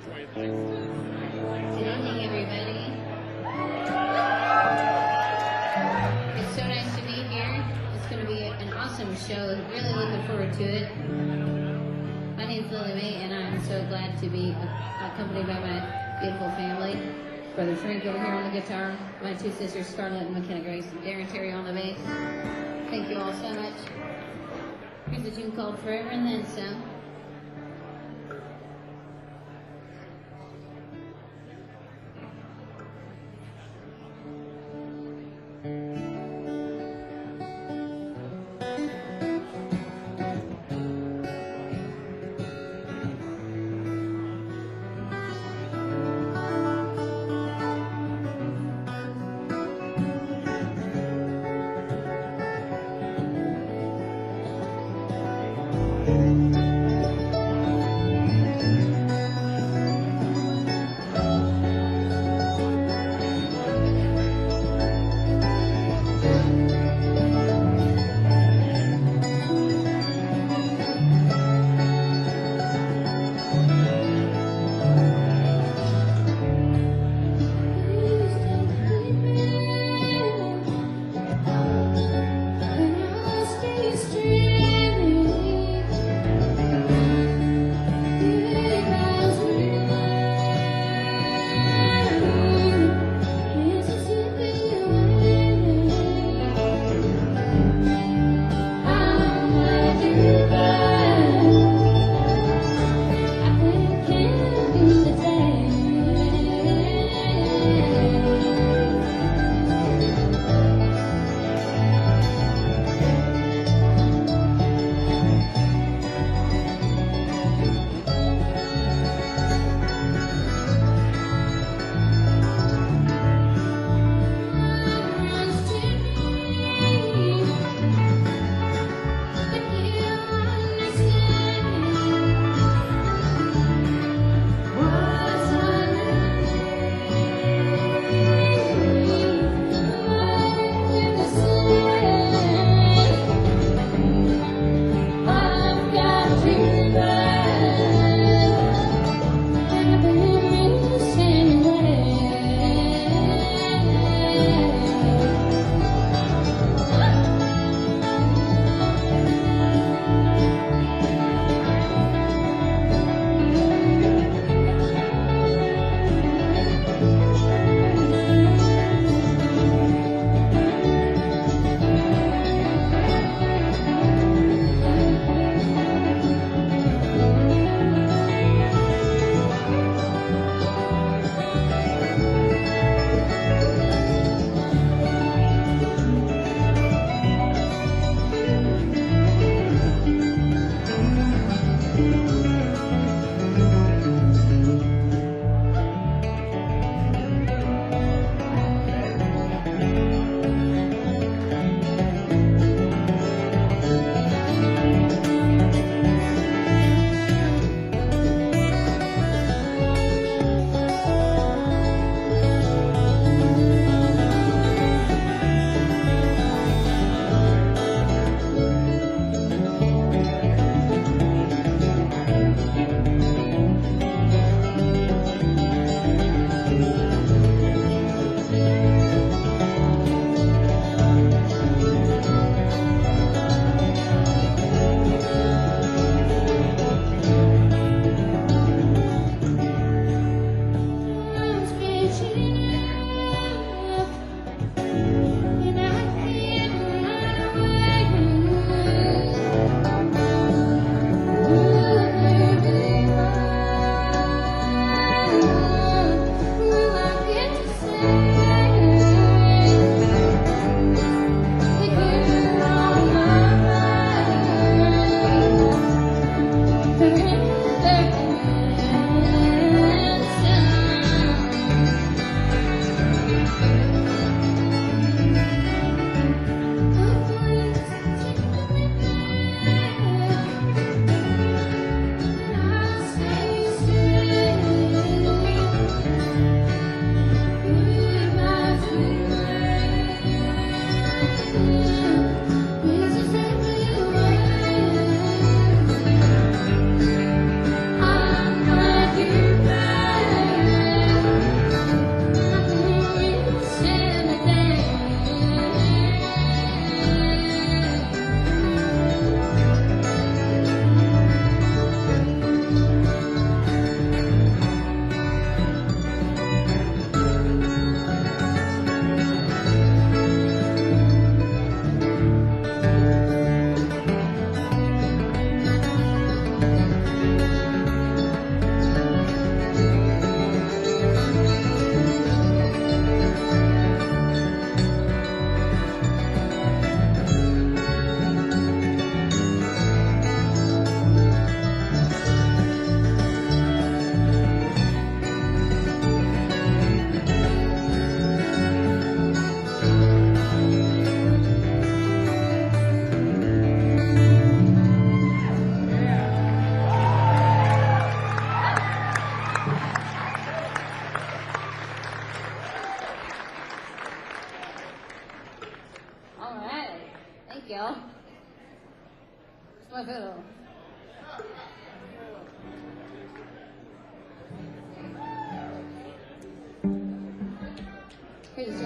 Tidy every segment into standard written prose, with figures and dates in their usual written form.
Good evening, everybody. It's so nice to be here. It's going to be an awesome show. Really looking forward to it. My name's Lillie Mae, and I'm so glad to be accompanied by my beautiful family. Brother Frank over here on the guitar, my two sisters, Scarlett and McKenna Grace, and Darren Terry on the bass. Thank you all so much. Here's a tune called Forever and Then Some.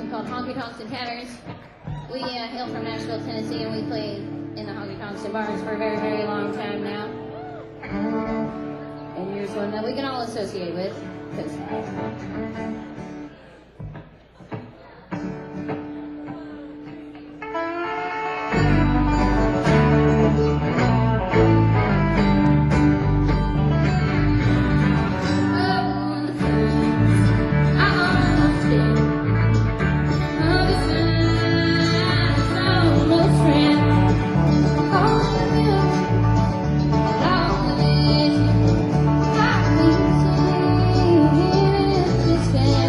band called Honky, Tonks, and Taverns. We hail from Nashville, Tennessee, and we play in the Honky, Tonks, and bars for a very, very long time now. And here's one that we can all associate with. 'Cause stand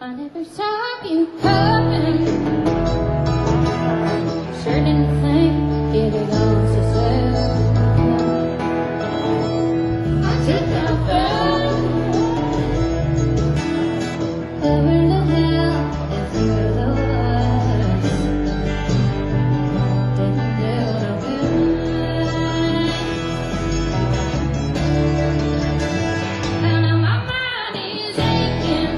I never saw you coming. Sure didn't think it'd go so soon. I took my phone over the hill and through the woods. Didn't do no good. And now my mind is aching.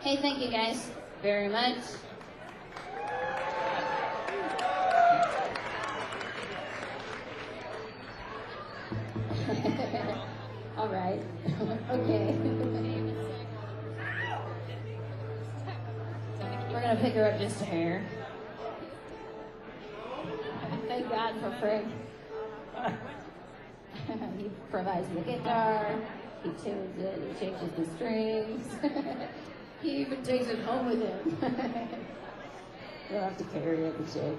Hey, thank you guys very much. All right. Okay. We're going to pick her up just a hair. Thank God for Fred. provides the guitar, he tunes it, he changes the strings. He even takes it home with him. You'll have to carry it and shit.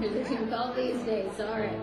There's a tune called These Days, alright.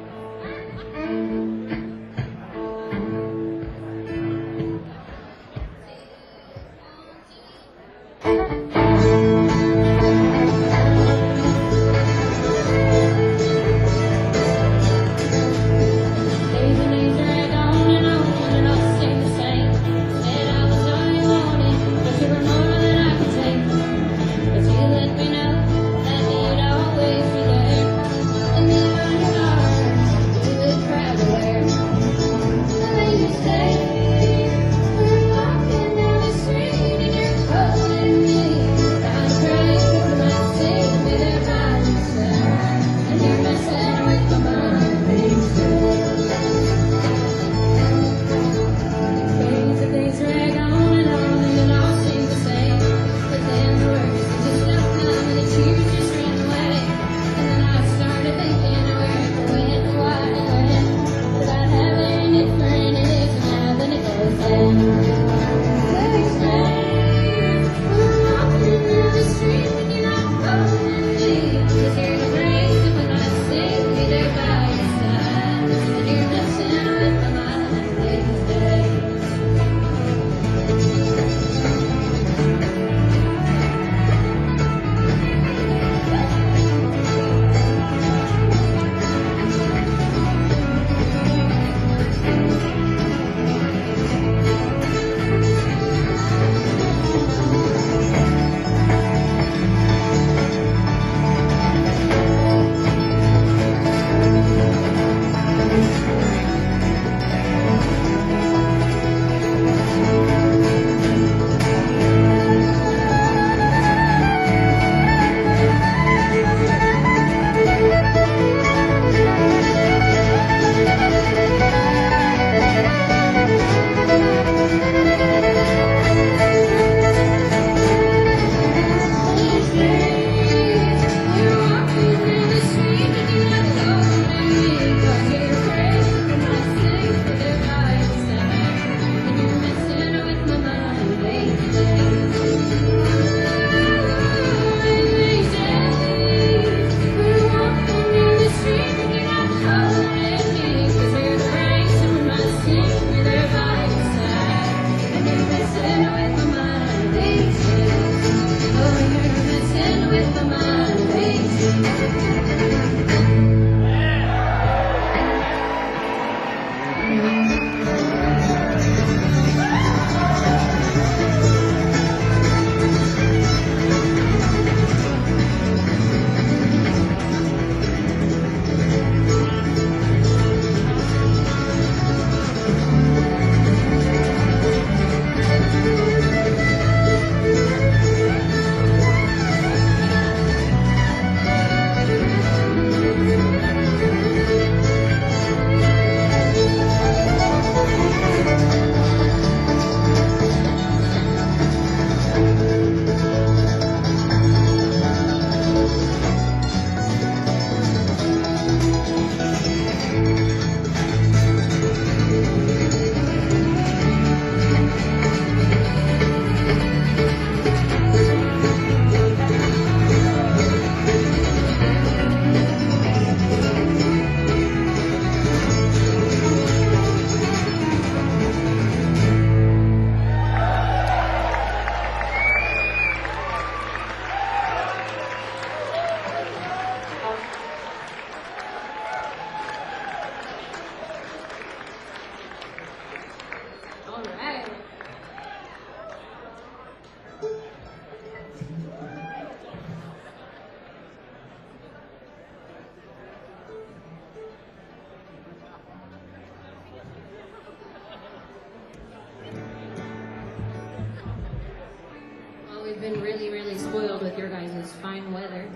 Been really, really spoiled with your guys' fine weather.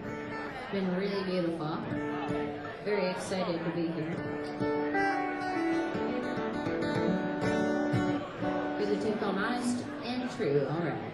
It's been really beautiful. Very excited to be here. Here's a tune called Honest and True. All right.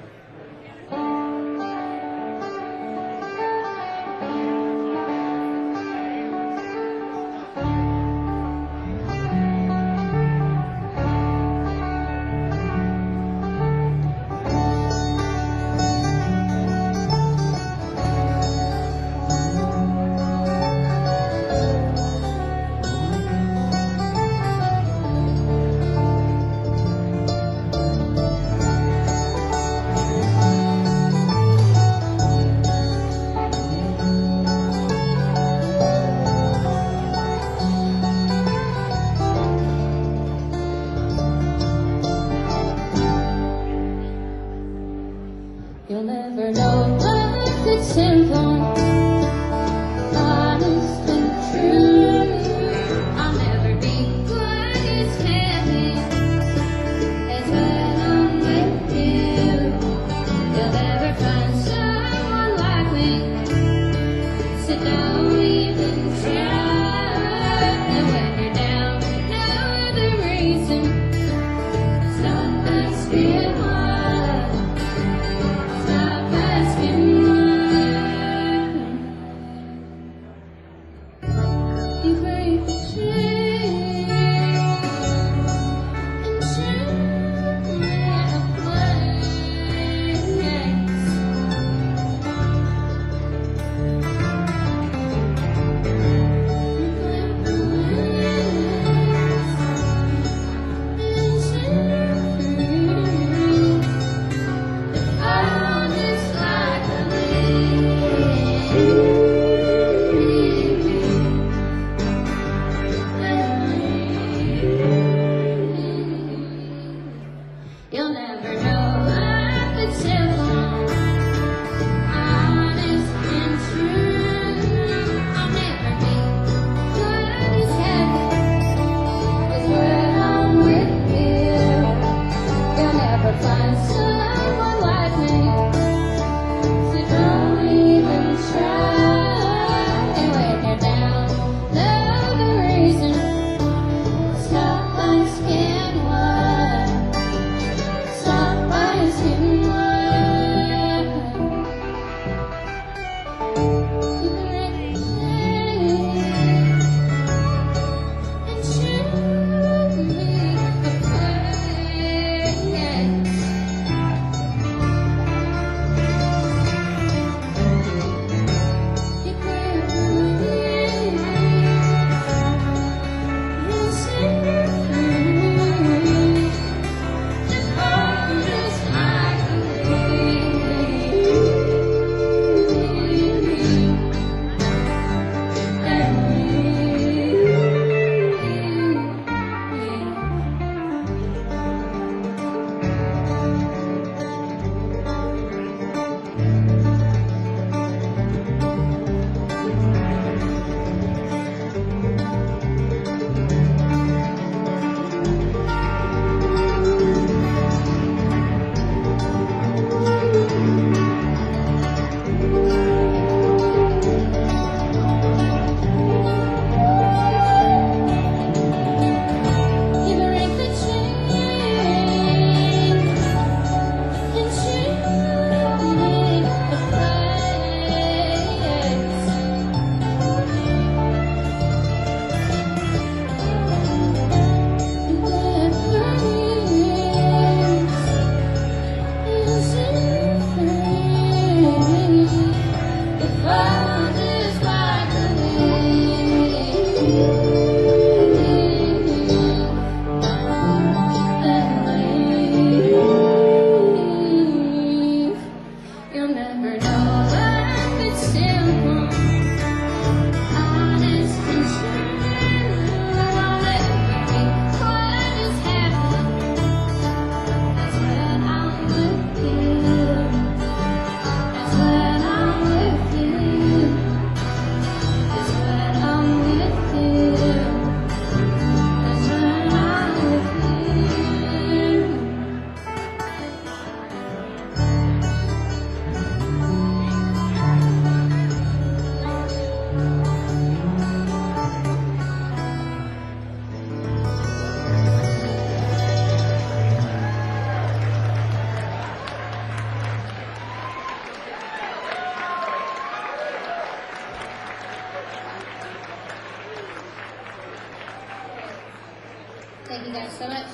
Thank you guys so much.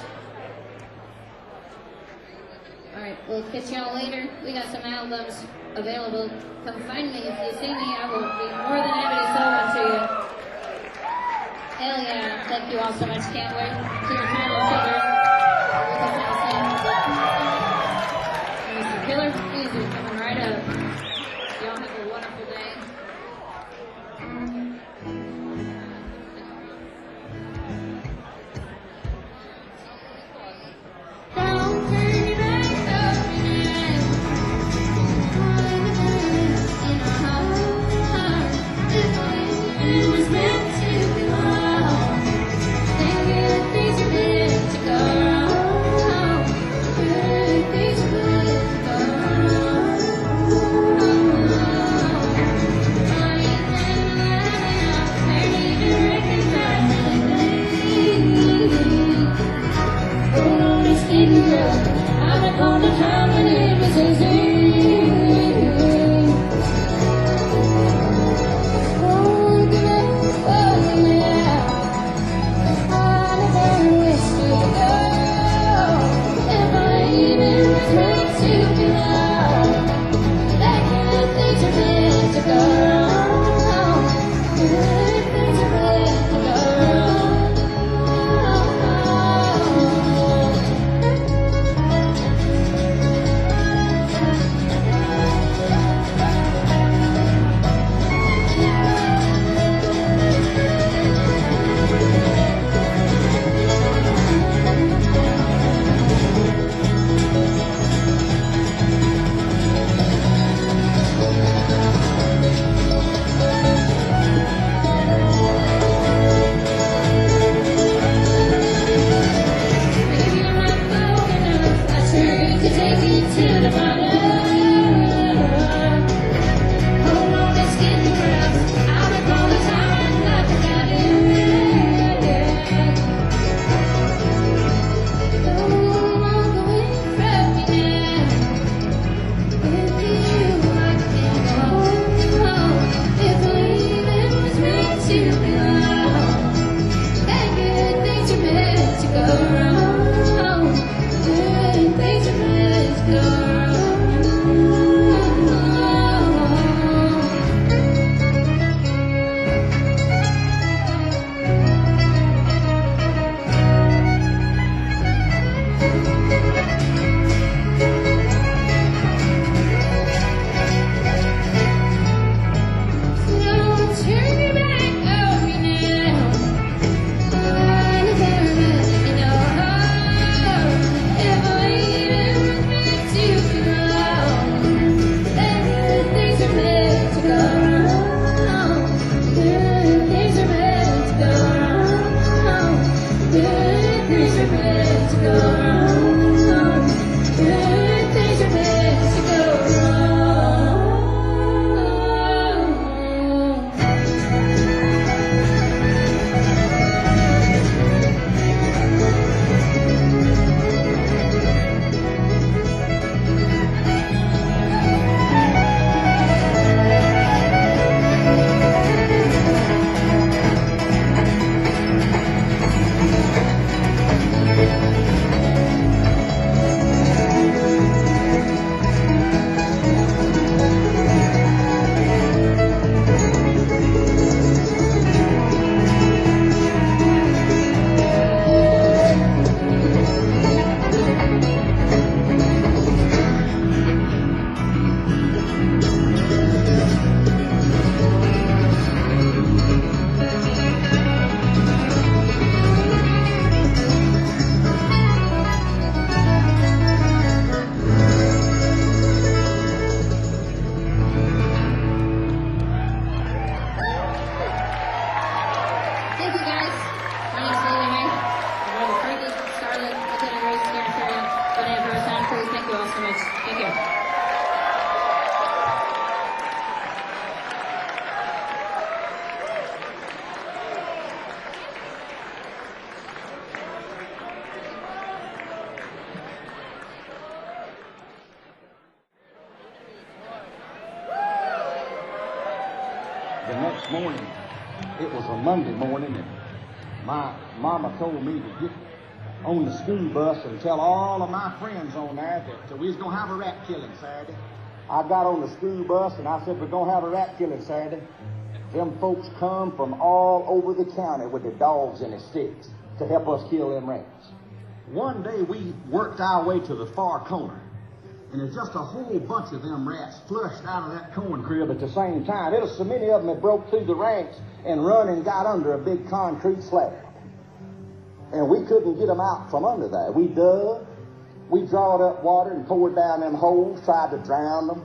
Alright, we'll catch y'all later. We got some albums available. Come find me. If you see me, I will be more than happy to sell one to you. Hell yeah. Thank you all so much. Can't wait to your final figure. Mr. Killer, easy. Coming right up. Y'all have a wonderful day. next morning, it was a Monday morning, and my mama told me to on the school bus and tell all of my friends on there that we was going to have a rat killing Saturday. I got on the school bus and I said, we're going to have a rat killing Saturday. Them folks come from all over the county with their dogs and their sticks to help us kill them rats. One day we worked our way to the far corner, and there's just a whole bunch of them rats flushed out of that corn crib at the same time. There was so many of them that broke through the ranks and run and got under a big concrete slab. And we couldn't get them out from under there. We dug, we drawed up water and poured down them holes, tried to drown them.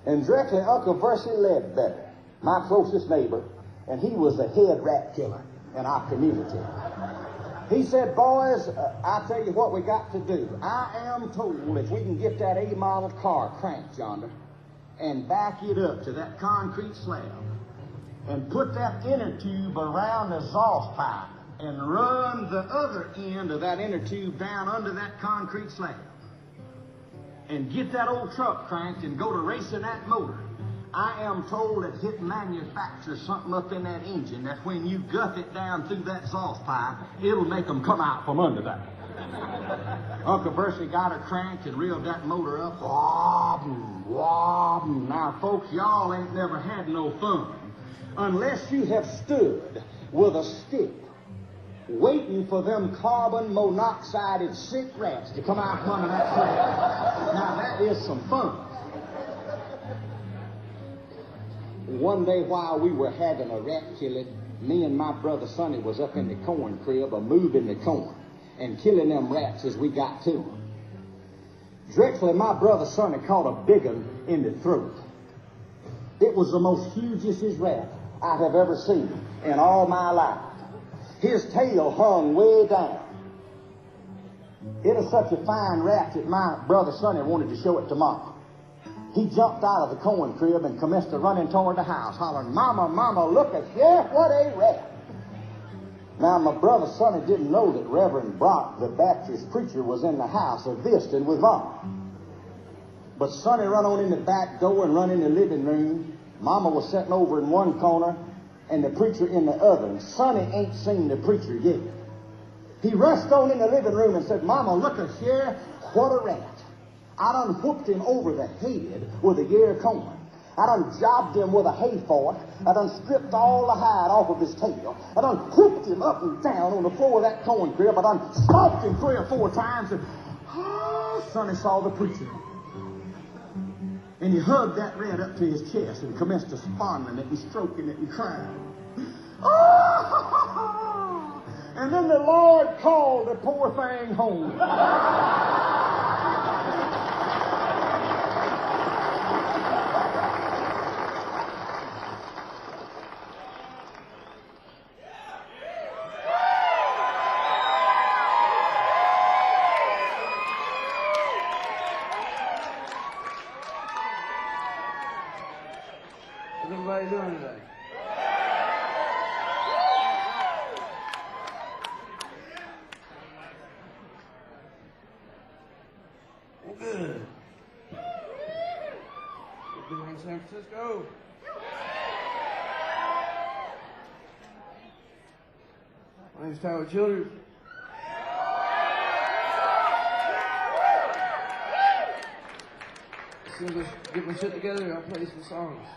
And directly Uncle Versi Ledbetter, my closest neighbor, and he was the head rat killer in our community. He said, boys, I tell you what we got to do. I am told if we can get that A-model car cranked yonder and back it up to that concrete slab and put that inner tube around the exhaust pipe and run the other end of that inner tube down under that concrete slab and get that old truck cranked and go to racing that motor, I am told that it manufactures something up in that engine that when you guff it down through that exhaust pipe, it'll make them come out from under that. Uncle Bercy got her cranked and reeled that motor up. Wobbin', wobbin'. Now, folks, y'all ain't never had no fun unless you have stood with a stick waiting for them carbon monoxided sick rats to come out from under that slab. Now, that is some fun. One day while we were having a rat killing, me and my brother Sonny was up in the corn crib moving the corn and killing them rats as we got to them. Directly, my brother Sonny caught a big one in the throat. It was the most hugest rat I have ever seen in all my life. His tail hung way down. It was such a fine rat that my brother Sonny wanted to show it to Mama. He jumped out of the corn crib and commenced to running toward the house, hollering, Mama, Mama, look at here, what a rat. Now, my brother Sonny didn't know that Reverend Brock, the Baptist preacher, was in the house visiting with Mama. But Sonny run on in the back door and run in the living room. Mama was sitting over in one corner and the preacher in the other. And Sonny ain't seen the preacher yet. He rushed on in the living room and said, Mama, look at here, what a rat. I done whooped him over the head with a ear of corn. I done jobbed him with a hay fork. I done stripped all the hide off of his tail. I done whooped him up and down on the floor of that corn crib. I done stomped him 3 or 4 times. And, Sonny saw the preacher. And he hugged that rat up to his chest and commenced to fondling it and stroking it and crying. Oh! And then the Lord called the poor thing home. How's everybody doing today? Well, good. Good doing in San Francisco. My name's Childres. As soon as I get my shit together, I'll play some songs.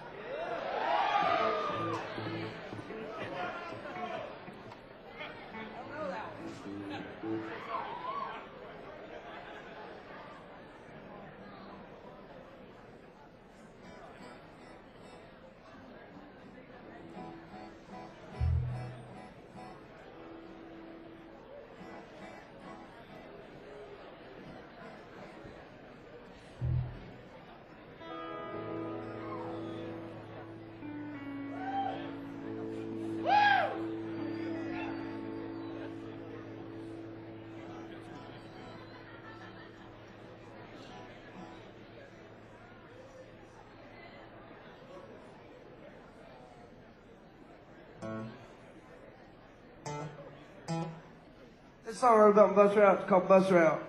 This song I wrote about Bus Route, it's called Bus Route.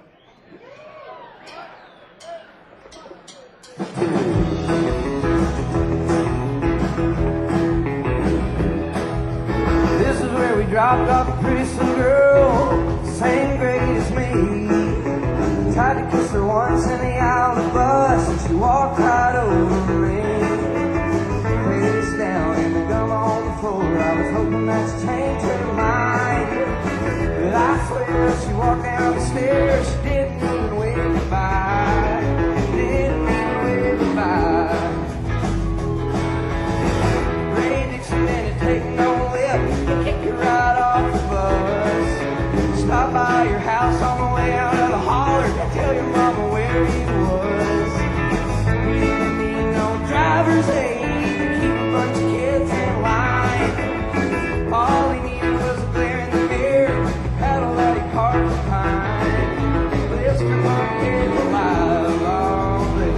This is where we dropped off a pretty little girl, same grade as me. Tried to kiss her once in the aisle of the bus, and she walked right over me. Face down and the gum on the floor. I was hoping that she'd change her mind, but I swear she walked down the stairs. She didn't even wave goodbye. Didn't even wave goodbye. Ray Dixon didn't take no lip. He kicked her right off the bus. Stop by your house on the way out of the holler. Tell your mama where he was. He didn't need no driver's aid to keep a bunch of kids in line. All he needed was a glare in the mirror, paddle that he carved behind. This could not get alive all day.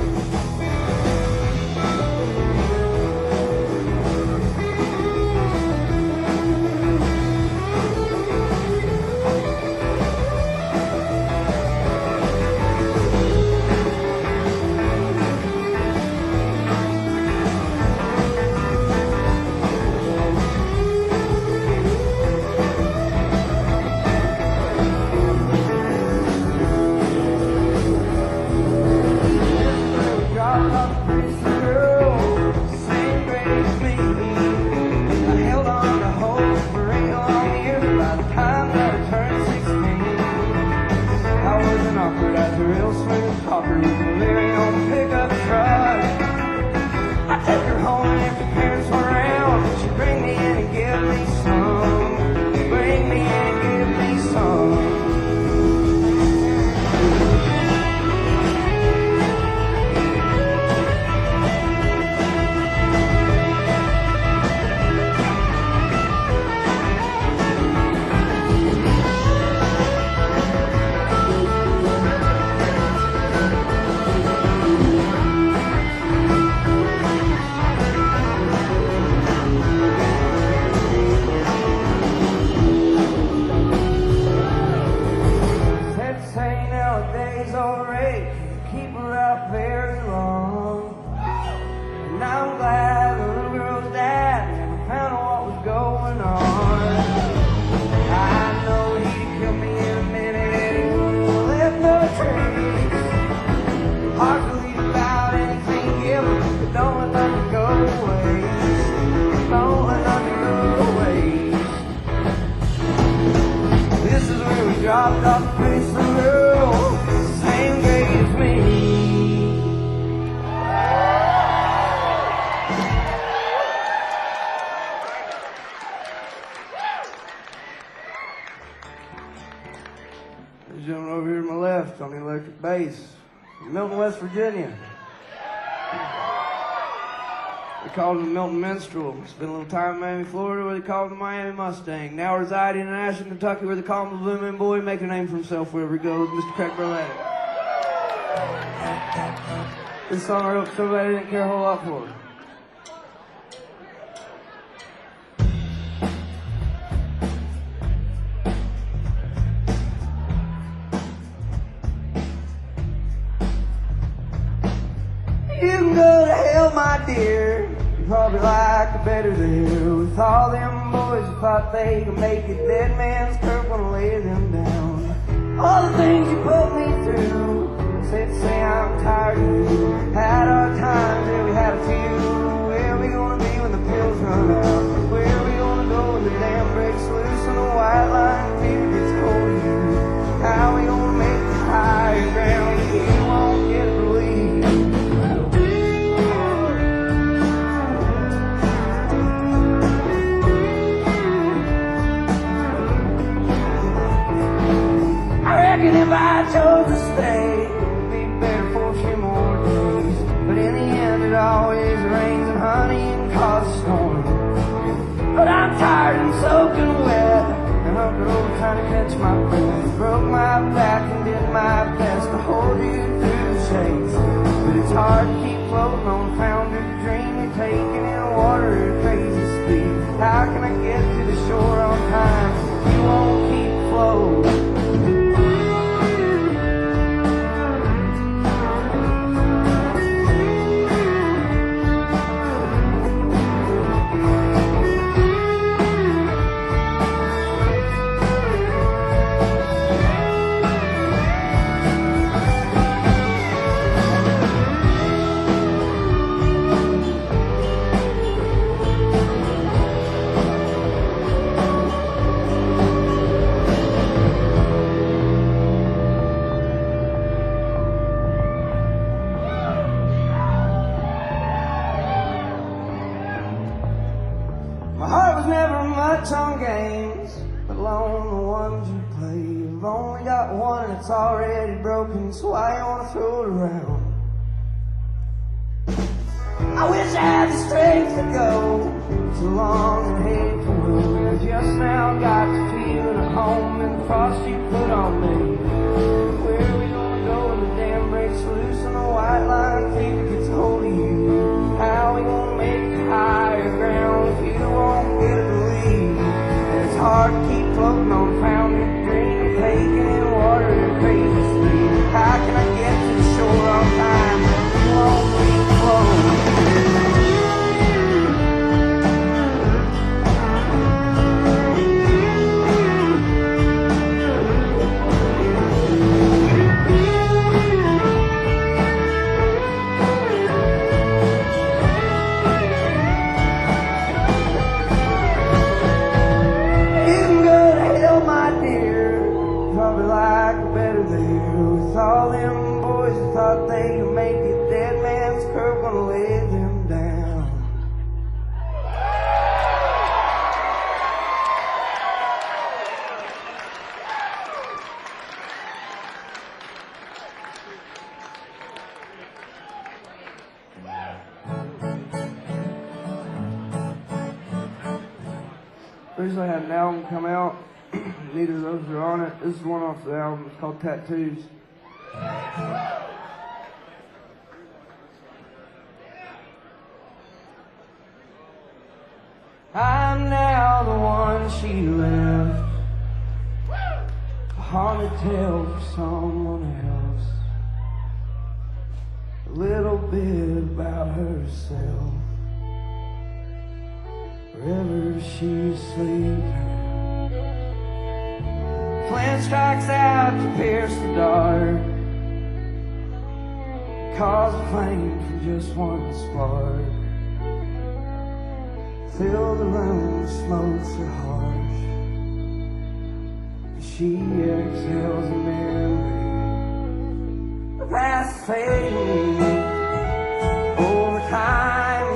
Dropped off the face of the world, same grade as me. There's a gentleman over here to my left on the electric bass from Milton, West Virginia. They called him the Milton Minstrel. Spent a little time in Miami, Florida, where they called him the Miami Mustang. Now residing in Ashland, Kentucky, where they call him the Blue Moon Boy, making a name for himself wherever he goes, Mr. Craig Burlett. This song I wrote for somebody I didn't care a whole lot for. You can go to hell, my dear. You probably like it better there. With all them boys who thought they could make it, dead man's curve gonna lay them down. All the things you put me through, said to say I'm tired of you. Had our times, yeah, we had a few. Where are we gonna be when the pills run out? Where are we gonna go when the dam breaks loose and the white line fever gets cold to you? How are we gonna make it higher ground if you won't get relief? If I chose to stay, it'd be better for a few more days. But in the end, it always rains and honey and causes a storm. But I'm tired and soaking wet, and I'm trying to catch my breath. Broke my back and did my best to hold you through the shades. But it's hard to keep floating on a foundered dream. You're taking in water at crazy speed. How can I get to the shore on time? You won't keep floating. I was never much on games, but alone the ones you play. I've only got one and it's already broken, so why you wanna throw it around? I wish I had the strength to go so long and hateful road. I just now got to feeling at home in the frost you put on me. Where are we gonna go when the dam breaks loose and the white line fever gets hold of you? How are we gonna make it higher ground if you won't get to leave? And it's hard to keep floating on founded dream, taking in water at crazy speed. How can I get to the shore on time if you won't leave flow? With all them boys who thought they could make it, Deadman's curve gonna lay them down. Recently had an album come out. Neither of those are on it. This is one off the album. It's called Tattoos. I'm now the one she left, a haunted tale for someone else, a little bit about herself, wherever she's sleeping. Flint strikes out to pierce the dark, cause a flame from just one spark. Fill the room, smokes are harsh. She exhales a memory. The past fading over time,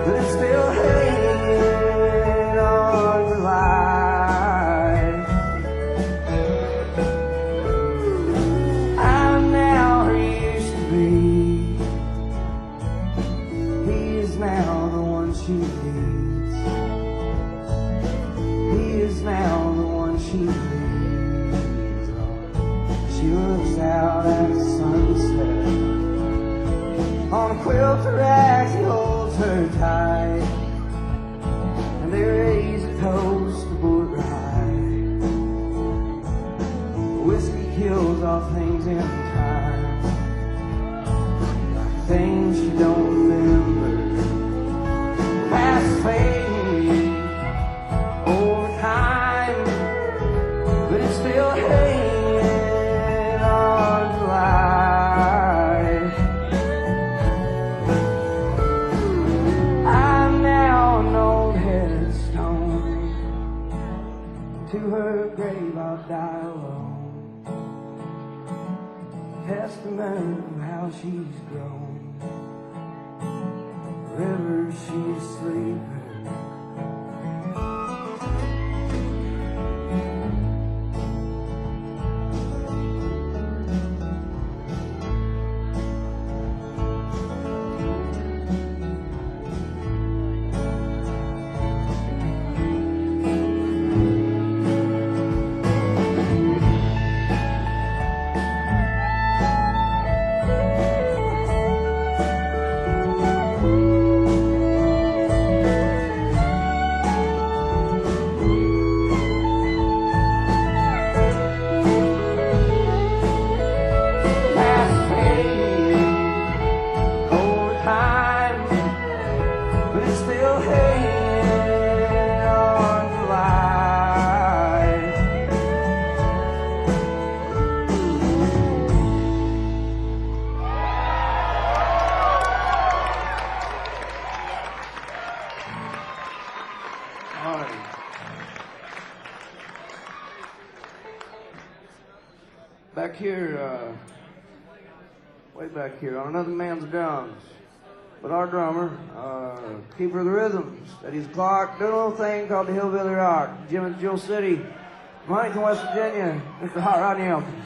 but it's still hanging on to life. I'm now who he used to be. He is now the one she needs. He is now the one she needs. She looks out at the sunset. On a quilted rag he holds her tight, and they raise a toast to boat ride. Whiskey kills all things in time, like things she don't remember. Past fading over time, but it's still hanging on to life. I'm now an old headstone. To her grave I'll die alone. Testament of how she's grown. Wherever she's sleeping. Back here, way back here, on another man's drums, but our drummer, keeper of the rhythms, Eddie's Clark, doing a little thing called the Hillbilly Rock. Jim at Jewel City, from Huntington, West Virginia, Mr. Hot Rodney Elkins.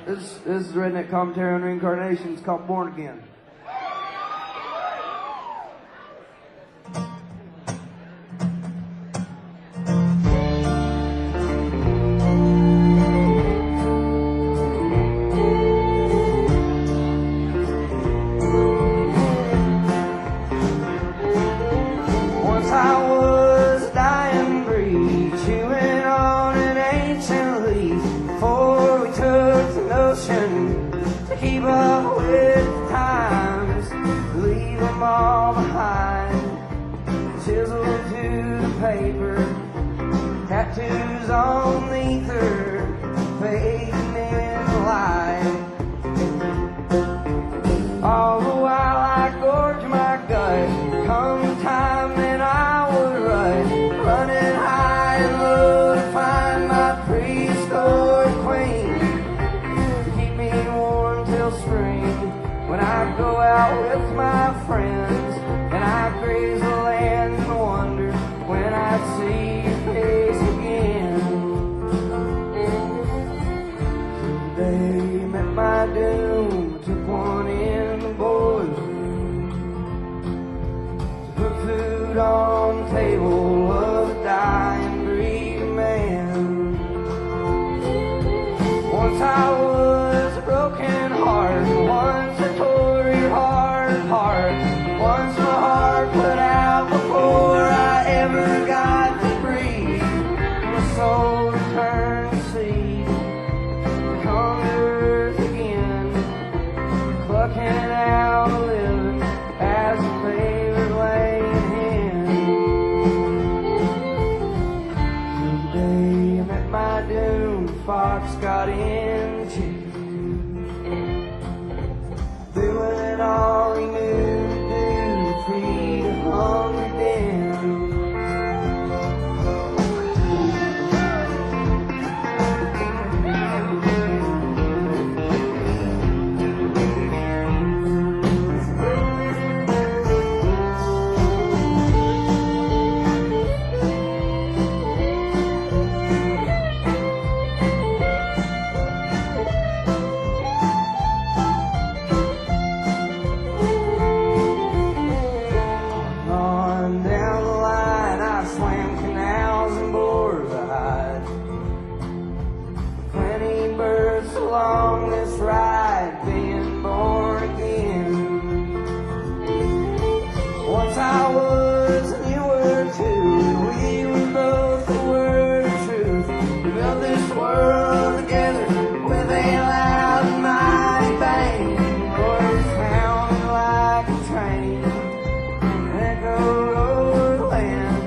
This is the redneck commentary on reincarnation. It's called Born Again. Tattoos on the ether, fading in the light. All the while I gorge my gut. Come time then I would running high and low to find my prehistoric queen. Keep me warm till spring when I go out with my friends and I graze the land and wonder when I see your face again. Today met my doom, took one in the boys to put food on the table of a dying breeding man. Once I was a broken heart, once I tore your heart apart, once my heart put out before I ever got to breathe. My soul returned to seed, come to earth again, clucking out a living as a favorite laying hen. Today I met my doom, fox got into, doing all he knew to do to feed a hungry den. Along this ride, being born again. Once I was and you were too, and we were both the word of truth. We built this world together with a loud and mighty bang. Voice sounded like a train, echoed over the land.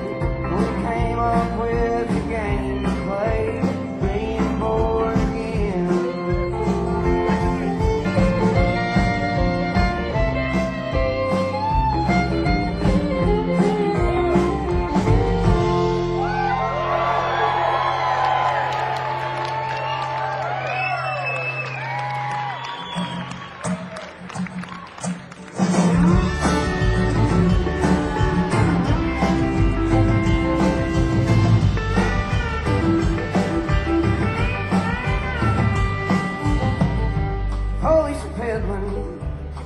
We came up with a game to play, being born again.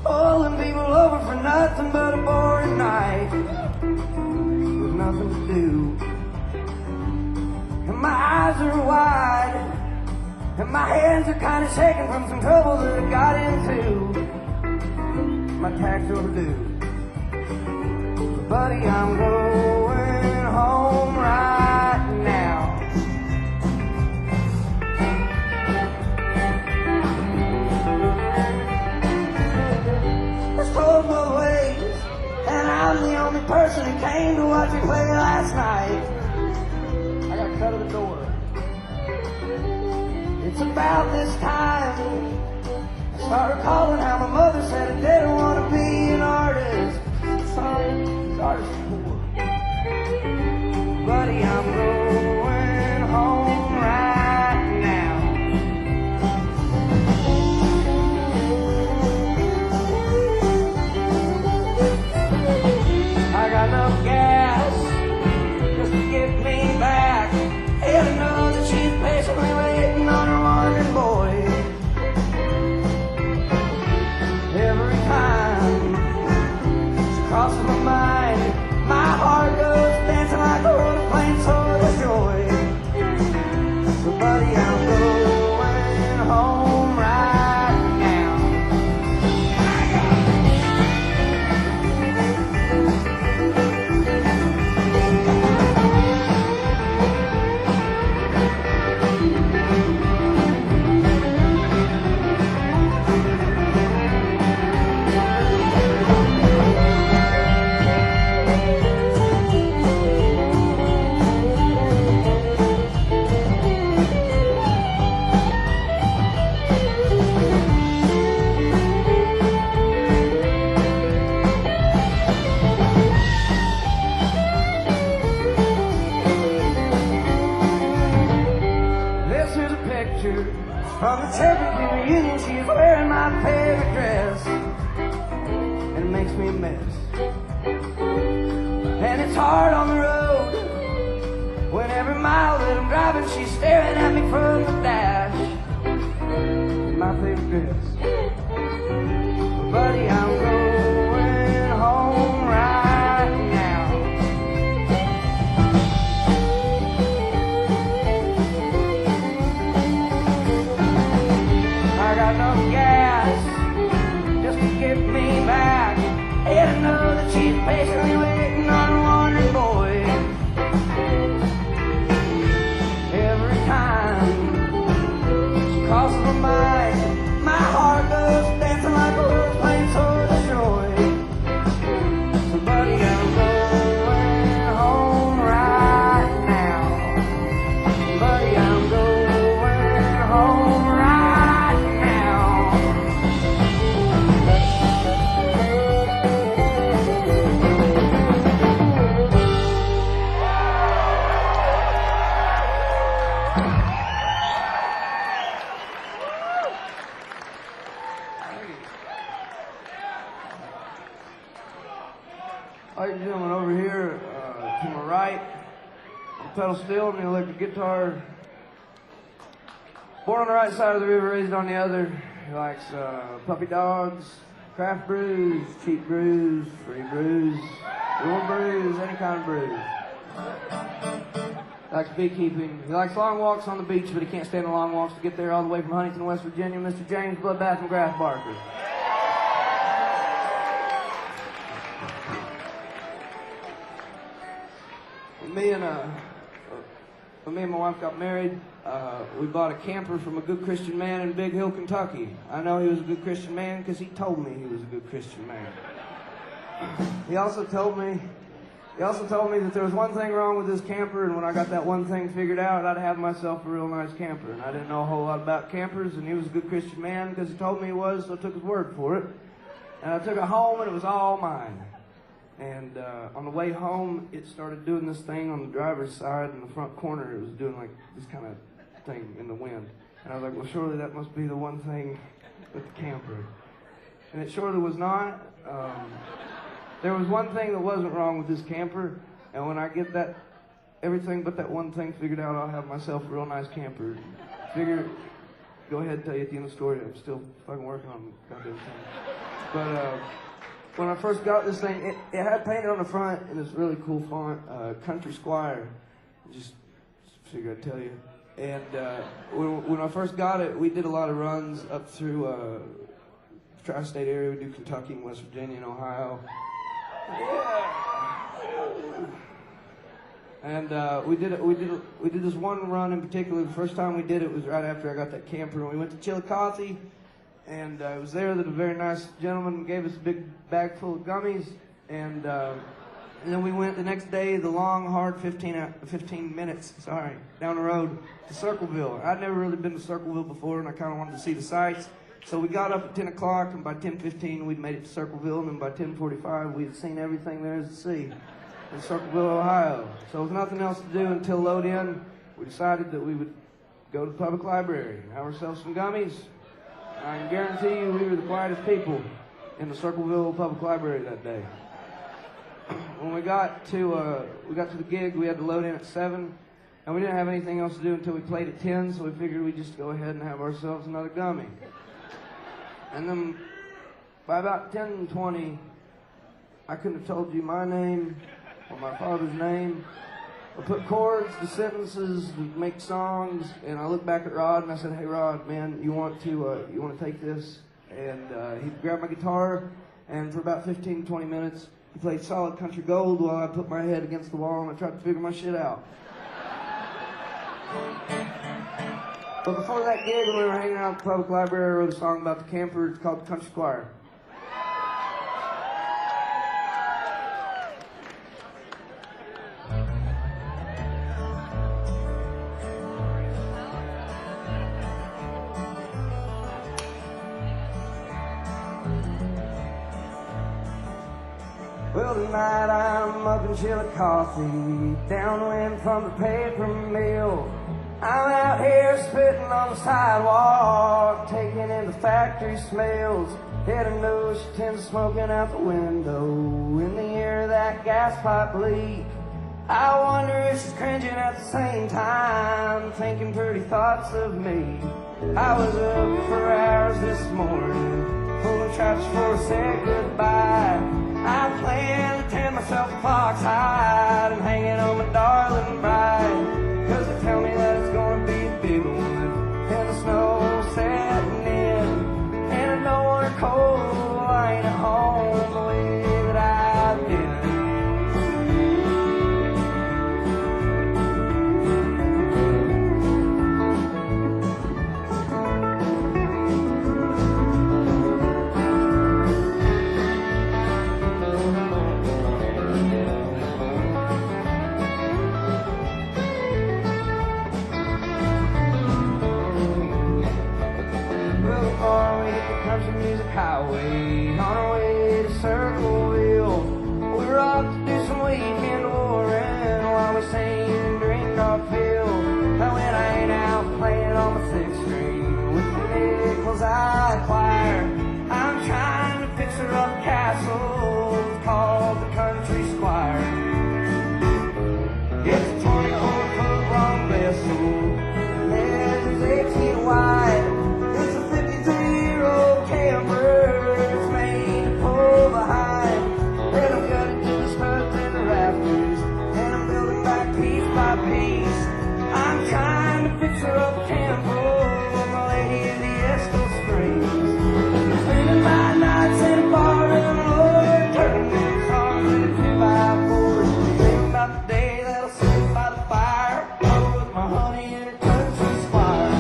Pulling people over for nothing but a boring night with nothing to do. And my eyes are wide, and my hands are kind of shaking from some trouble that I got into. My tax overdue. Buddy, I'm going home right now. Told both ways, and I'm the only person who came to watch me play last night. I got cut at the door. It's about this time I start recalling how my mother said I didn't want to be an artist. Sorry, artist poor. Buddy, I'm going home right crosses my mind. My heart goes dancing like a roller plane, so does joy. So buddy, I'm going home right now. From the Cherokee reunion, she's wearing my favorite dress, and it makes me a mess. And it's hard on the road when every mile that I'm driving, she's staring at me from the dash in my favorite dress. Buddy, I'm going home right now. I got no gas just to get me back, and I know that she's patiently waiting on a wandering boy. Every time she crosses my mind, my heart goes dancing like a little plane, so does joy. So buddy, I'm going home right now. Buddy, I'm going home right now. Ladies and gentlemen, over here to my right, pedal steel and the electric guitar. Born on the right side of the river, raised on the other. He likes puppy dogs, craft brews, cheap brews, free brews, real brews, any kind of brews. Likes beekeeping. He likes long walks on the beach, but he can't stand the long walks to get there all the way from Huntington, West Virginia. Mr. James Bloodbath McGrath Barker. When me and my wife got married, we bought a camper from a good Christian man in Big Hill, Kentucky. I know he was a good Christian man because he told me he was a good Christian man. He also told me that there was one thing wrong with this camper, and when I got that one thing figured out, I'd have myself a real nice camper. And I didn't know a whole lot about campers, and he was a good Christian man because he told me he was, so I took his word for it. And I took it home, and it was all mine. And on the way home, it started doing this thing on the driver's side in the front corner. It was doing like this kind of thing in the wind. And I was like, well, surely that must be the one thing with the camper. And it surely was not. There was one thing that wasn't wrong with this camper. And when I get that, everything but that one thing figured out, I'll have myself a real nice camper. Go ahead and tell you at the end of the story. I'm still fucking working on the goddamn thing. But, when I first got this thing, it had painted on the front in this really cool font, Country Squire. Just figured I'd tell you. And when I first got it, we did a lot of runs up through tri-state area. We do Kentucky and West Virginia and Ohio. Yeah. And we did this one run in particular. The first time we did it was right after I got that camper, and we went to Chillicothe. And it was there that a very nice gentleman gave us a big bag full of gummies. And then we went the next day, the long, hard 15 minutes, down the road to Circleville. I'd never really been to Circleville before, and I kind of wanted to see the sights. So we got up at 10 o'clock, and by 10:15, we'd made it to Circleville. And then by 10:45, we had seen everything there is to see in Circleville, Ohio. So with nothing else to do until load in, we decided that we would go to the public library and have ourselves some gummies. I can guarantee you we were the quietest people in the Circleville Public Library that day. When we got to the gig, we had to load in at 7, and we didn't have anything else to do until we played at 10, so we figured we'd just go ahead and have ourselves another gummy. And then by about 10:20, I couldn't have told you my name or my father's name. I put chords to sentences to make songs, and I looked back at Rod and I said, "Hey Rod, man, you want to take this?" And he grabbed my guitar, and for about 15, 20 minutes, he played solid country gold while I put my head against the wall and I tried to figure my shit out. But before that gig, when we were hanging out at the public library, I wrote a song about the camper. It's called Country Squire. Well, tonight I'm up in Chillicothe, downwind from the paper mill. I'm out here spitting on the sidewalk, taking in the factory smells. Heaven knows she tends to smoking out the window in the air of that gas pipe leak. I wonder if she's cringing at the same time, thinking pretty thoughts of me. I was up for hours this morning, pulling traps before I said goodbye. I plan to tan myself a fox hide and hang it on my darling bride. 'Cause they tell me that it's gonna be a big one, and the snow setting in. And I know when it's cold, I ain't at home the way that I've been. Highway on our way to Circleville. We rocked to do some weekend warring while we sang and drink our fill. Now when I ain't out playing on the sixth string with the nickels I acquire, I'm trying to picture up castles called the Country Squire. It's a 24-foot long vessel, measures 8 feet wide. It's a 53-year-old camper. Picture of a camper, my lady in the Esco Springs. Spending my nights in a bar in the Lord, turning them songs into 2x4s. Think about the day that I'll sit by the fire, with my honey in her country squire.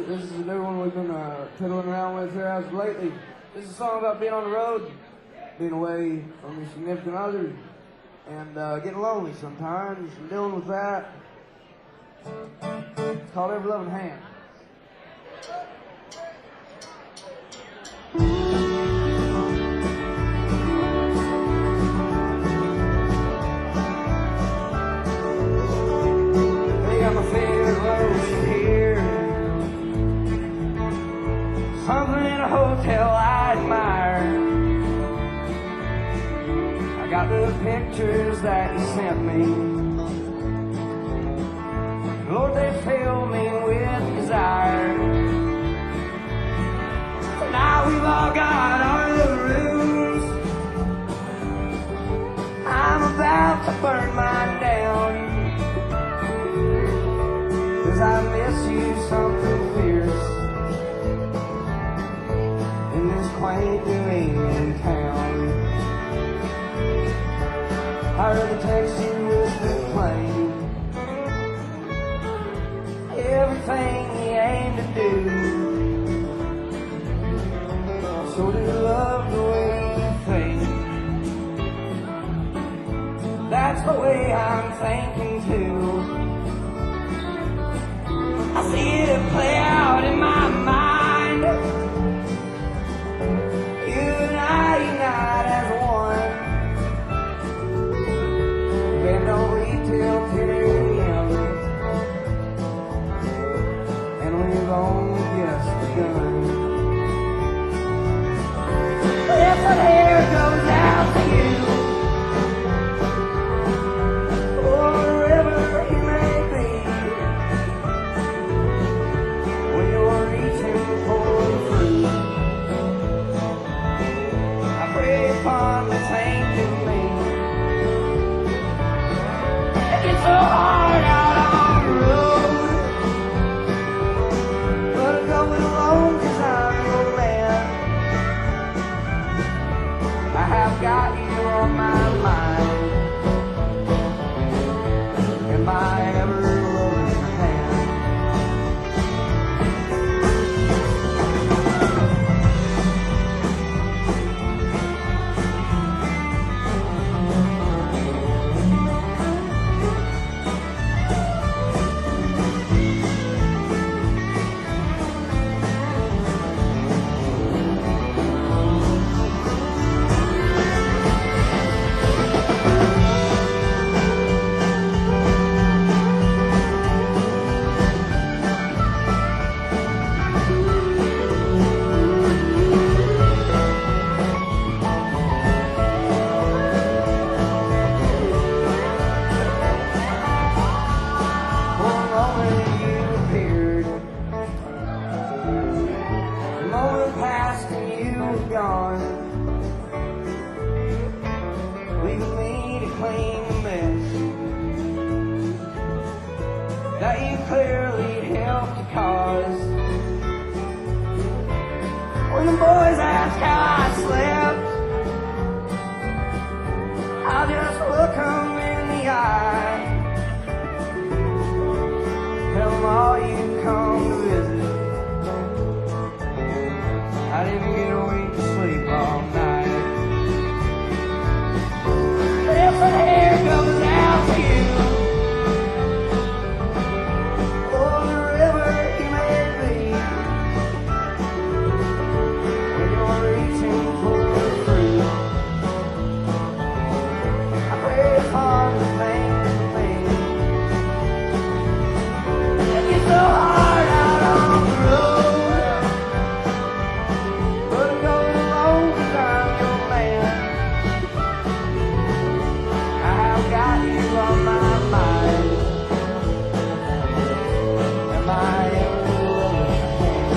This is a new one we've been fiddling around with here as of lately. This is a song about being on the road, being away from your significant other, and getting lonely sometimes, and dealing with that. It's called Every Loving Hand. They got my favorite lotion here, something in a hotel I admire. I got the pictures that you sent me, Lord, they fill me with desire. So now we've all got our little rooms. I'm about to burn mine down, 'cause I miss you something fierce in this quaint New England town. I heard the text you whispered plain, everything he aimed to do. So do you love the way you think? That's the way I'm thinking too. I see it play out in my mind. You and I unite as one. Band don't read till 10 a.m. And we've only just begun. If the hair goes out to you, or wherever he may be, when you're reaching for the fruit, I pray upon the saint in me. It gets so hard out on the road, but I'm going alone 'cause I'm your man. I have got you on my mind, and my ever-loving hand. For a moment you appeared, the moment passed and you were gone, leaving me to clean the mess that you clearly helped to cause. When the boys ask how I slept, I'll just look 'em in the eye. Tell 'em all you come to visit. I didn't get a wink of sleep all night. If the hair goes out to you, or wherever he may be, when you're reaching for the fruit, I pray upon the thing in me. It gets so hard out on the road, but I'm going alone 'cause I'm your man. I have got you on my mind, and my ever-loving hand.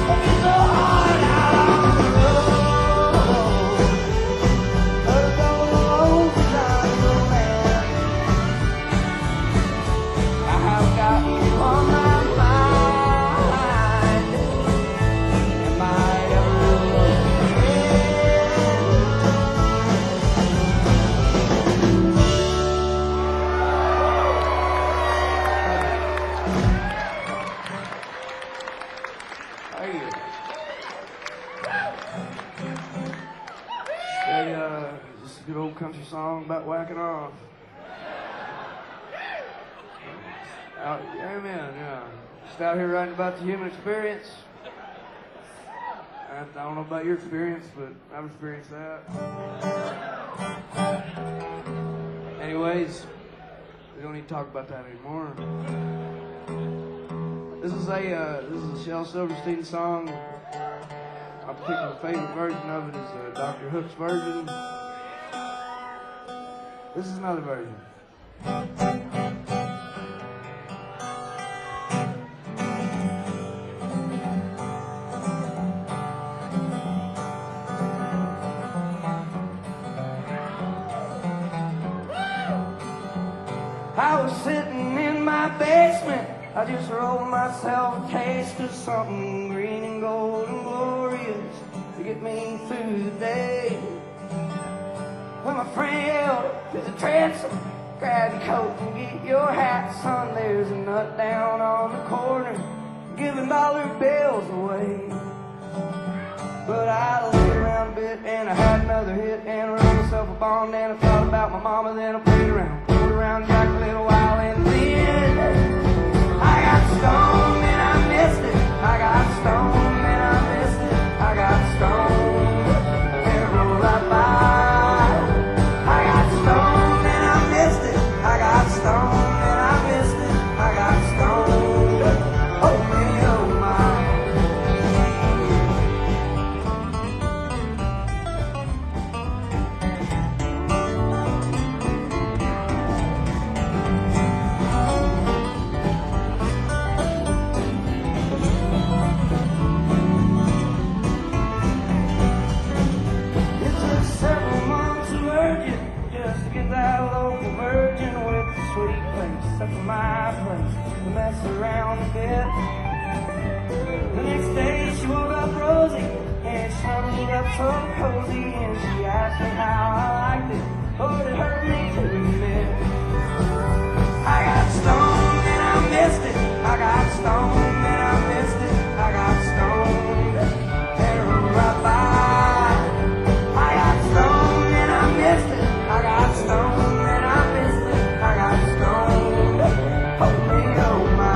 It gets so hard out on the road, but I'm going alone 'cause I'm your man. I have got you on my mind, and my ever-loving hand. Thank you. Hey, this is a good old country song about whacking off. Amen, yeah. Just out here writing about the human experience. I don't know about your experience, but I've experienced that. Anyways, we don't need to talk about that anymore. This is a Shel Silverstein song. My particular favorite version of it is Dr. Hook's version. This is another version. I was sitting in my basement. I just rolled myself a taste of something green and gold and glorious to get me through the day. When my friend yelled to the transom, grab your coat and get your hat, son. There's a nut down on the corner giving dollar bills away. But I laid around a bit and I had another hit and wrote myself a bond and I thought about my mama. Then I played around, pulled around Jack a little while and then I got stoned and I missed it. I got stoned and I missed it. I got stoned and it rolled right by. I got stoned and I missed it. I got stoned and I missed it. I got stoned. Oh me, oh my. That local virgin with the sweet place up in my place to mess around a bit. The next day she woke up rosy and she snuggled up so cozy and she asked me how I liked it. Oh, it hurt me to admit. I got stoned and I missed it. I got stoned and I missed it. I got stoned and it rolled right by. I got stoned and I missed it. I got stoned and I missed it. I got stoned. Oh me, oh my.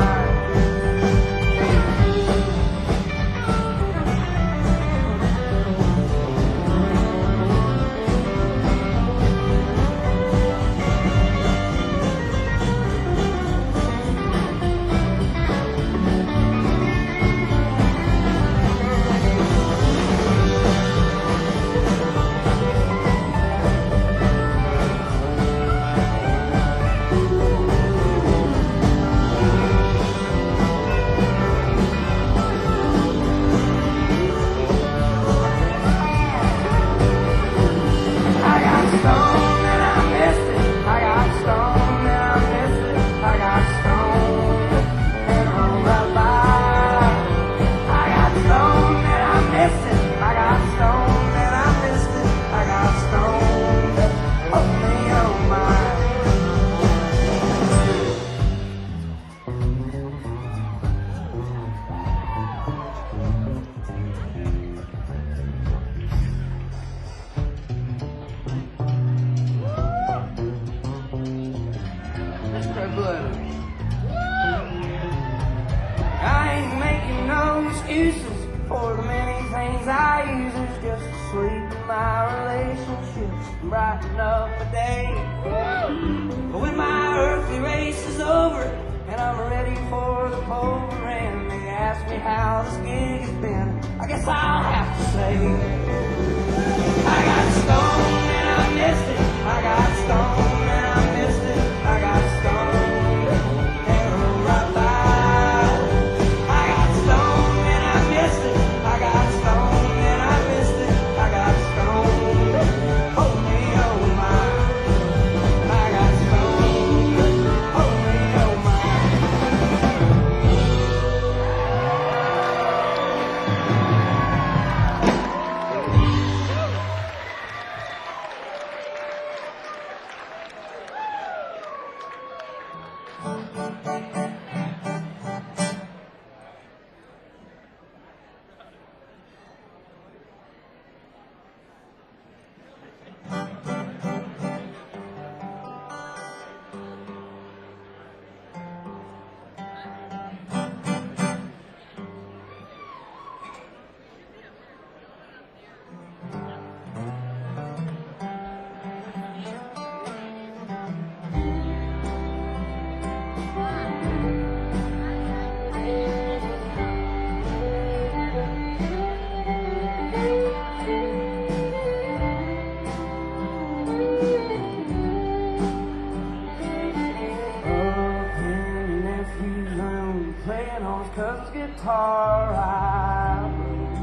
guitar, I wrote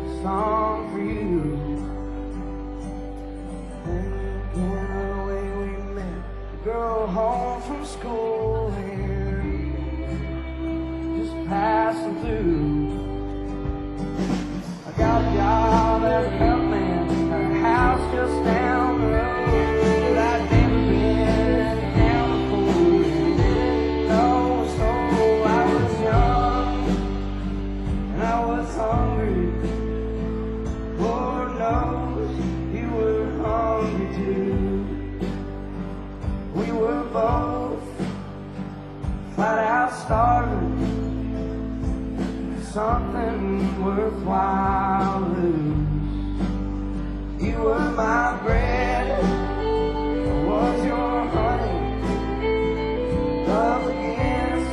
a song for you. Thinking of the way we met, the girl home from school and just passing through. I got a job as a milkman at a house just down the road. I'd never been down before and didn't know, so I was young and I was hungry. Lord knows you were hungry too. We were both flat out starving, something worthwhile to lose. You were my bread, I was your honey, up against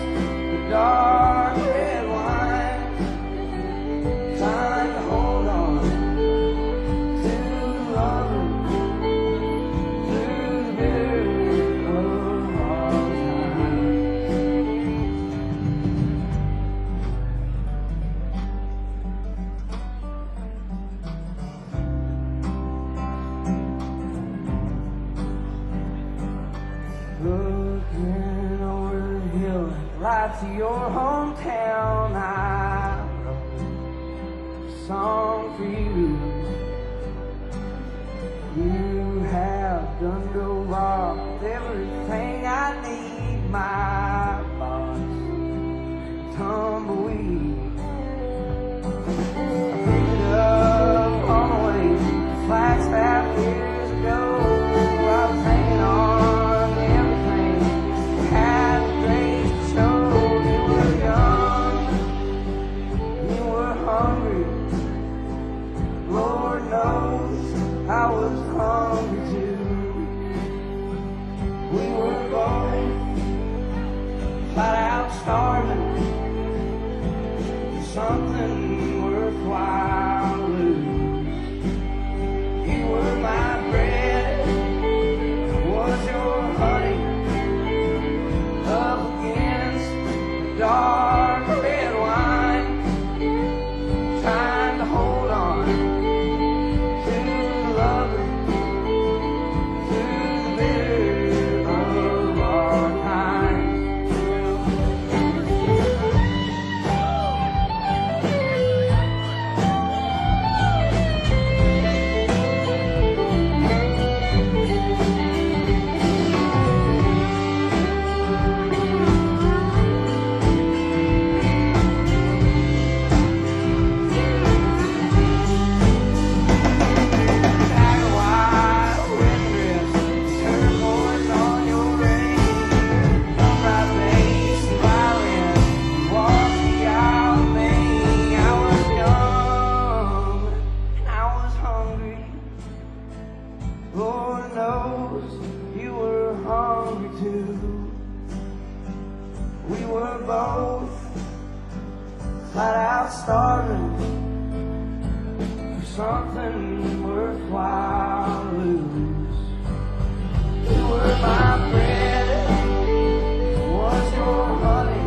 the dark red wine, trying to hold on to loving through the bitter of all time. Looking over the hill, right to your hometown, I wrote a song for you. You have done go off everything I need, my boss, tumbleweed. I picked it up on the way to Flagstaff years ago. I was hanging on to everything, had the grace to show. You were young, you were hungry. Lord knows I was hungry too. We were both flat out starving for something worthwhile to lose. You were my bread, I was your honey, up against the dark red wine, trying to hold on to loving through the bitter of our time. Tiger white wedding dress, turquoise on your ring, upright bass and violin, walk the aisle with me. I was young and I was hungry. Lord knows you were hungry too. We were both flat out starving for something worthwhile to lose. You were my bread, was your honey,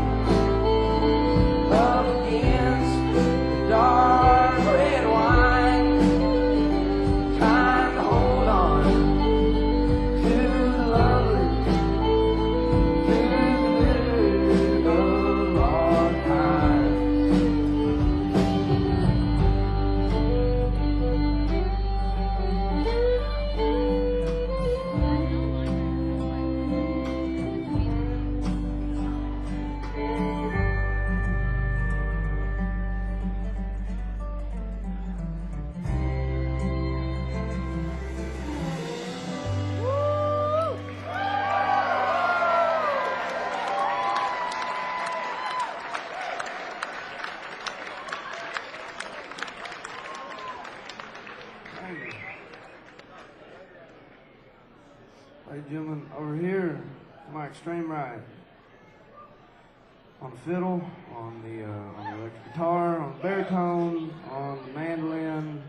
up against the dark red wine, trying to hold on to the lovely through the bitter of our time. Ladies and gentlemen, over here, my extreme right. On the fiddle, on the electric guitar, on the baritone, on the mandolin.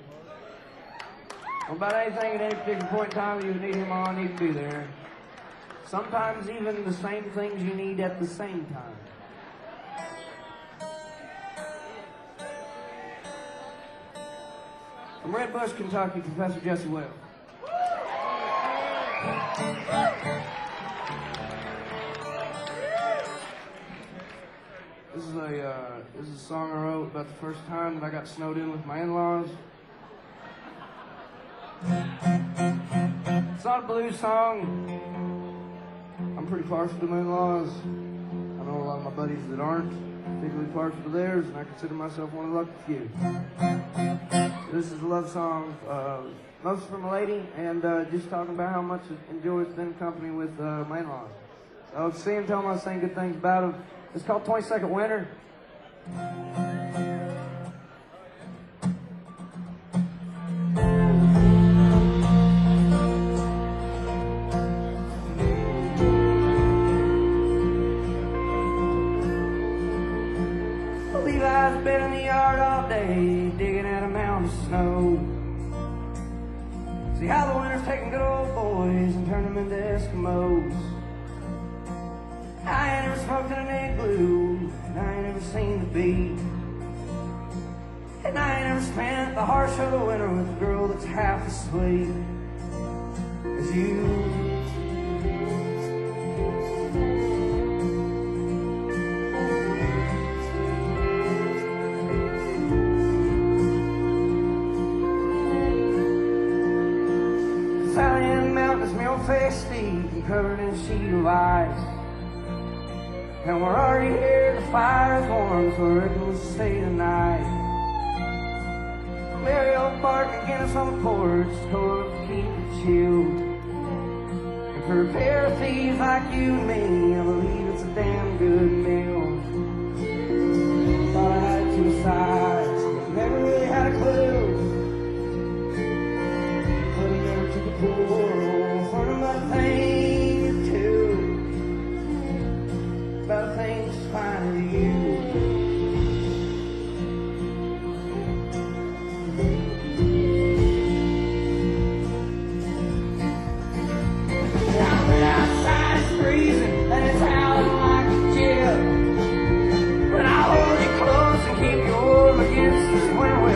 About anything at any particular point in time you need him on, he can be there. Sometimes even the same things you need at the same time. From Red Bush, Kentucky, Professor Jesse Wells. This is a song I wrote about the first time that I got snowed in with my in-laws. It's not a blues song. I'm pretty partial to my in-laws. I know a lot of my buddies that aren't particularly partial to theirs, and I consider myself one of the lucky few. This is a love song, mostly from a lady, and just talking about how much I enjoy spending company with my in-laws. So see him, tell him I was saying good things about him. It's called 22nd Winter. Levi's been in the yard all day, digging out a mountain of snow. See how the winter's taking good old boys and turning them into Eskimos. I ain't never smoked in an igloo, and I ain't never seen the beat. And I ain't never spent the harsh of the winter with a girl that's half as sweet as you. Italian mountains, mule face steep and covered in a sheet of ice. And we're already here, the fire's warm, so I reckon we'll stay tonight. Merry old bark and Guinness on the porch, cold to keep it chilled. And for a pair of thieves like you and me, I believe it's a damn good meal. Thought I had two sides, but never really had a clue. But I never took a poor roll for my thing or two. About things fine to you. Outside it's freezing and it's howling like a chill. But I'll hold you close and keep you warm against this winter wind.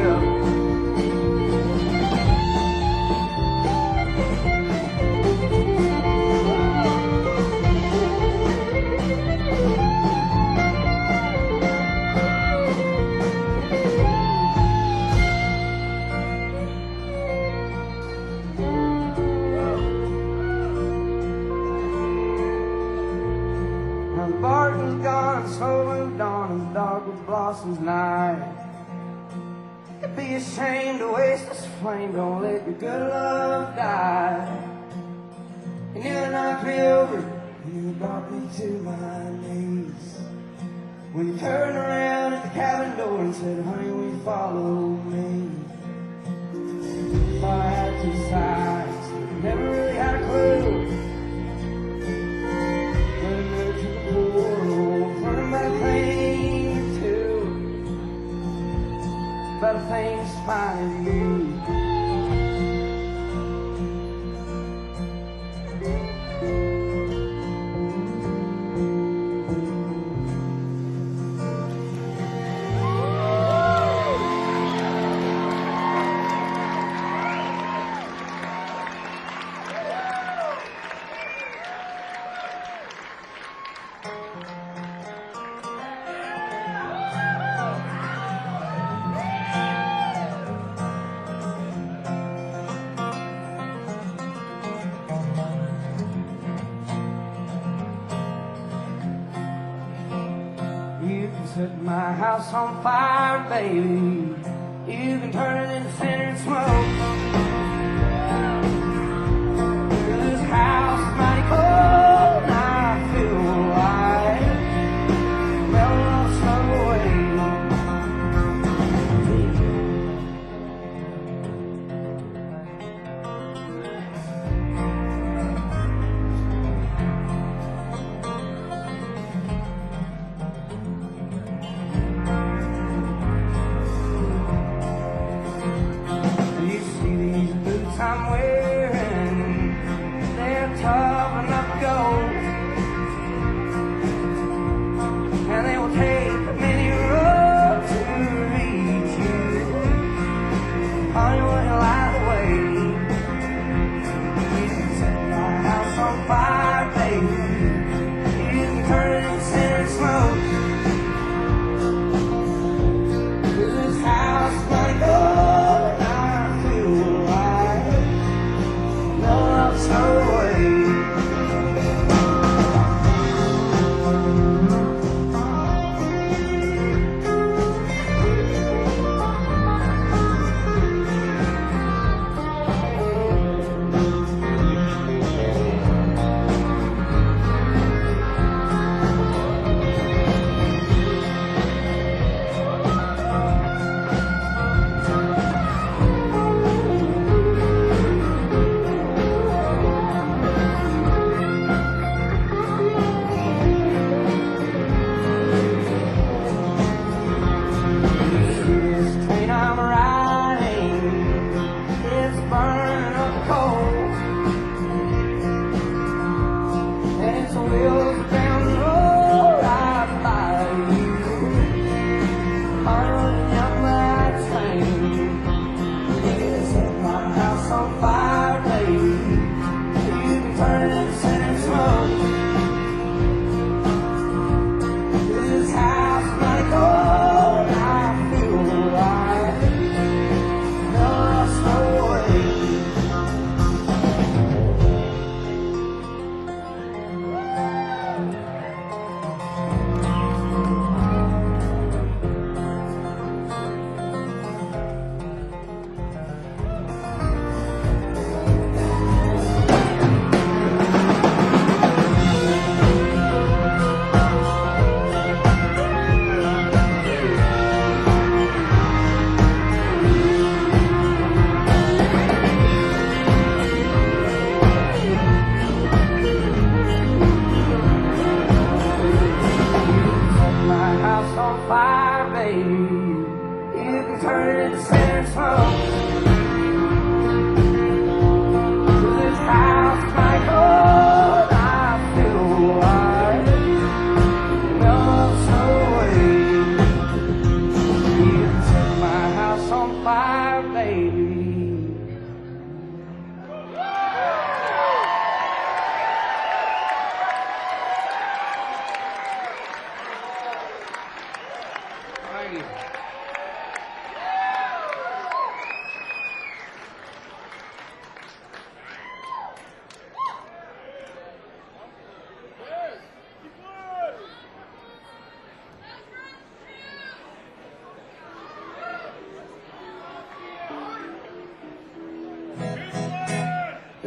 Snow moved on and the dogwood blossoms night. It'd be a shame to waste this flame. Don't let your good love die. You nearly knocked me over. You brought me to my knees. When you turned around at the cabin door and said, honey, will you follow me? Thought I had two sides, never really had a clue. But I never took a poor roll for about a thing or two. About a thing's fine as you. Set my house on fire, baby. You can turn it into scented smoke. This house is mighty cold, and I feel like melting on snow away.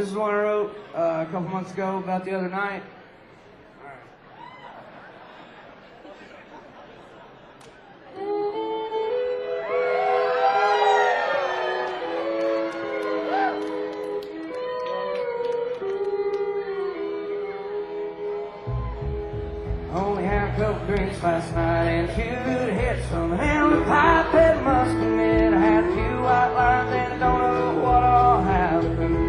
This is one I wrote a couple months ago about the other night. Only had a couple drinks last night and a few good hits from an amber pipe that must admit I had a few white lines and I don't know what all happened.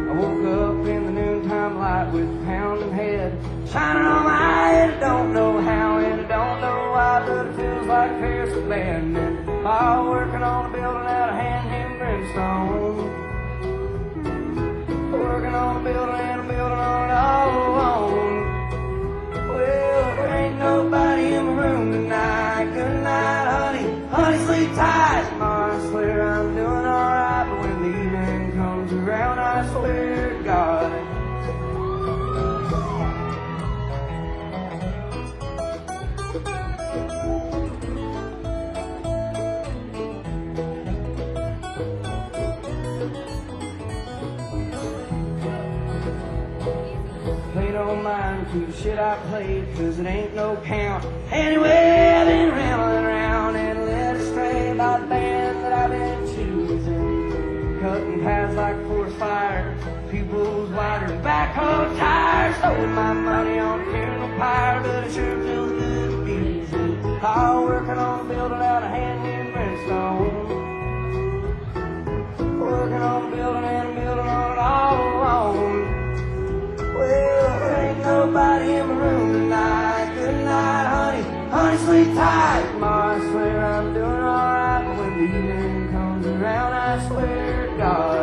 I woke up in the noontime light with a pounding head shining on my eye and I don't know how and I don't know why, but it feels like Paris was bad and all working on a building out of hand and brimstone. Working on a building and a building on it all alone. Well, there ain't nobody in the room tonight. Good night, honey. Honey, sleep tight. Tomorrow I swear I'm doing alright, but when the evening comes around, I swear to God. Pay no mind to the shit I played, cause it ain't no count. Anyway, I've been rambling around and led astray by the band that I've been choosing. Cutting paths like a forest fire, pupils wider than backhoe tires. Stowing my money on a funeral pyre, but it sure feels good to be easy. All working on a building out of hand and brimstone. Working on a building and a building on it all alone. Well, there ain't nobody in the room tonight. Good night, honey. Honey, sleep tight. Tomorrow I swear I'm doing alright, but when the evening comes around, I swear to God.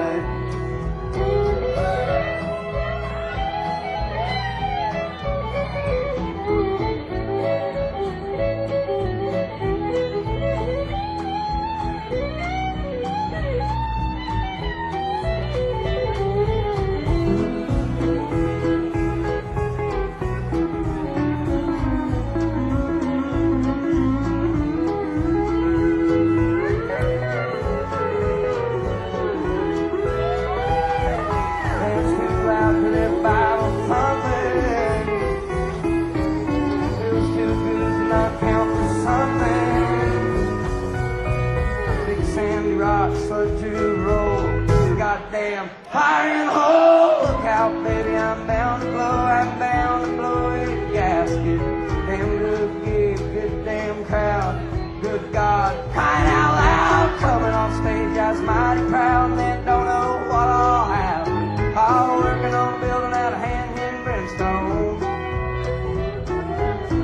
Goddamn fire in the hole. Look out, baby, I'm bound to blow. I'm bound to blow your gasket. Damn good gig, good damn crowd. Good God, crying out loud. Coming on stage, I was mighty proud, and then don't know what all happened. All working on a building out of hand and brimstone.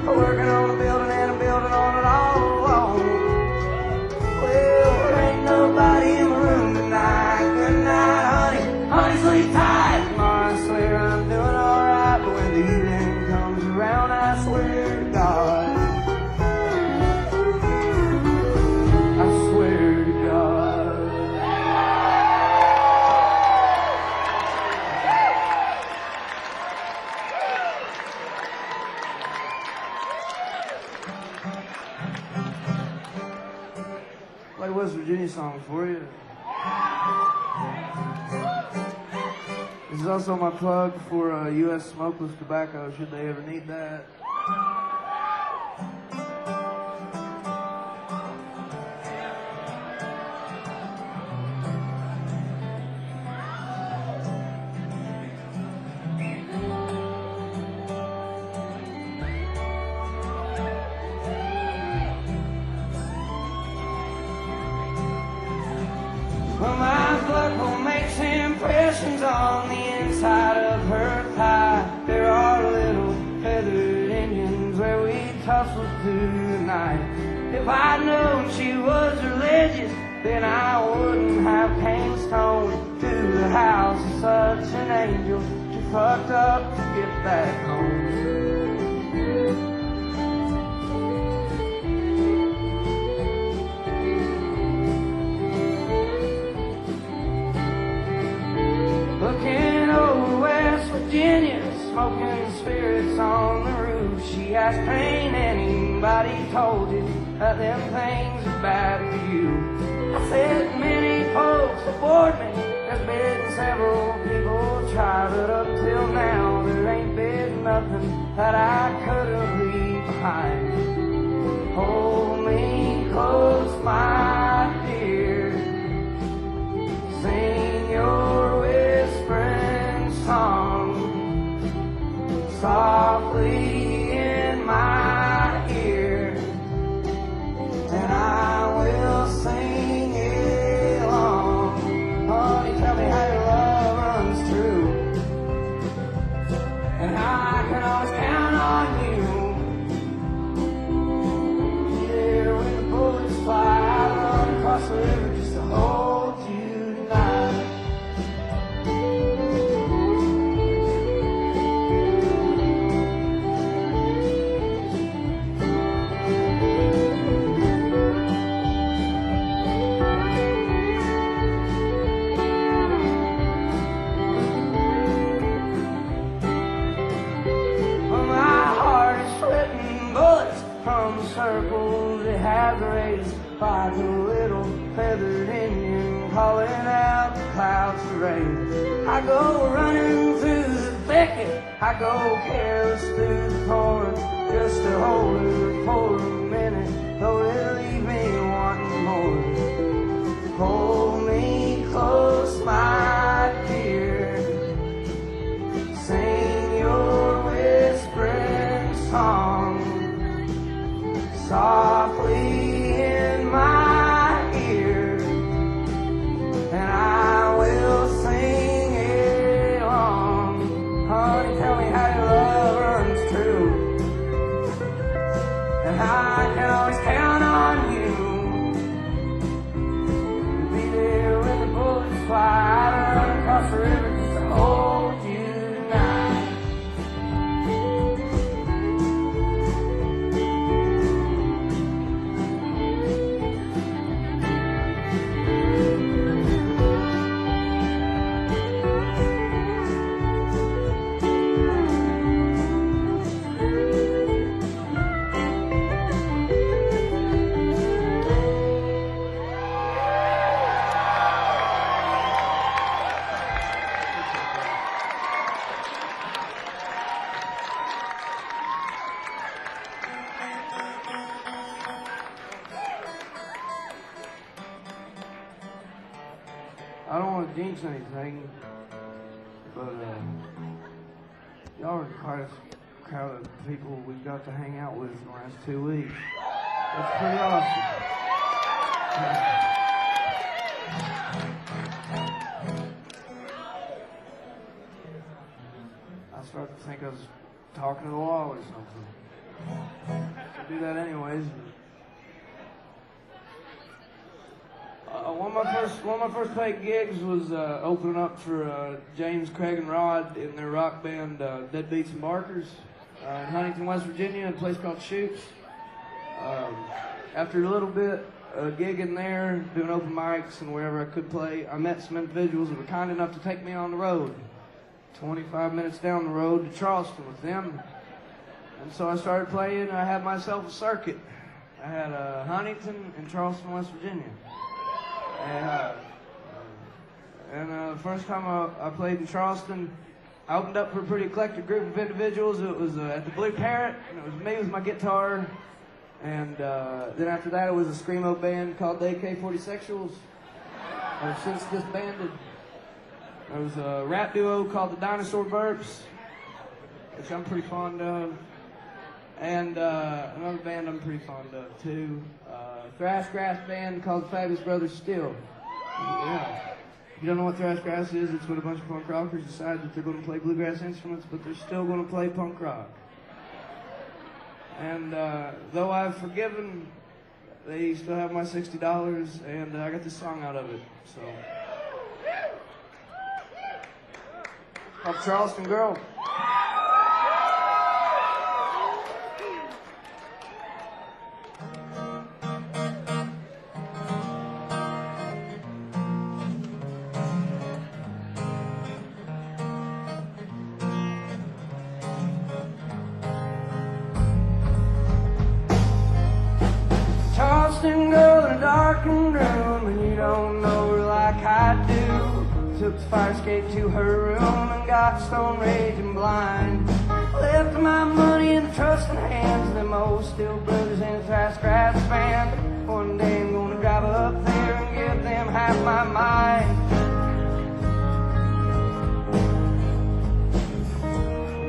Working on a building and a building on it all alone. Well, there ain't nobody in the room tonight. Good night, honey. Honey, sleep tight. Tomorrow I swear I'm doing alright, but when the evening comes around, I swear to God. I swear to God. Play West Virginia song for you. This is also my plug for U.S. smokeless tobacco, should they ever need that. Well, my buckle makes impressions on the inside of her thigh. There are little feathered Indians where we tussled tonight. If I'd known she was religious, then I wouldn't have came stone to the house of such an angel. Too fucked up to get back home. Looking over West Virginia, smoking spirits on the roof. She asked, ain't anybody told you that them things are bad for you? I said, many folks aboard me, there's been several people try, but up till now there ain't been nothing that I couldn't leave behind. Hold me close, my dear. Sing your whispering song softly in my ear, and I will sing along. Honey, tell me how your love runs true, and I can always count on you. Yeah, when the bullets fly, I run across the river just to hold you tonight. Circles it has raised like a little feathered Indian calling out the clouds to rain. I go running through the thicket, I go careless through the thorns, just to hold her for a minute, though it'll leave me wanting more. Hold me close, my dear. Sing your whispering song softly in my ear, and I will sing along. Honey, tell me how your love runs true, and I can always count on you to be there when the bullets fly. I run across the river just to hold you tonight. I don't want to jinx anything, but y'all are quite a crowd of people we've got to hang out with in the last 2 weeks. That's pretty awesome. I started to think I was talking to the wall or something. I do that anyways. One of my first paid gigs was opening up for James, Craig, and Rod in their rock band Deadbeats and Barkers in Huntington, West Virginia, in a place called Childres. After a little bit gigging there, doing open mics and wherever I could play, I met some individuals that were kind enough to take me on the road, 25 minutes down the road to Charleston with them. And so I started playing. I had myself a circuit. I had Huntington and Charleston, West Virginia. And the first time I played in Charleston, I opened up for a pretty eclectic group of individuals. It was at the Blue Parrot, and it was me with my guitar. And then after that, it was a screamo band called the AK-40 I've since disbanded. There was a rap duo called the Dinosaur Burps, which I'm pretty fond of. And another band I'm pretty fond of, too. Thrash grass band called the Fabulous Brothers Still. Yeah. If you don't know what thrash grass is, it's when a bunch of punk rockers decide that they're going to play bluegrass instruments, but they're still going to play punk rock. And though I've forgiven, they still have my $60, and I got this song out of it. So, called Charleston Girl. Charleston girl in a darkened room, and you don't know her like I do. Took the fire escape to her room and got stone raging blind. Left my money in the trusting hands of them old steel brothers and a trash grass band. One day I'm gonna drive up there and give them half my mind.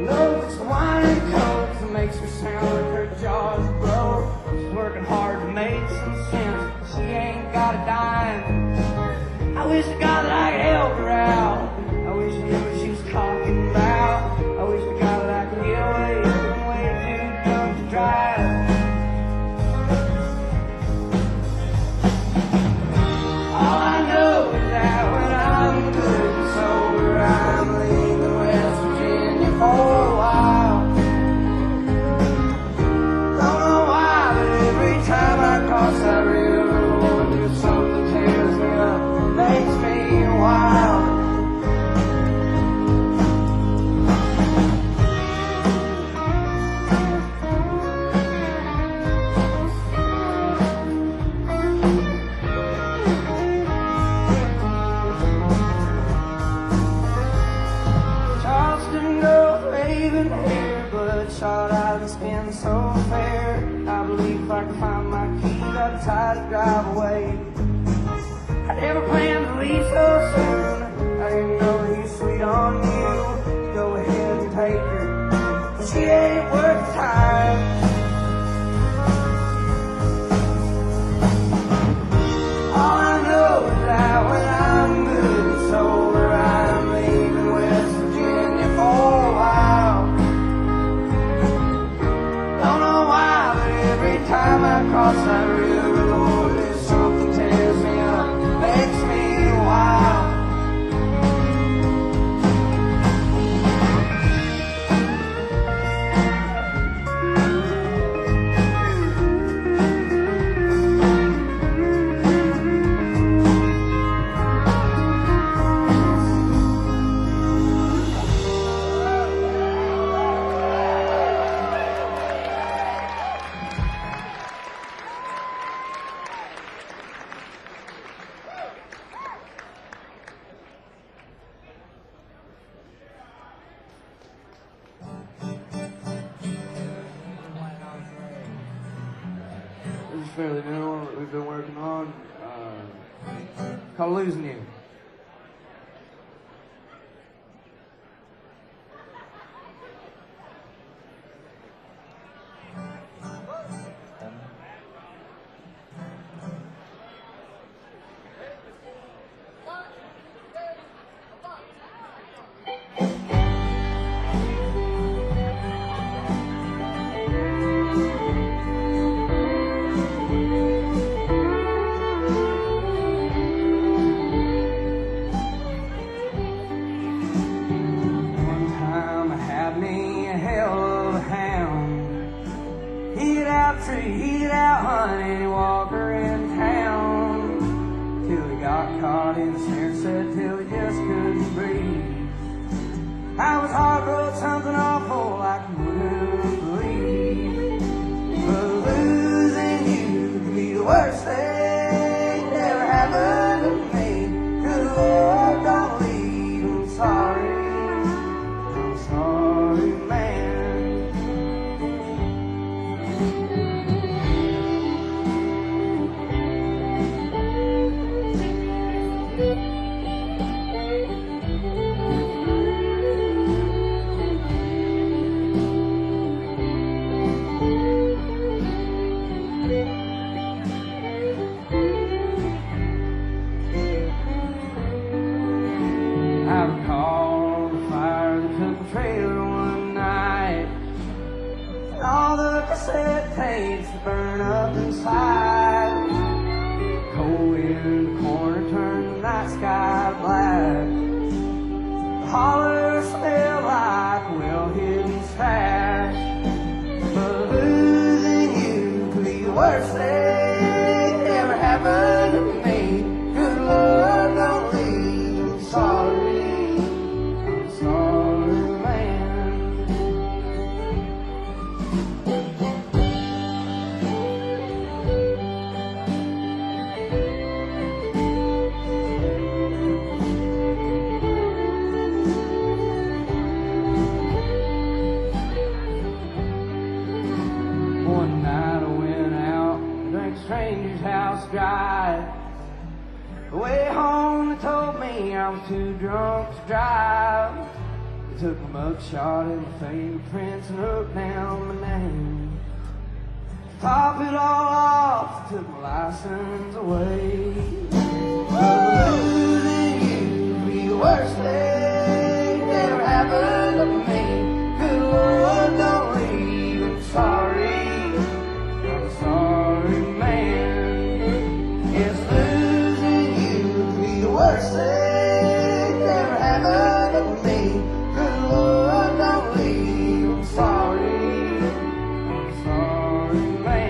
No, it's the wine and coke that makes her sound like her jaws broke. She's working hard to make some sense, but she ain't got a dime. I wish to God that I could help her out. I wish I knew what she was talking about. I wish to God that I could get away from way too drunk to drive. All I know is that when I'm good and sober, I'm leaving West Virginia for a while. Don't know why, but every time I cross that river, Lord, there's something tears me up, makes me wild. Charleston Girl, raven hair, bloodshot eyes and skin so fair. I believe if I could find my keys, I'd try to drive away. I never planned to leave so soon. I didn't know he's sweet on you. Go ahead and take her. She ain't worth the time. All I know is that when I'm good and sober, I'm leaving West Virginia for a while. Don't know why, but every time I cross that river, Lord, there's something tears me up, makes me wild. This is fairly new one that we've been working on, called Losin You. He'd out hunting any walker in town till he got caught in a snare set till he just couldn't breathe. I was hard wrote something awful like you wouldn't believe, but losing you could be the worst thing that ever happened to me. Good Lord, don't leave. I'm sorry, man. Tapes burn up inside. Cold in the corner turned the night sky black. The holler smelled like a well-hidden stash. But losing you could be the worst thing that ever happened to me. Good Lord, don't leave. I'm sorry, man. I was too drunk to drive. They took my mugshot and my fingerprints and wrote down my name. To top it all off, took my license away. But losing you would be the worst thing that ever happened to me. Good Lord, don't leave. I'm sorry. I'm a sorry man. Yes, losing you would be the worst thing that ever happened to me. Good Lord, don't leave. I'm sorry. I'm a sorry man.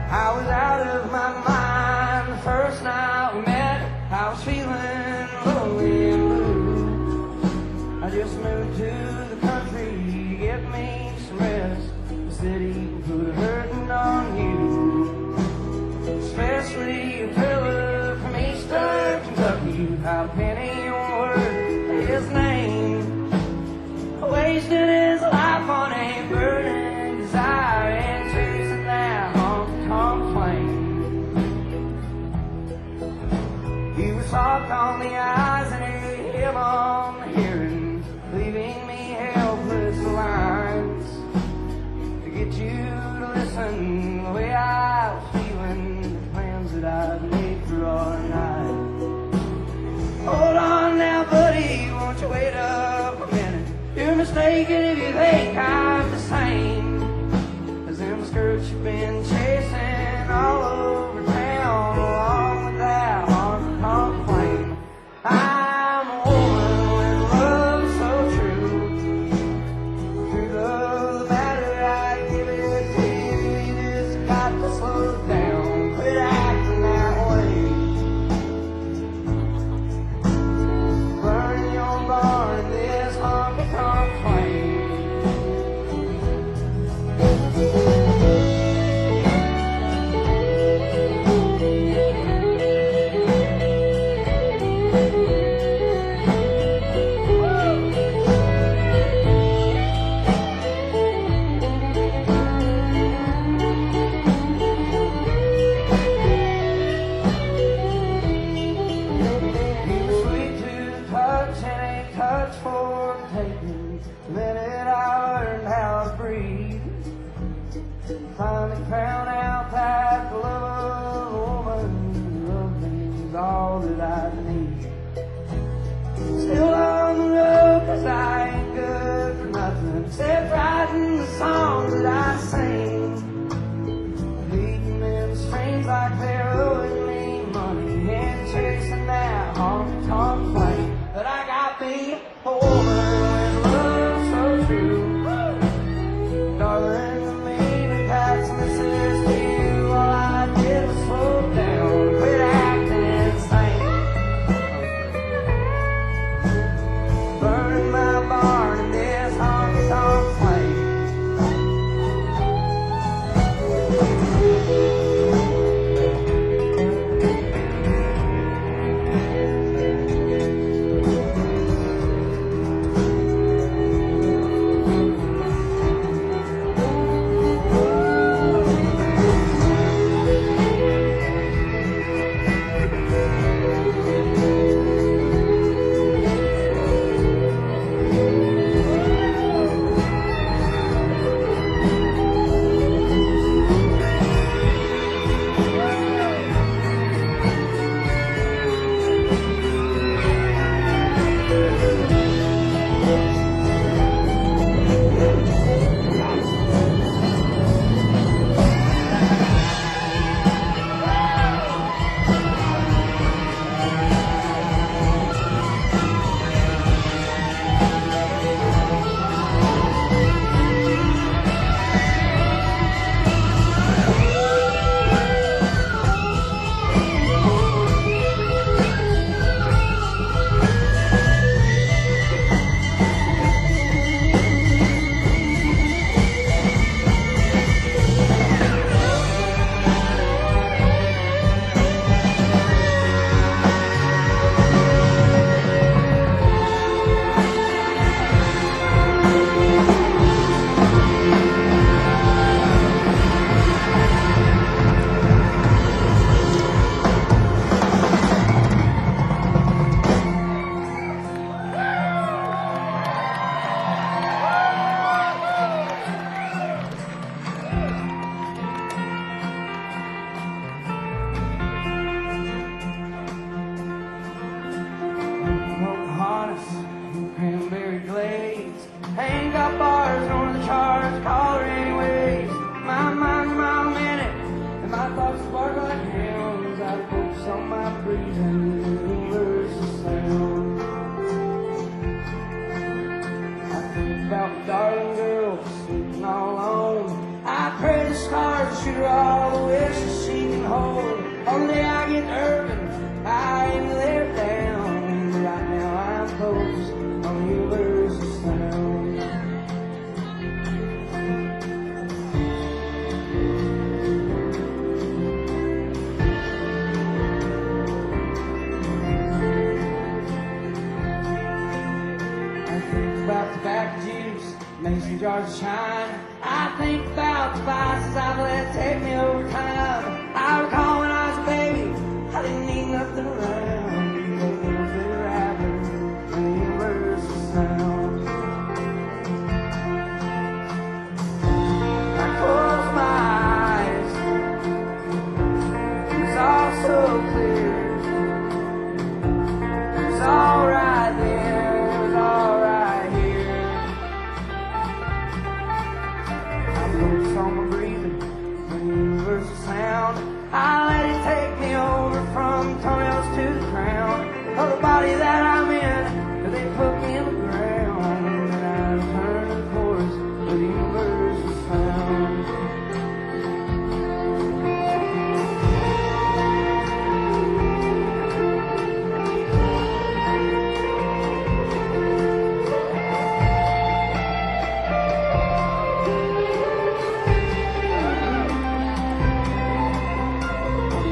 I was out of my mind the first night we met. I was feeling lonely and blue. I just moved to the country to get me some rest. The city can put a hurting on you, especially a fella from Eastern Kentucky without a penny on word his name. Wasted his life on a burning desire and chasing that honky flame. He was soft on the eyes and a him on the hearing, leaving me helpless lines to get you to listen the way I was feeling, the plans that I'd made for our night. Hold on now, buddy, won't you wait up a minute? You're mistaken if you think I'm the same as them skirts you've been chasing all over town along with that honky flame. I'm a woman with love so true. Truth of the matter, I give it to you. You just got to slow down, quit acting that way. Burn your barn, this honky flame. He was sweet to the touch and a touch for the taking. The minute I learned how to breathe, finally found out that the love of a woman, love me is all that I need. Still on the road 'cause I ain't good for nothing except writing the songs that I sing, leading in strings like they're owing me money and chasing that honky flame. But I got me a woman with love so true. Darling, the meaning that's misses to you. All I did was slow down, quit acting insane. Burning my barn in this honky flame. jars of shine. I think about the vices I've let take me over time. I recall when I was a baby, I didn't need nothing around. Things that were happening in the universal sound. I close my eyes, it was all so clear. It was all right then, it was all right here. I focus on my breathing, the universal sound. I let it take me over from toenails to the crown of the body that I'm in, till they put me in the ground. And I turn the chorus of the universal sound.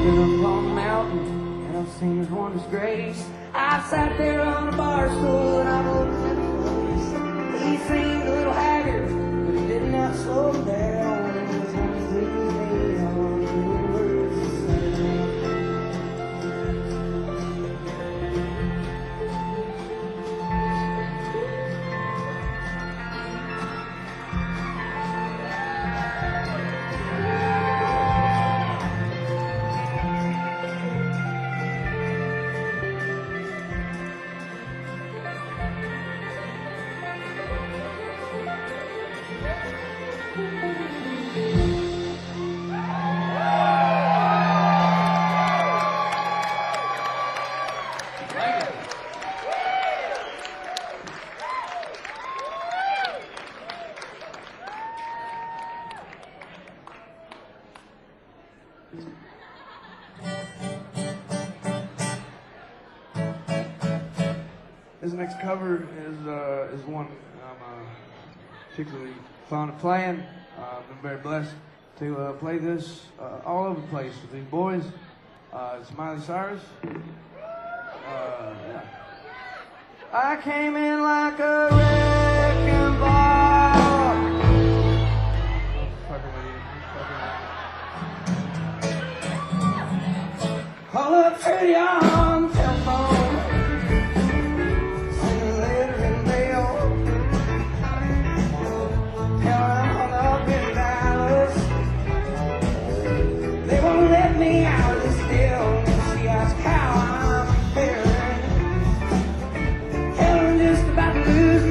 Been up on the mountain, and I've seen his wondrous grace. I've sat there on a bar stool, and I've looked at his face. He seemed a little haggard, but he did not slow down. It was only through me on the universal sound. This next cover is one I'm particularly fond of playing. I've been very blessed to play this all over the place with these boys. It's Miley Cyrus. Yeah. I came in like a wrecking ball. Fucking with you. Call up Trudy on the telephone. Lose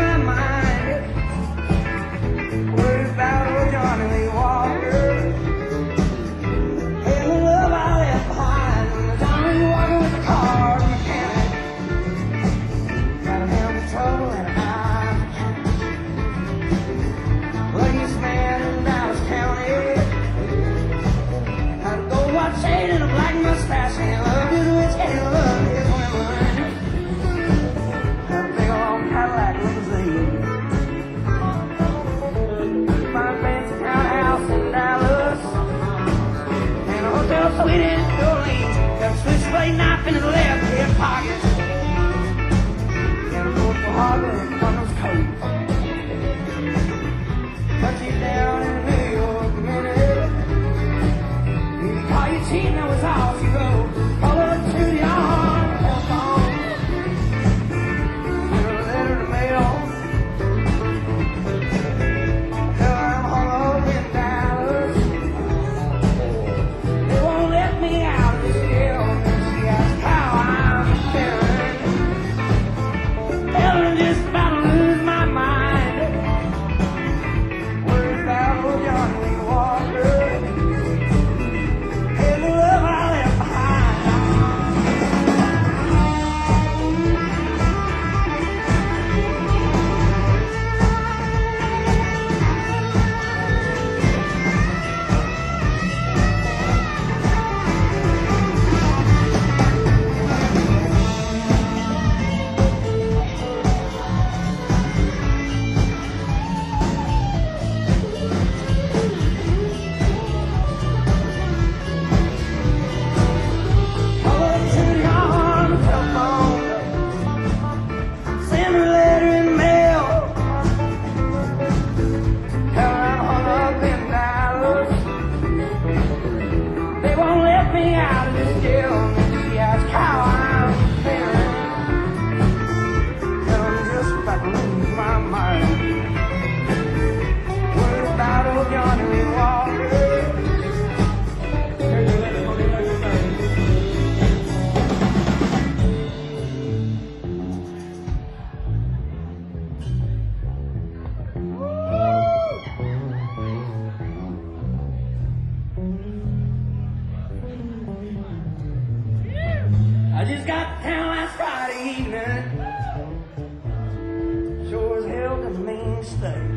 mistake.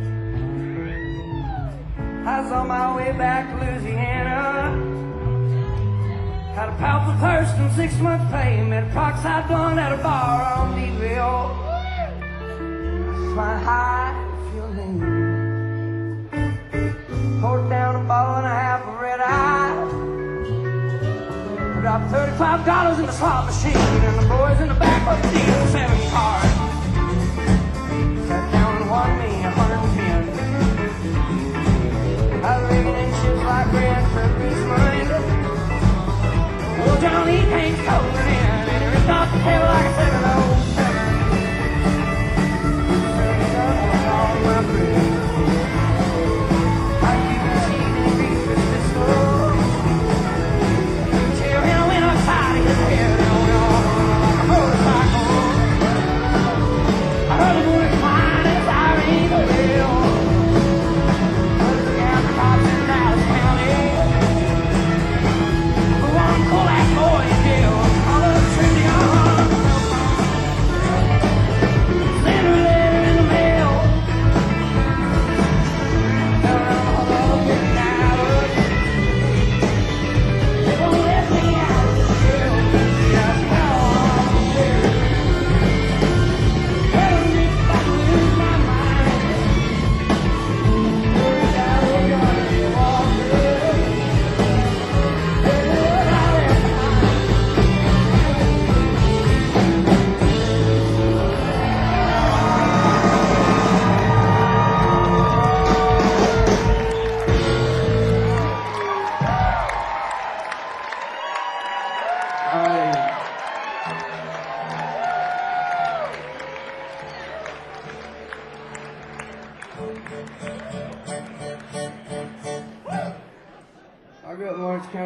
I was on my way back to Louisiana. Had a powerful thirst and 6 months pay. Met a Proxide blunt at a bar on Meadville. Flying high, feeling poured down a bottle and a half of red eye. I dropped $35 in the slot machine, and the boys in the back of the deal 7 cars. Sat down and won me 110. I was living in ships like bread for Christmas. Well, Johnny came strolling in, and he ripped off the table like a 707. All my friends.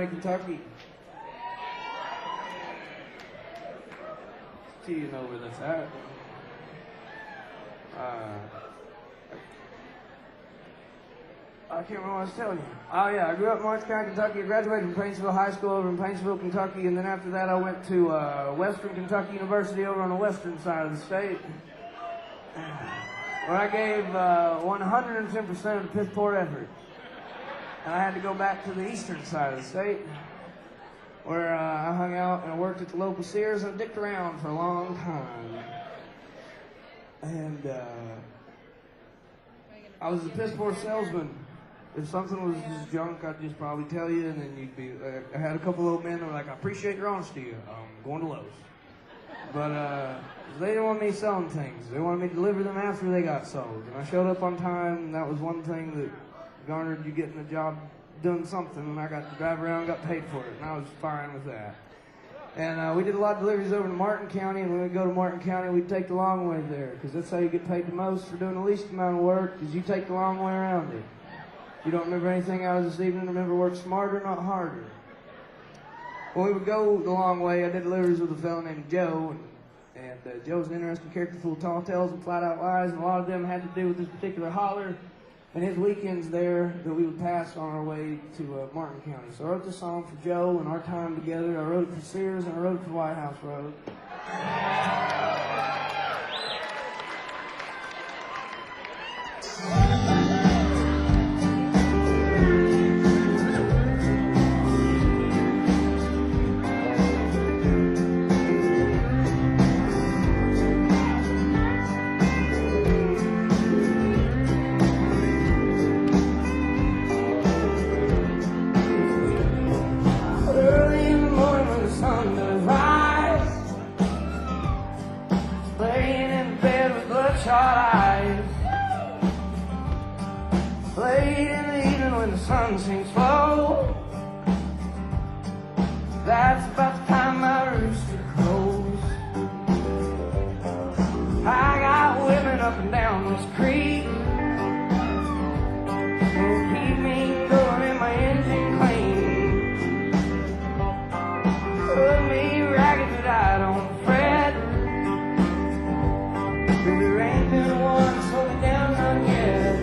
Kentucky. Do you know where that's at? I can't remember what I was telling you. Oh yeah, I grew up in Orange County, Kentucky. I graduated from Paintsville High School over in Paintsville, Kentucky, and then after that I went to Western Kentucky University over on the western side of the state, where I gave 110% of the piss poor effort. And I had to go back to the eastern side of the state, where I hung out and worked at the local Sears and dicked around for a long time. And I was a piss poor salesman. If something was just junk, I'd just probably tell you, and then you'd be. I had a couple of old men that were like, "I appreciate your honesty. I'm going to Lowe's." But they didn't want me selling things. They wanted me to deliver them after they got sold. And I showed up on time, and that was one thing that garnered you getting a job doing something, and I got to drive around and got paid for it, and I was fine with that. And we did a lot of deliveries over to Martin County, and when we go to Martin County, we'd take the long way there, because that's how you get paid the most for doing the least amount of work, is you take the long way around it. If you don't remember anything out of this evening, remember work smarter, not harder. When we would go the long way, I did deliveries with a fellow named Joe, and Joe's an interesting character full of tall tales and flat-out lies, and a lot of them had to do with this particular holler and his weekends there that we would pass on our way to Martin County. So I wrote this song for Joe and our time together. I wrote it for Sears and I wrote it for Whitehouse Road. Sun sinks low. That's about the time my rooster crows. I got women up and down this creek who keep me going and my engine clean. Put me ragged but I don't fret. There ain't been one slow me down none yet.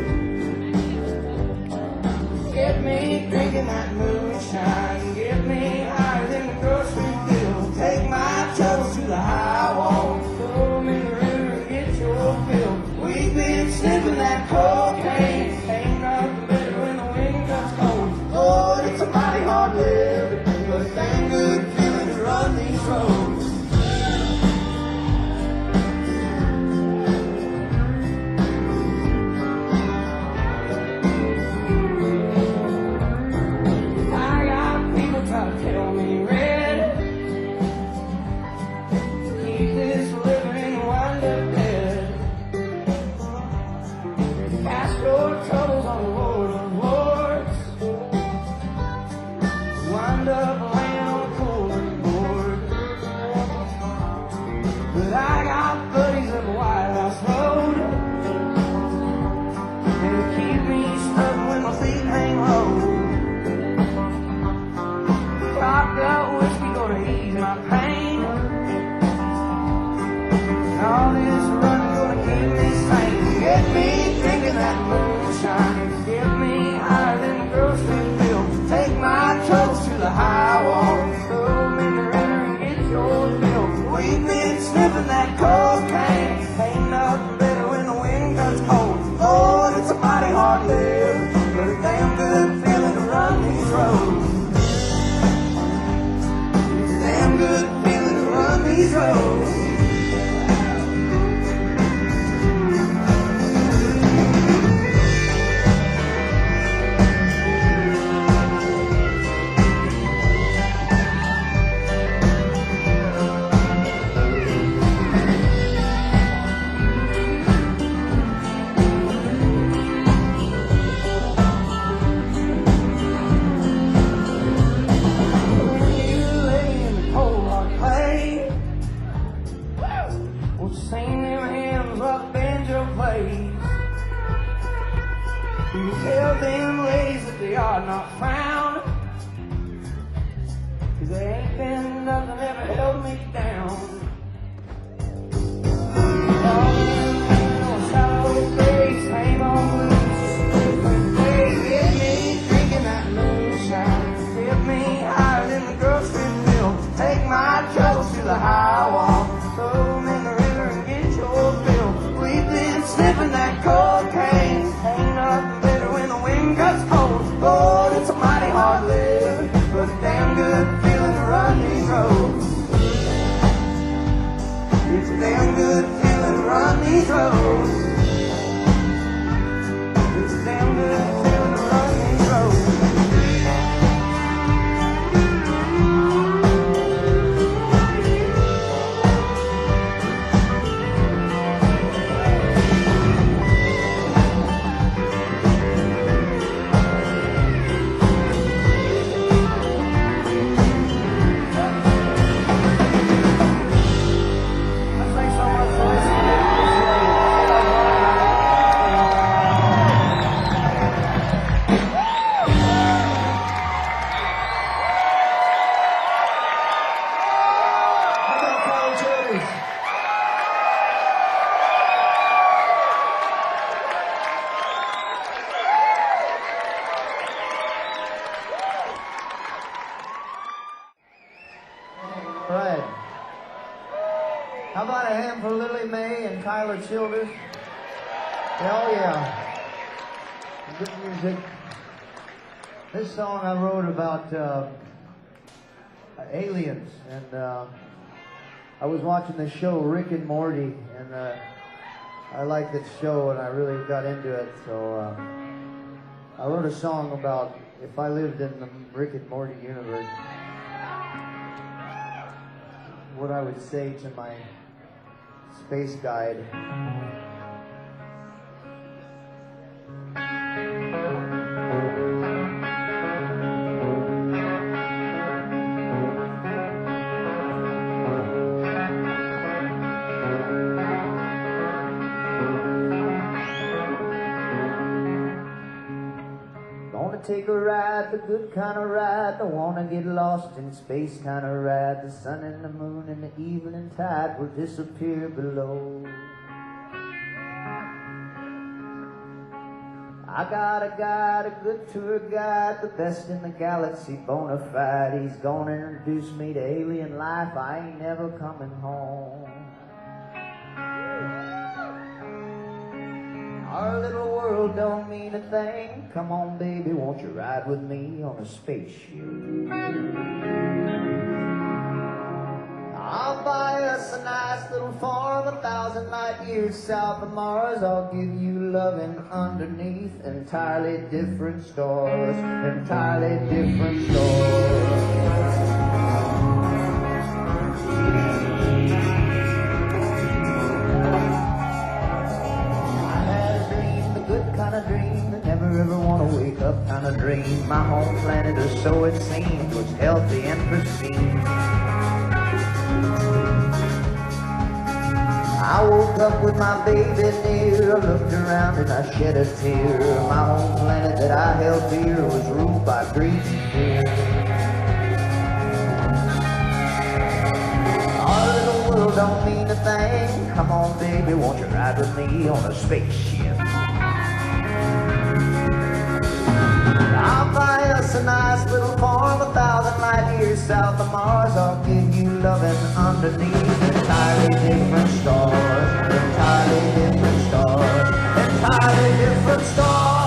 Get me drinking that moonshine. Get me higher than the grocery bill. Take my troubles to the high wall. Throw them in the river and get your fill. We've been sniffing that I got buddies up Whitehouse Road, and they keep me snug when my feet hang low. Locked out whiskey gonna ease my pain, and all this running gonna keep me sane. Get me drinking that moonshine, get me higher than the grocery bill. Take my troubles to the high wall, throw them in the river and get your fill. We've been sniffing that cocaine, ain't nothing better when the wind comes cold. Lord, it's a mighty hard live, but a damn good feeling to run these roads. It's a damn good feeling to run these roads. Sing them hymns while the banjo plays. You tell them ladies that they are not found, 'cause there ain't been nothing ever held me down. All them men on shallow graves, same old blues, different days. Get me drinking that moonshine, get me higher than the grocery bill. Take my troubles to the high wall, throw them in the river and get your fill. We've been sniffing that cocaine, ain't nothing better when the wind gets cold. Lord, it's a mighty hard live, but a damn good feeling to run these roads. It's a damn good feeling to run these roads. It's a damn good feeling to run these roads. How about a hand for Lillie Mae and Childres? Hell yeah. Good music. This song I wrote about aliens, and I was watching the show Rick and Morty, and I liked that show and I really got into it, so I wrote a song about if I lived in the Rick and Morty universe, what I would say to my space guide. Take a ride, the good kind of ride. Don't wanna get lost in space kind of ride. The sun and the moon and the evening tide will disappear below. I got a guide, a good tour guide, the best in the galaxy, bona fide. He's gonna introduce me to alien life. I ain't never coming home. Our little world don't mean a thing. Come on, baby, won't you ride with me on a spaceship? I'll buy us a nice little farm 1,000 light years south of Mars. I'll give you loving underneath entirely different stars, entirely different stars. Dream that never ever want to wake up kind of dream. My home planet, or so it seemed, was healthy and pristine. I woke up with my baby near. I looked around and I shed a tear. My home planet that I held dear was ruled by greed and fear. Our little world don't mean a thing. Come on, baby, won't you ride with me on a spaceship? I'll buy us a nice little farm 1,000 light years south of Mars. I'll give you loving underneath entirely different stars, entirely different stars, entirely different stars.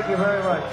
Thank you very much.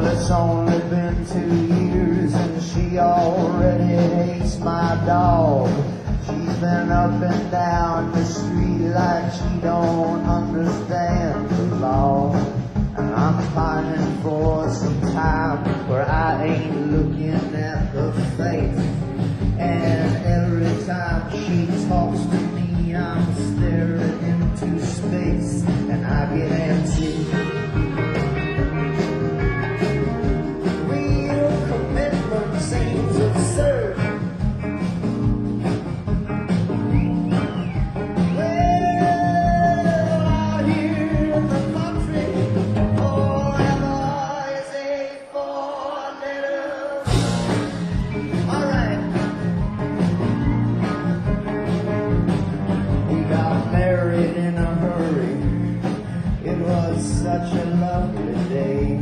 It's only been 2 years and she already hates my dog. She's been up and down the street like she don't understand the law. And I'm pining for some time where I ain't looking at her face. And every time she talks to me, I'm staring into space, and I get antsy. Real commitment seems absurd. love me today.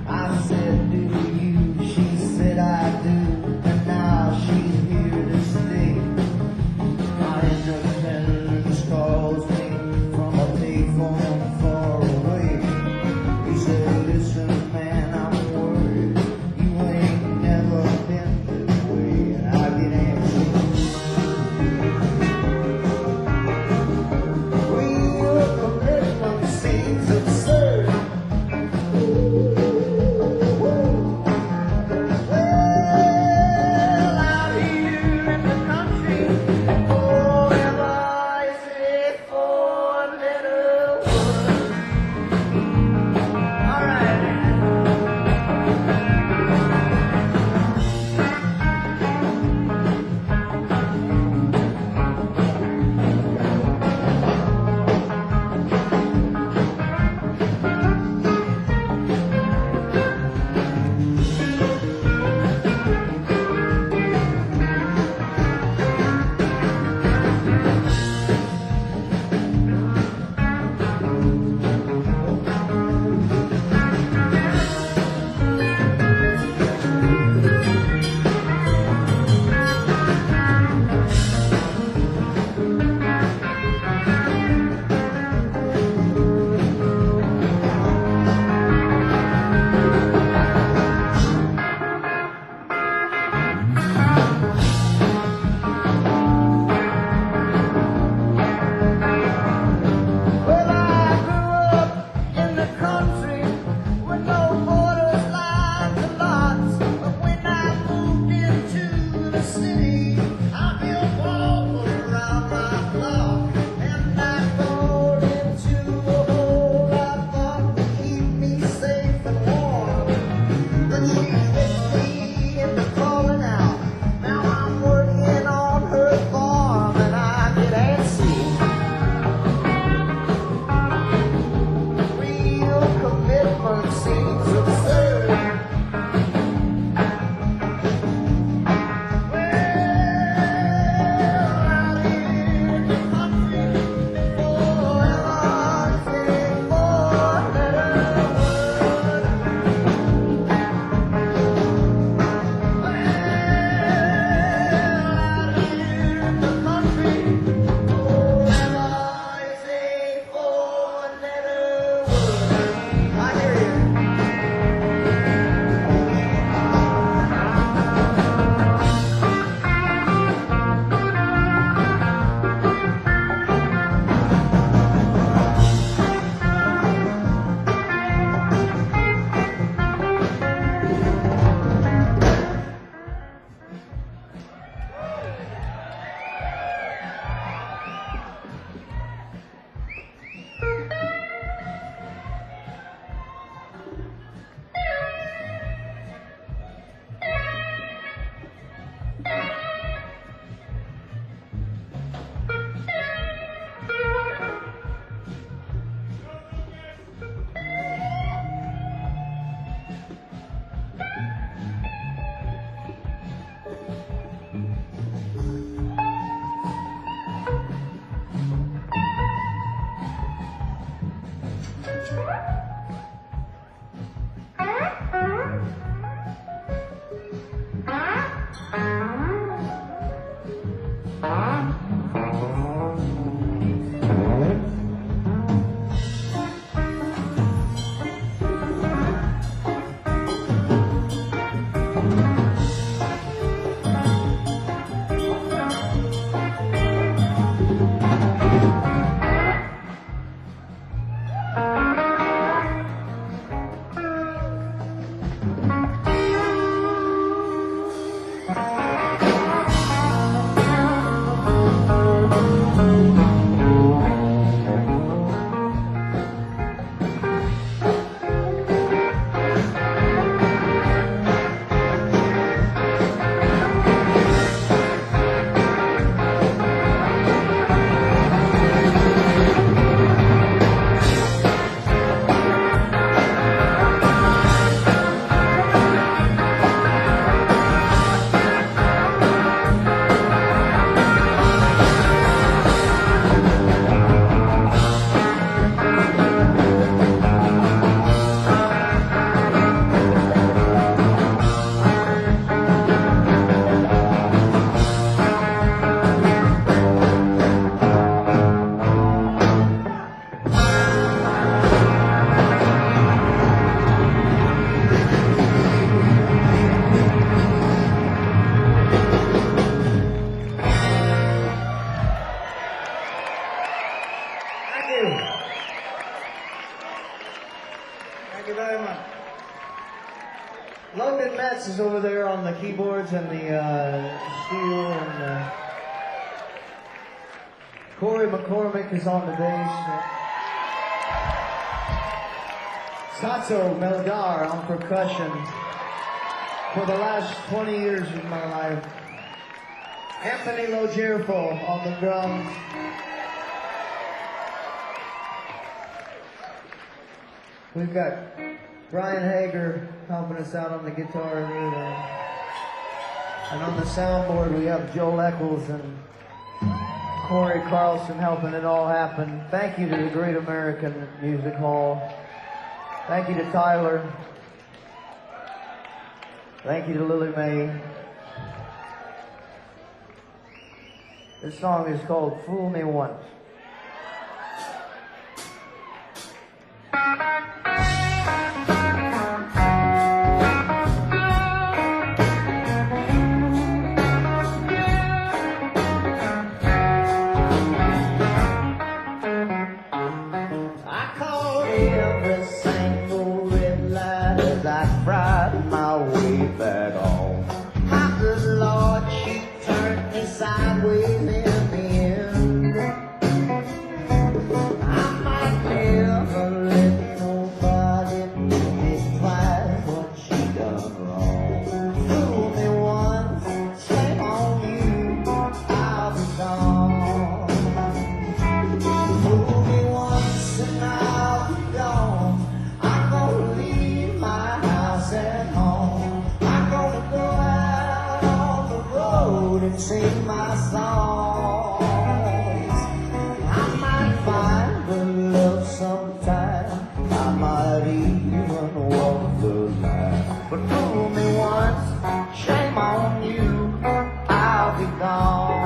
I said, do you? She said, I do. And now she's here to stay. My independence calls me from a payphone far away. He said, listen, man, I'm worried. You ain't never been this way. And I get anxious. We were commitment seems absurd. very much. Logan Metz is over there on the keyboards and the steel, and Corey McCormick is on the bass. Sato Meldar on percussion for the last 20 years of my life. Anthony Logerfo on the drums. We've got Brian Hager helping us out on the guitar here. And on the soundboard we have Joel Eccles and Corey Carlson helping it all happen. Thank you to the Great American Music Hall. Thank you to Tyler. Thank you to Lillie Mae. This song is called Fool Me Once. Sideways in the end. I might never let nobody make twice what she done wrong. Fool me once, shame on you, I'll be gone. Fool me once and I'll be gone. I'm gonna leave my house at home. I'm gonna go out on the road and sing my songs. I might find the love sometime. I might even walk the line. But fool me once, shame on you, I'll be gone.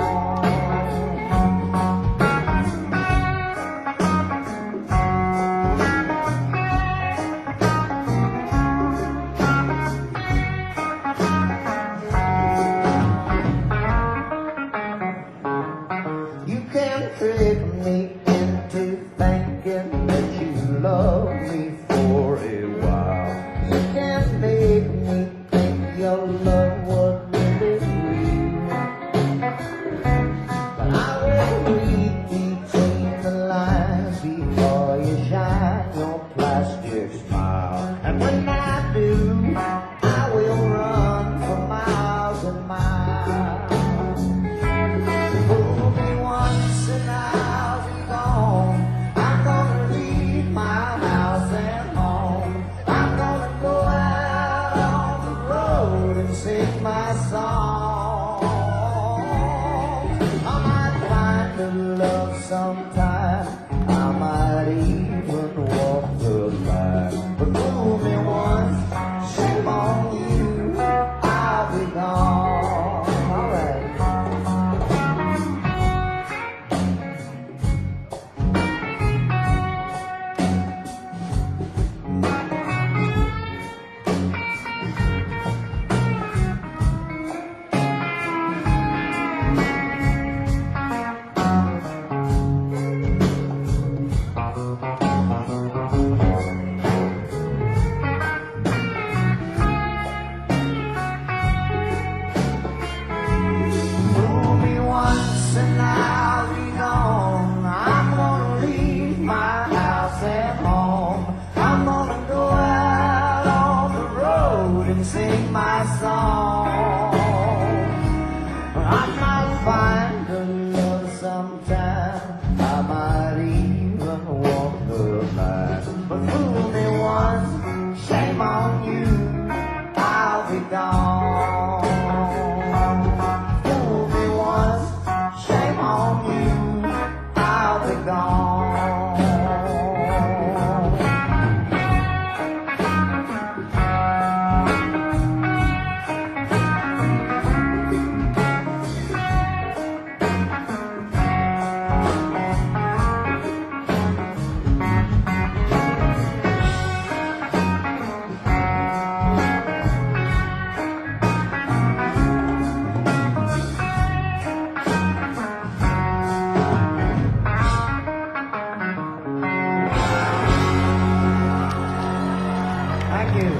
Thank you.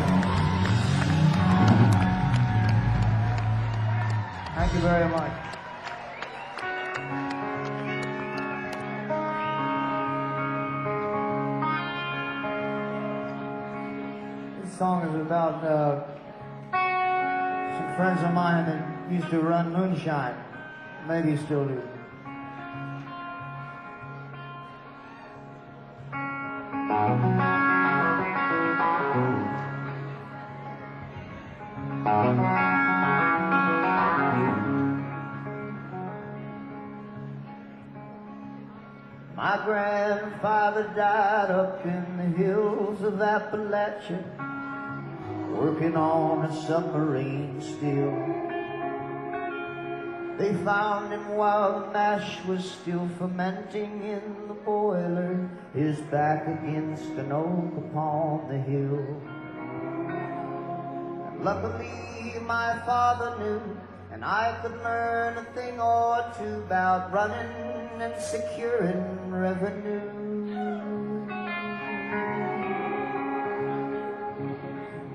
Thank you very much. This song is about some friends of mine that used to run Moonshine. Maybe still do. My grandfather died up in the hills of Appalachia, working on a submarine still. They found him while the mash was still fermenting in the boiler, his back against an oak upon the hill. And luckily my father knew, and I could learn a thing or two about running and securing revenue.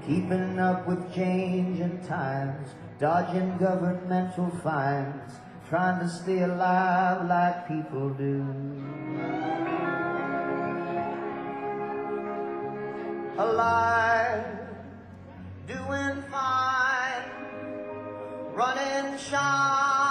Keeping up with changing times, dodging governmental fines, trying to stay alive like people do. Alive, doing fine, running shine.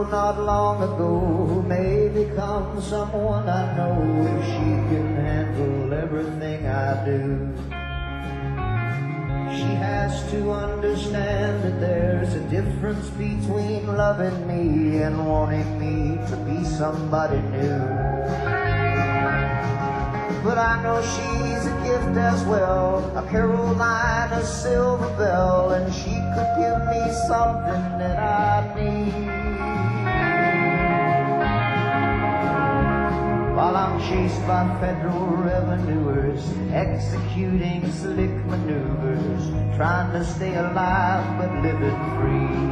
Not long ago, may become someone I know if she can handle everything I do. She has to understand that there's a difference between loving me and wanting me to be somebody new. But I know she's a gift as well, a Carolina silver bell, and she could give me something that I need. While I'm chased by federal revenuers, executing slick maneuvers, trying to stay alive but living free.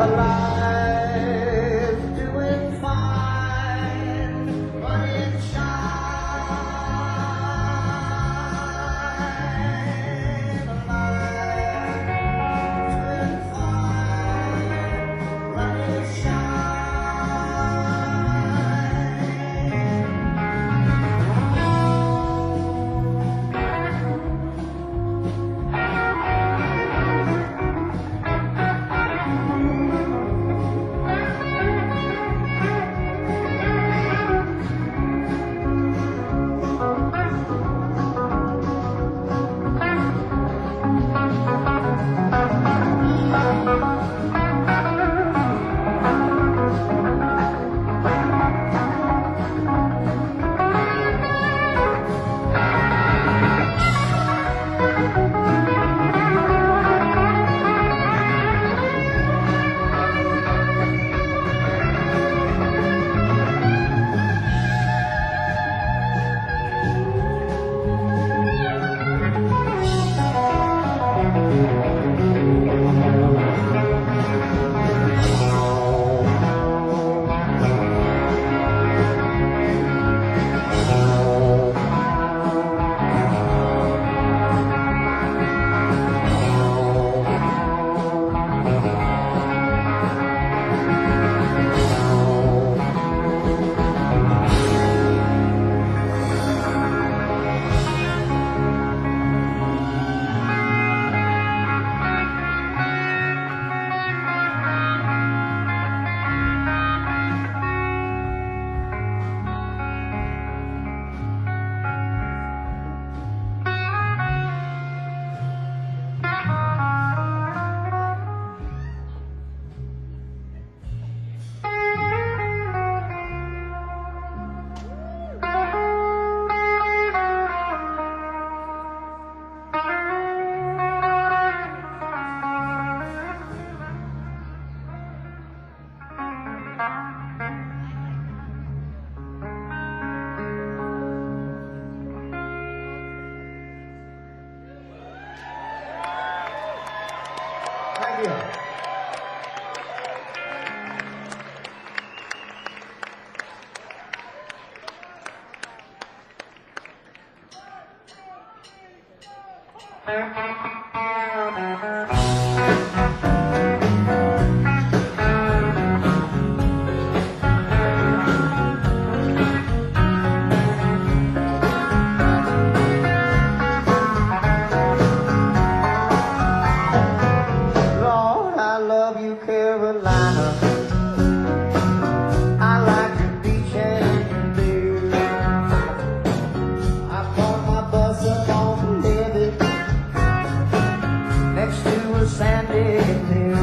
Alive, doing fine, running shine. Alive, doing fine, running Lord, I love you, Carolina. I like your beach and your beer. I caught my bus up on the levee next to a sandy pier.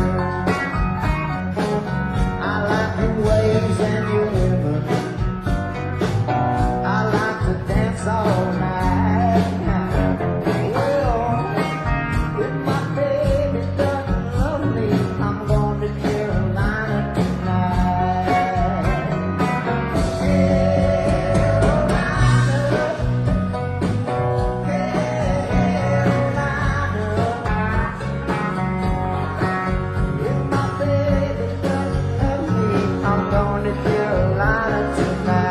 I like your waves and your women. I like to dance all night. Well, if my baby doesn't love me, I'm going to Carolina tonight. Carolina, Carolina. If my baby doesn't love me, I'm going to Carolina tonight.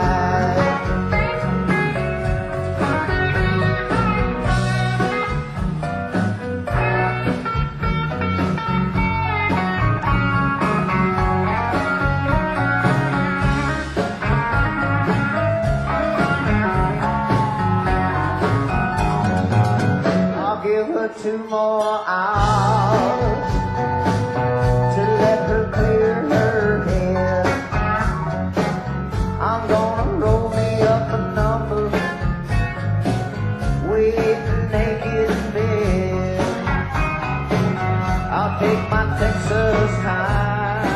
I'll give her 2 more hours to let her clear her head. I'm gonna roll me up a number, waiting naked in bed. I'll take my Texas time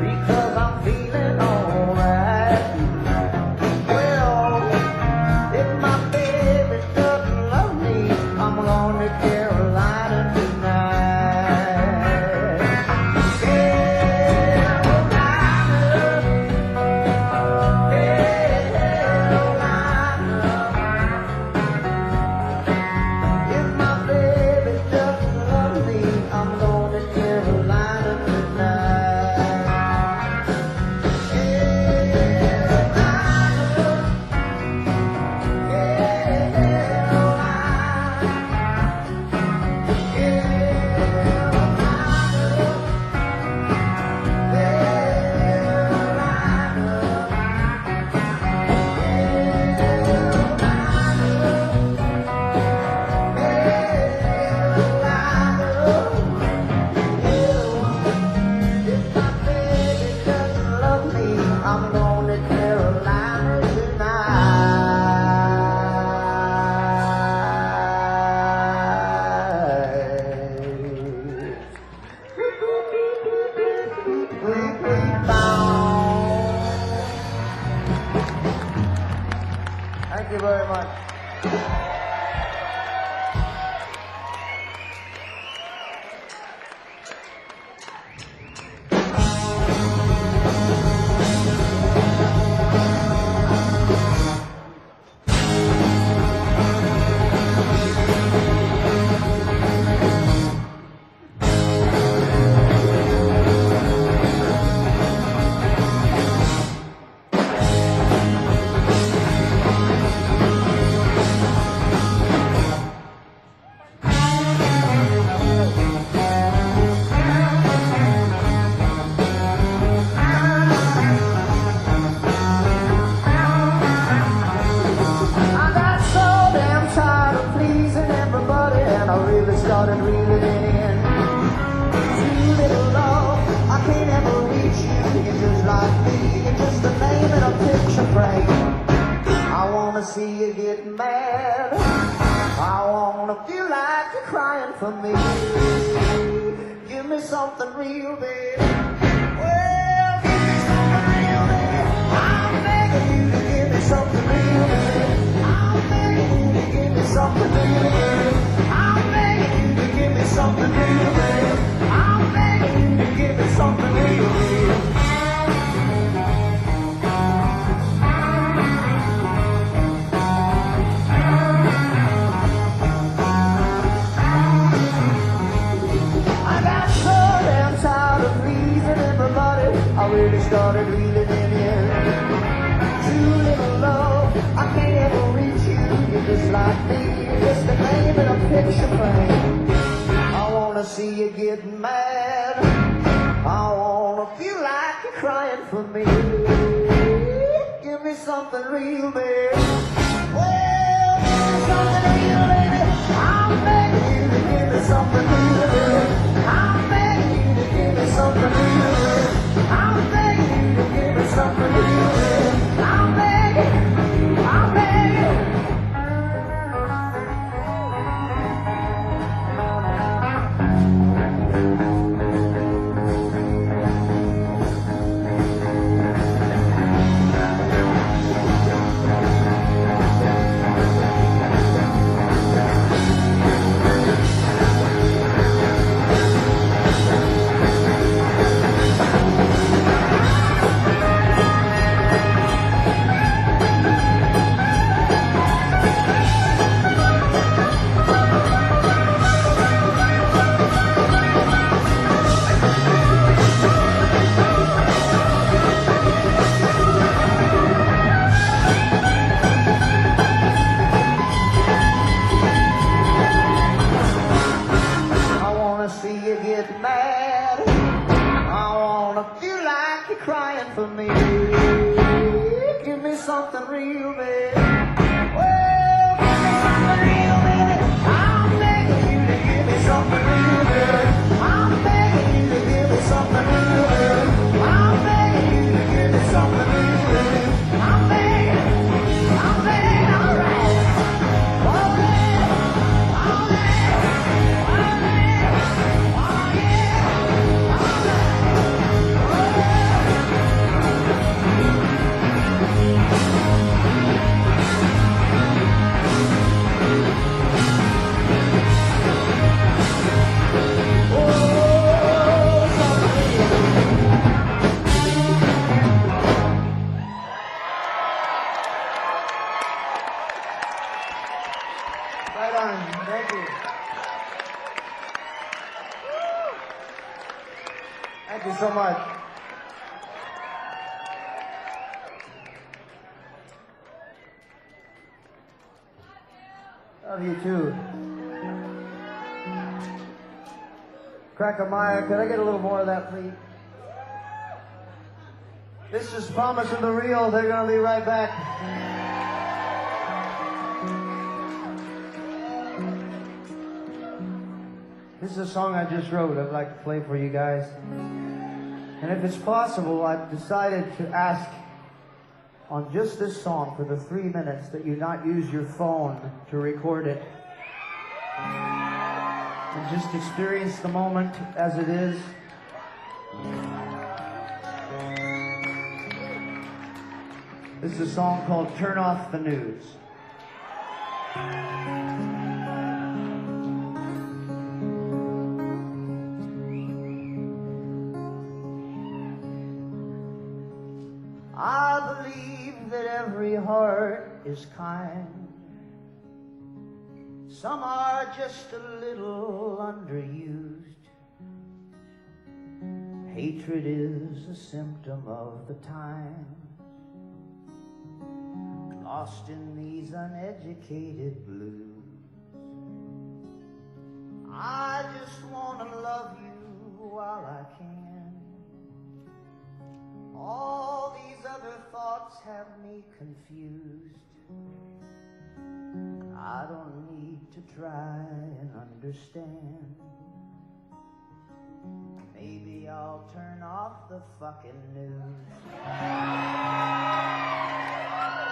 because I'm feeling alright. Well, if my baby doesn't love me, I'm going to Carolina tonight. Carolina, Carolina. If my baby doesn't love me, I'm going to Carolina tonight. If my baby doesn't love me, I'm going to Carolina tonight. Thank you very much. I got so damn tired of pleasing everybody, and I really started reeling in. Too little love, I can't ever reach you. You're just like me, you're just a name in a picture frame. I wanna see you get mad. I wanna feel like you're crying for me. Give me something real, baby. Well, give me something real, baby. I'm begging you to give me something real, baby. I'm begging you to give me something real, baby. I'm begging you to give me something real, baby. I'm begging you to give me something real, baby. I got so damn tired of pleasing everybody, I really started reeling in. Too little love, I can't ever reach you. You're just like me, just a name give it a picture frame. I wanna see you get mad. I wanna feel like you're crying for me. Give me something real, baby. Well, give me something real, baby. I'm begging you to give me something real, baby. I'm begging you to give me something real, baby. I'm begging you to give me something real, baby. I'm begging, I'm begging. For me, give me something real, baby. Well, give me something real, baby. I'm begging you to give me something real, baby. I'm begging you to give me something real, baby. I'm begging you to give me something real, baby. I'm begging, all right. All right, all right, all right, oh yeah, all right. Right on. Thank you. Thank you so much. Love you too. Cracker Meyer, could I get a little more of that, please? This is Promise of the Real. They're going to be right back. This is a song I just wrote I'd like to play for you guys. And if it's possible, I've decided to ask on just this song for the 3 minutes that you not use your phone to record it. And just experience the moment as it is. This is a song called Turn Off the News. I believe that every heart is kind. Some are just a little underused. Hatred is a symptom of the time. Lost in these uneducated blues. I just want to love you while I can. All these other thoughts have me confused. I don't need to try and understand. Maybe I'll turn off the fucking news.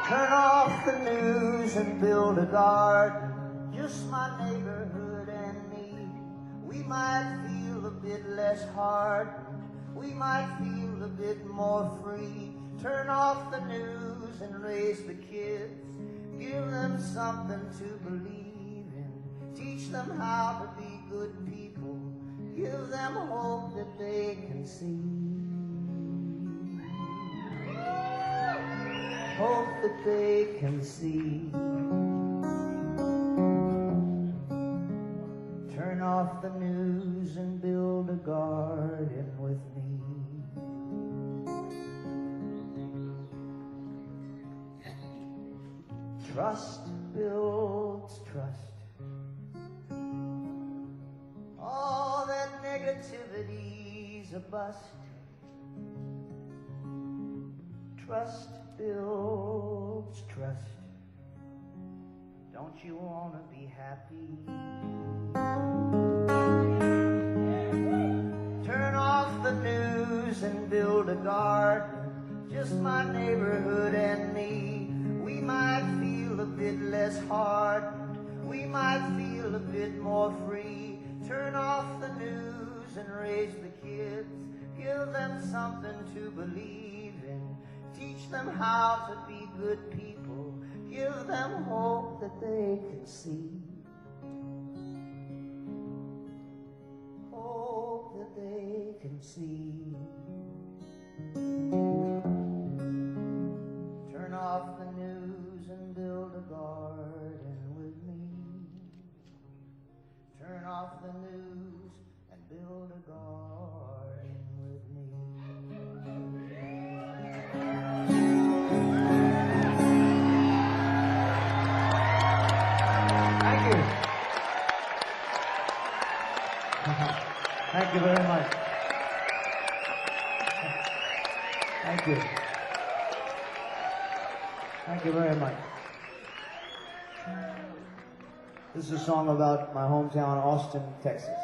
Turn off the news and build a garden. Just my neighborhood and me. We might feel a bit less hardened. We might feel a bit more free. Turn off the news and raise the kids. Give them something to believe in. Teach them how to be good people. Give them hope that they can see. Hope that they can see. Turn off the news and build a garden with me. Trust builds trust. negativity's a bust. Trust builds trust. Don't you want to be happy? Turn off the news and build a garden. Just my neighborhood and me. We might feel a bit less hardened. We might feel a bit more free. Turn off the news and raise the kids. Give them something to believe in. Teach them how to be good people. Give them hope that they can see. Hope that they can see. Turn off the news and build a garden with me. Turn off the news and build a garden with me. Thank you. Thank you very much. Thank you. Thank you very much. This is a song about my hometown, Austin, Texas.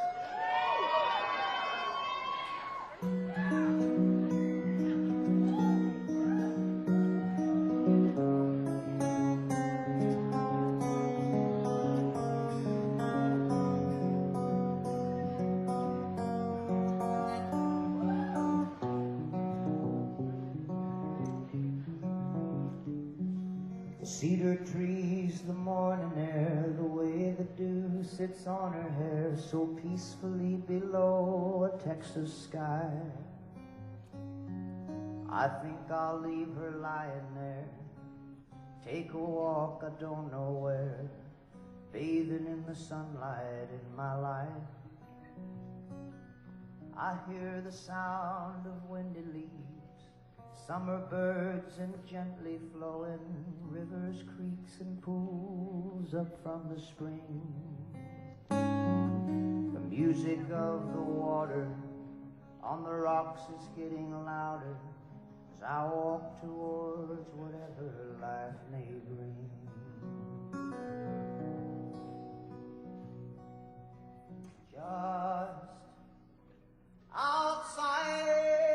Cedar trees, the morning air, the way the dew sits on her hair, so peacefully below a Texas sky. I think I'll leave her lying there, take a walk I don't know where, bathing in the sunlight in my life. I hear the sound of windy leaves, summer birds and gently flowing rivers, creeks and pools up from the spring. The music of the water on the rocks is getting louder as I walk towards whatever life may bring. Just outside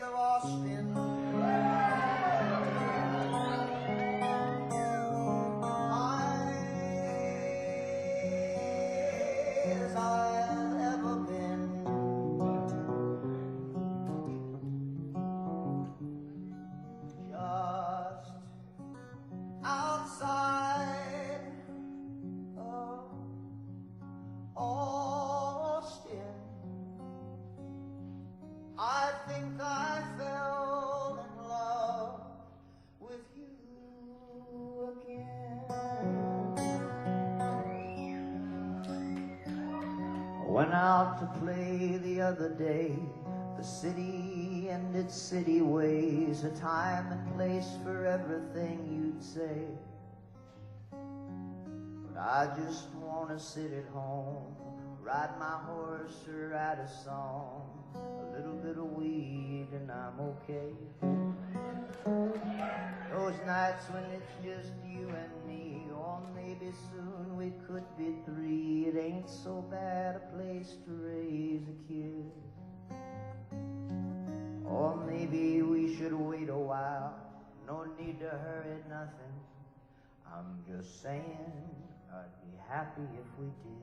of Austin, as I've ever been. Just outside of Austin, I think I fell in love with you again. Went out to play the other day, the city and its city ways, a time and place for everything you'd say. But I just want to sit at home, ride my horse or write a song, a little bit of weed and I'm okay. Those nights when it's just you and me, or maybe soon we could be three, it ain't so bad a place to raise a kid. Or maybe we should wait a while, no need to hurry nothing. I'm just saying I'd be happy if we did.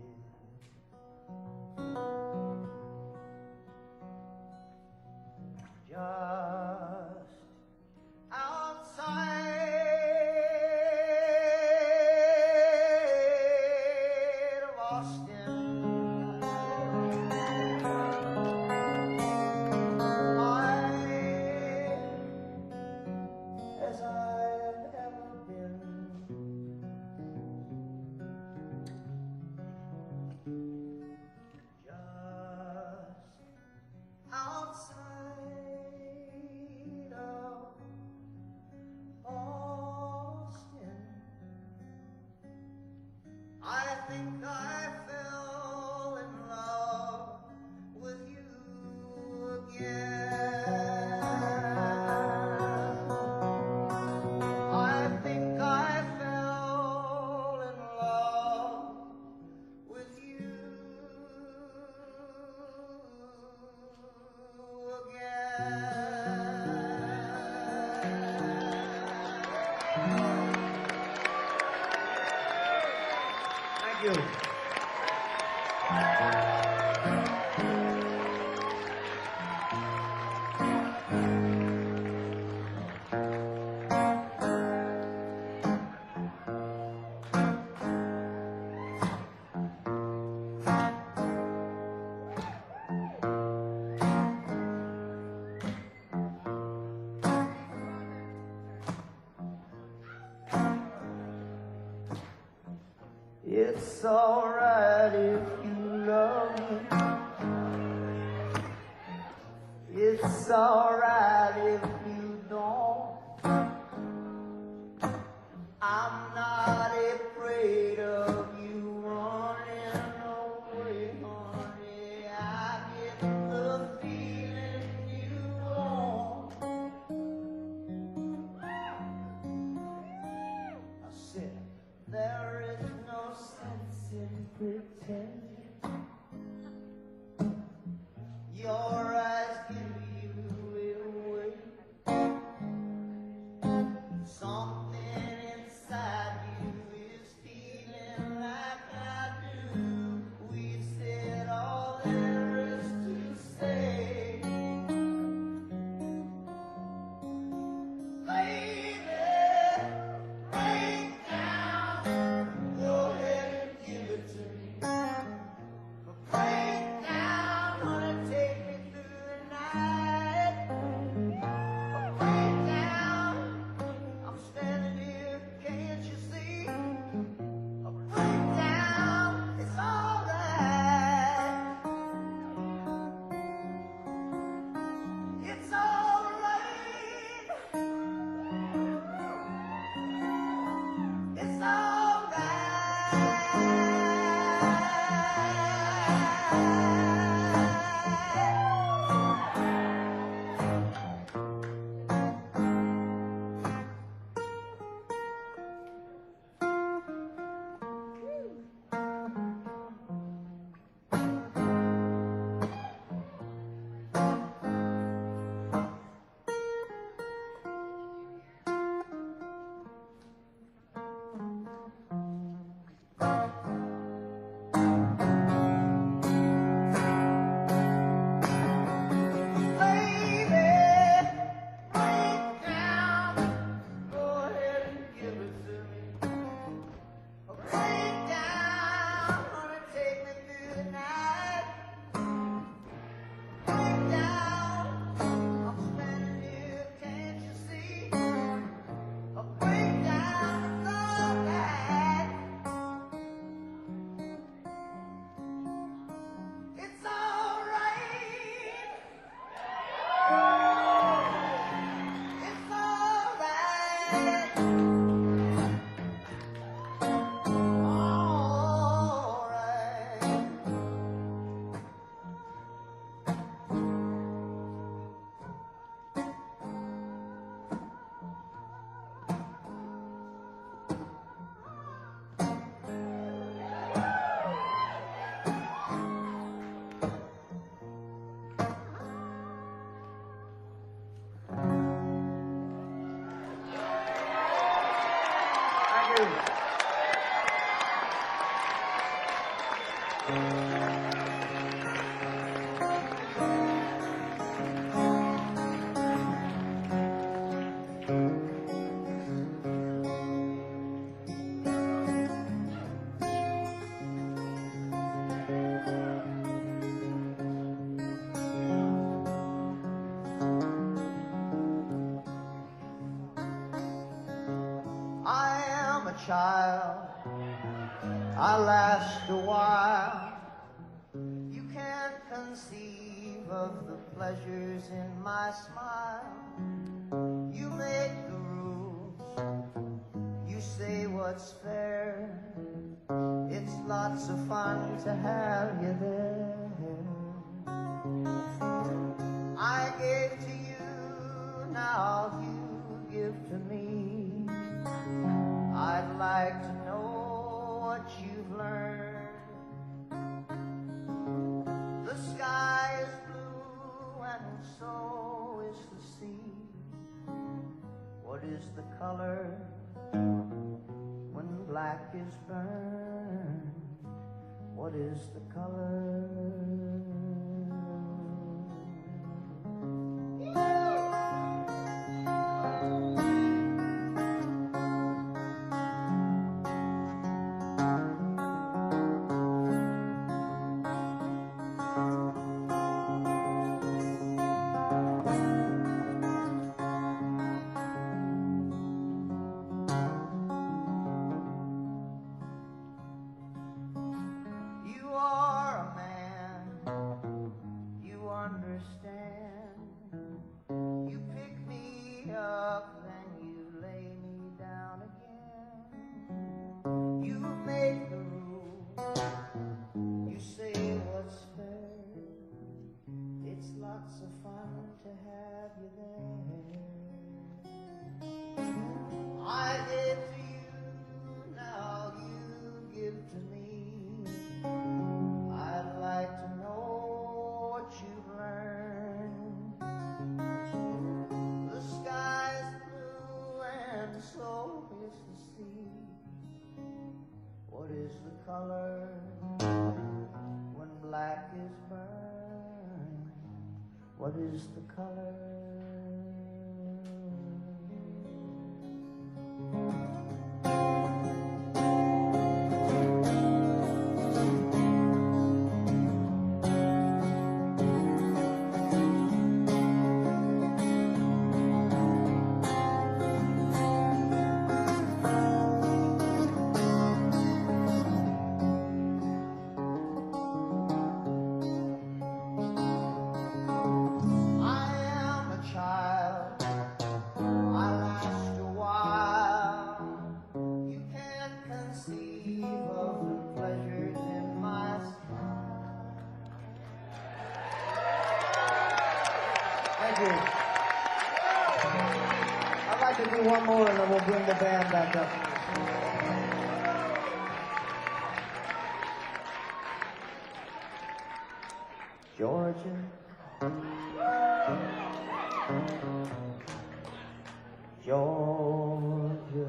Just outside of Austin, as I've ever been. Just outside of you. It's alright if you love me. It's alright if you don't. I'm not afraid of you running away, honey. I get the feeling you want. I said, there is no sense in pretending. Your eyes give you away. Something inside you is feeling like I do. We said all there is to say. Baby, break down. Go ahead and give it to me. Break down, wanna take me through the night. Break down, I'm standing here, can't you see? Break down, it's alright. It's alright. It's I am a child, I last a while. You can't conceive of the pleasures in my smile. You make the rules, you say what's fair. It's lots of fun to have you there. I gave to you, now you give to me. I'd like to know what you've learned. The sky is blue and so is the sea. What is the color when black is burned? What is the color? What is the color? One more and then we'll bring the band back up. Georgia. Georgia.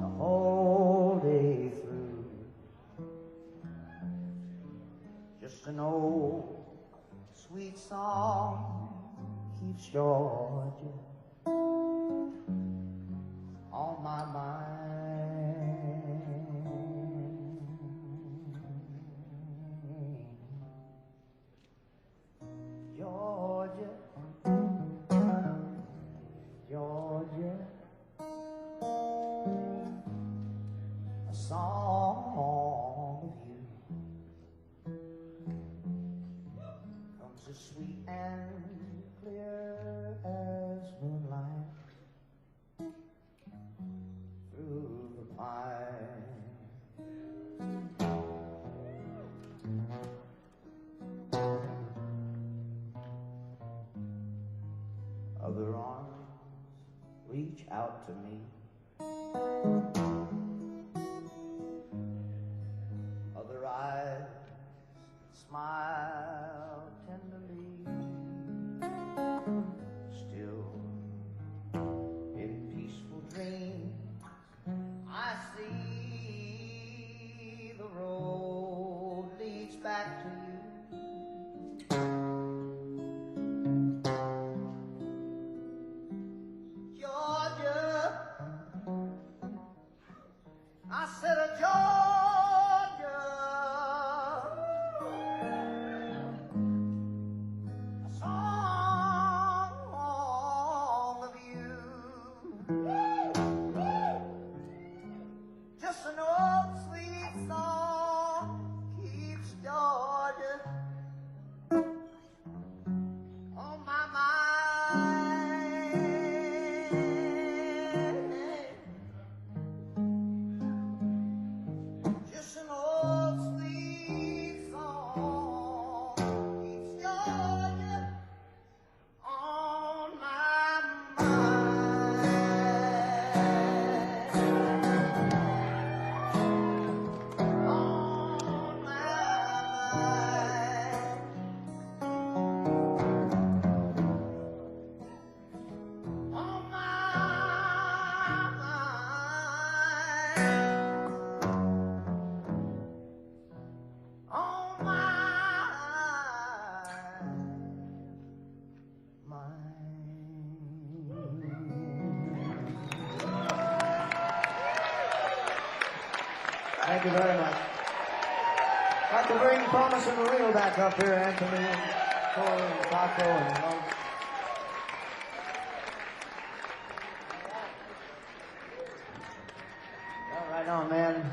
The whole day through. Just an old sweet song keeps Georgia on my mind. Georgia, Georgia, a song of you comes as sweet and clear as moonlight through the pine. Other arms reach out to me. Other eyes smile tenderly. Still, in peaceful dreams, I see the road leads back to you. Georgia, I said, Georgia, Thank you very much. I'd like to bring Thomas and Maria back up here, Anthony and Cole and Taco and Tonks. Right on, man.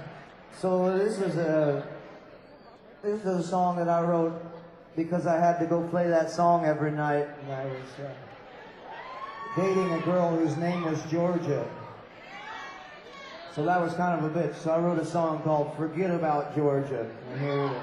So this is a song that I wrote because I had to go play that song every night, and I was dating a girl whose name was Georgia. So that was kind of a bitch. So I wrote a song called "Forget About Georgia," and here it is.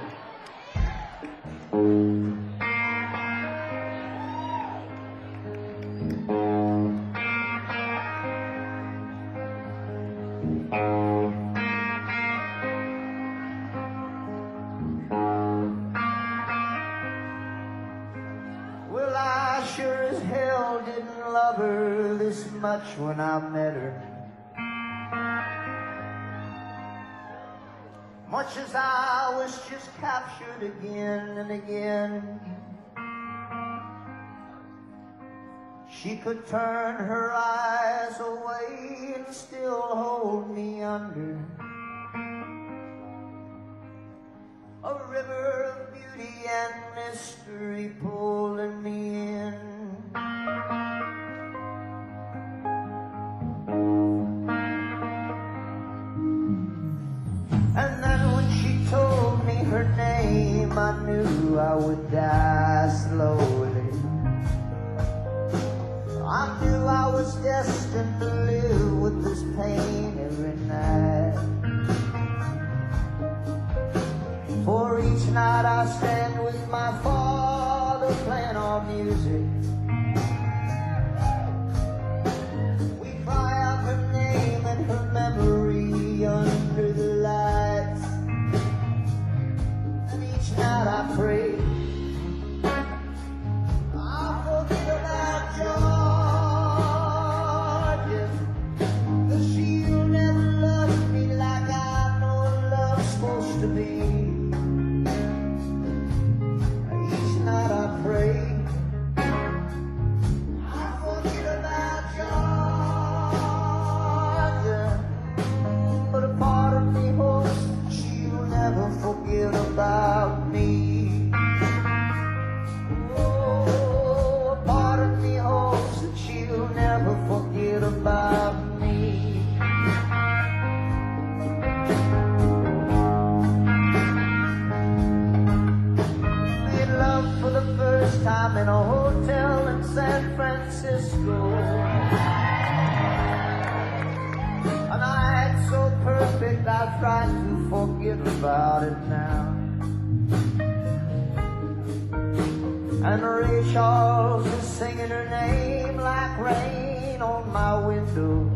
Well, I sure as hell didn't love her this much when I met her. Much as I was just captured again and again. She could turn her eyes away and still hold me under. A river of beauty and mystery pulling me in. And then when she told me her name, I knew I would die slowly. I knew I was destined to live with this pain every night. For each night I stand with my father playing our music. We cry out her name and her memory under the lights. And each night I pray I'll forget about Georgia, 'cause she'll never love me like I know love's supposed to be. Each night I pray I'll forget about Georgia, but a part of me hopes she'll never forget about me. Oh, a part of me hopes that she'll never forget about me. Made love for the first time in a hotel in San Francisco. A night so perfect I try to forget about it now. And Ray Charles is singing her name like rain on my window.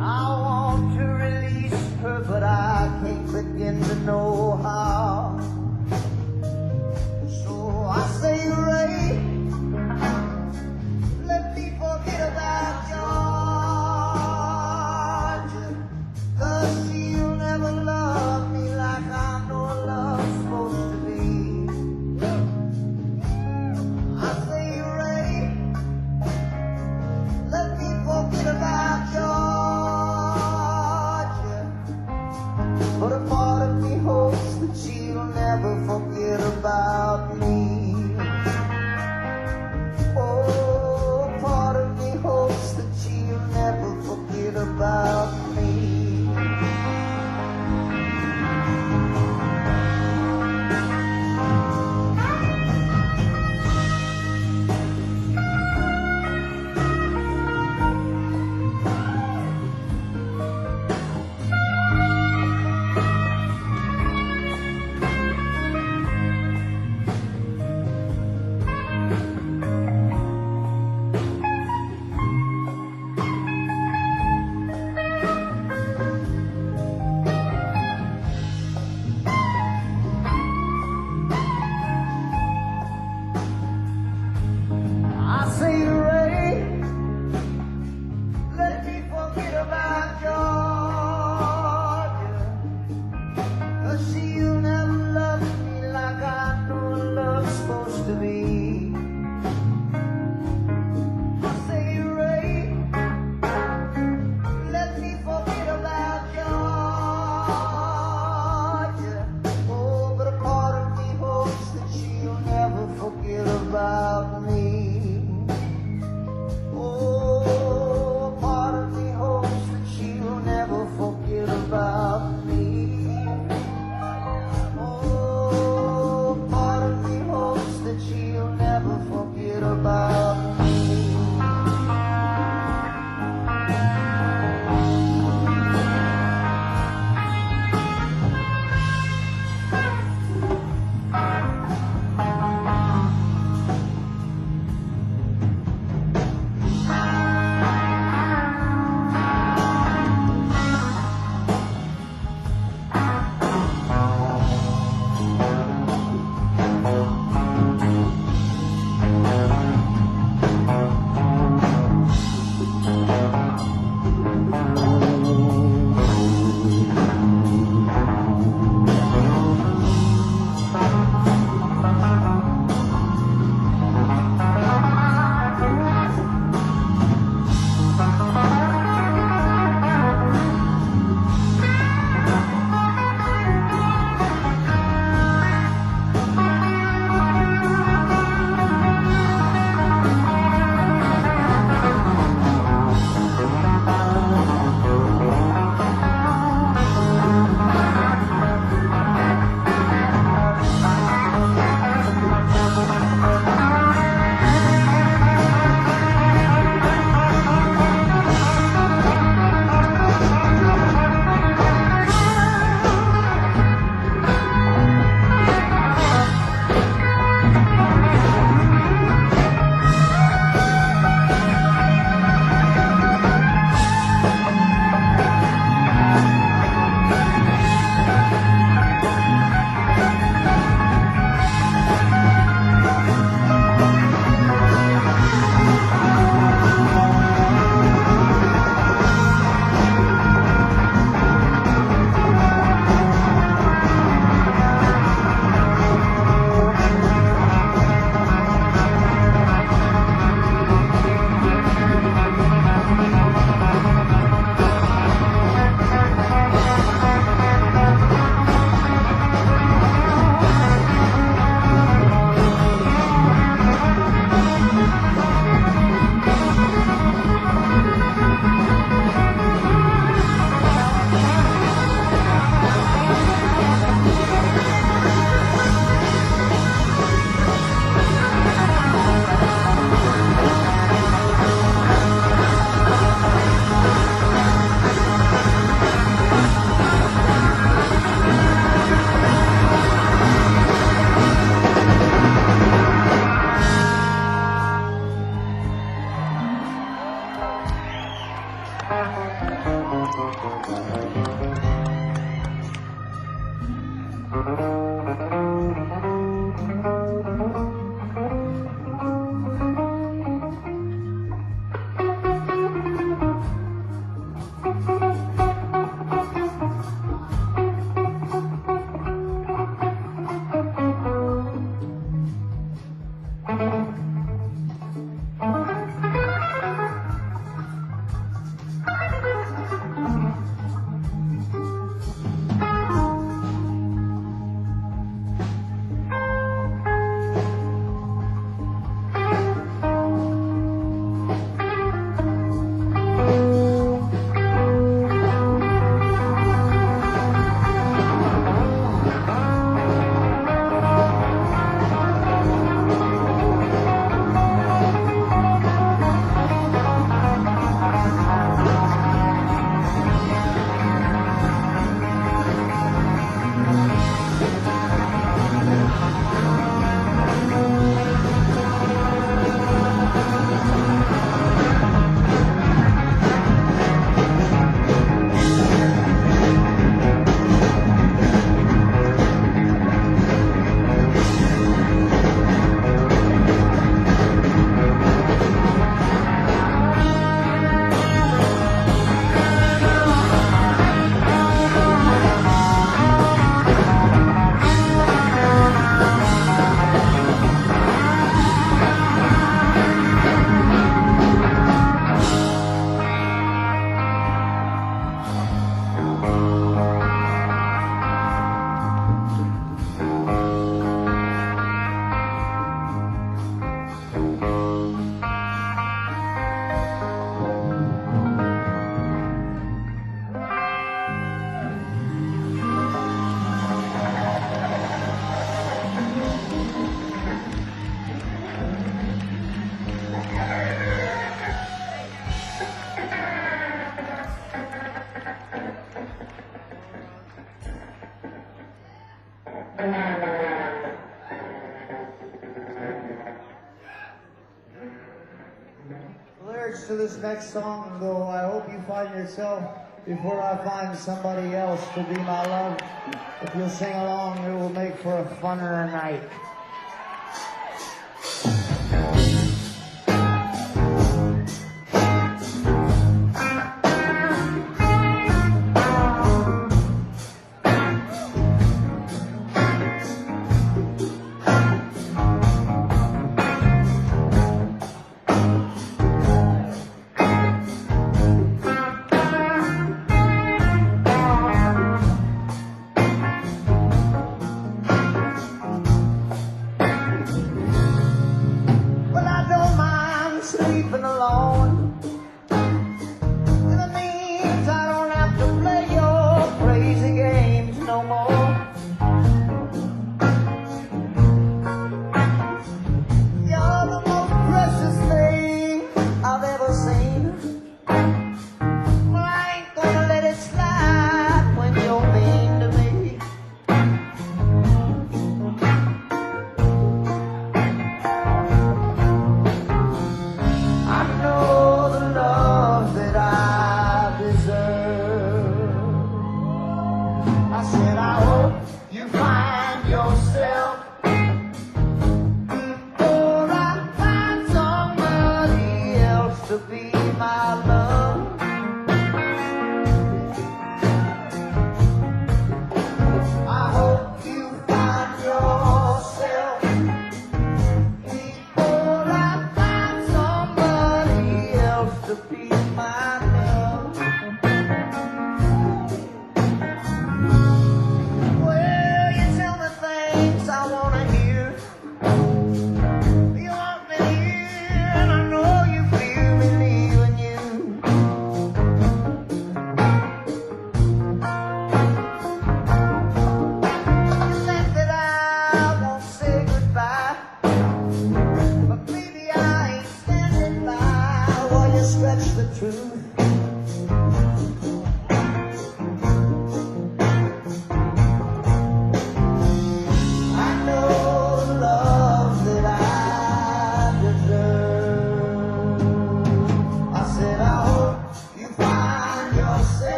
I want to release her, but I can't begin to know how. So I say, Ray, let me forget about Georgia, 'cause she'll never love me like I know love's supposed to be. I say, Ray, let me forget about Georgia, but a part of me hopes that she'll never forget about me. Oh, a part of me hopes that she'll never forget about me. I say, Ray, let me forget about Georgia, 'cause she'll never love me like I know love's supposed to be. about me. Oh, part of me hopes that she'll never forget about me. Oh, part of me hopes that she'll never forget about me. lyrics to this next song, though I hope you find yourself before I find somebody else to be my love. If you'll sing along, it will make for a funner night.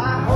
I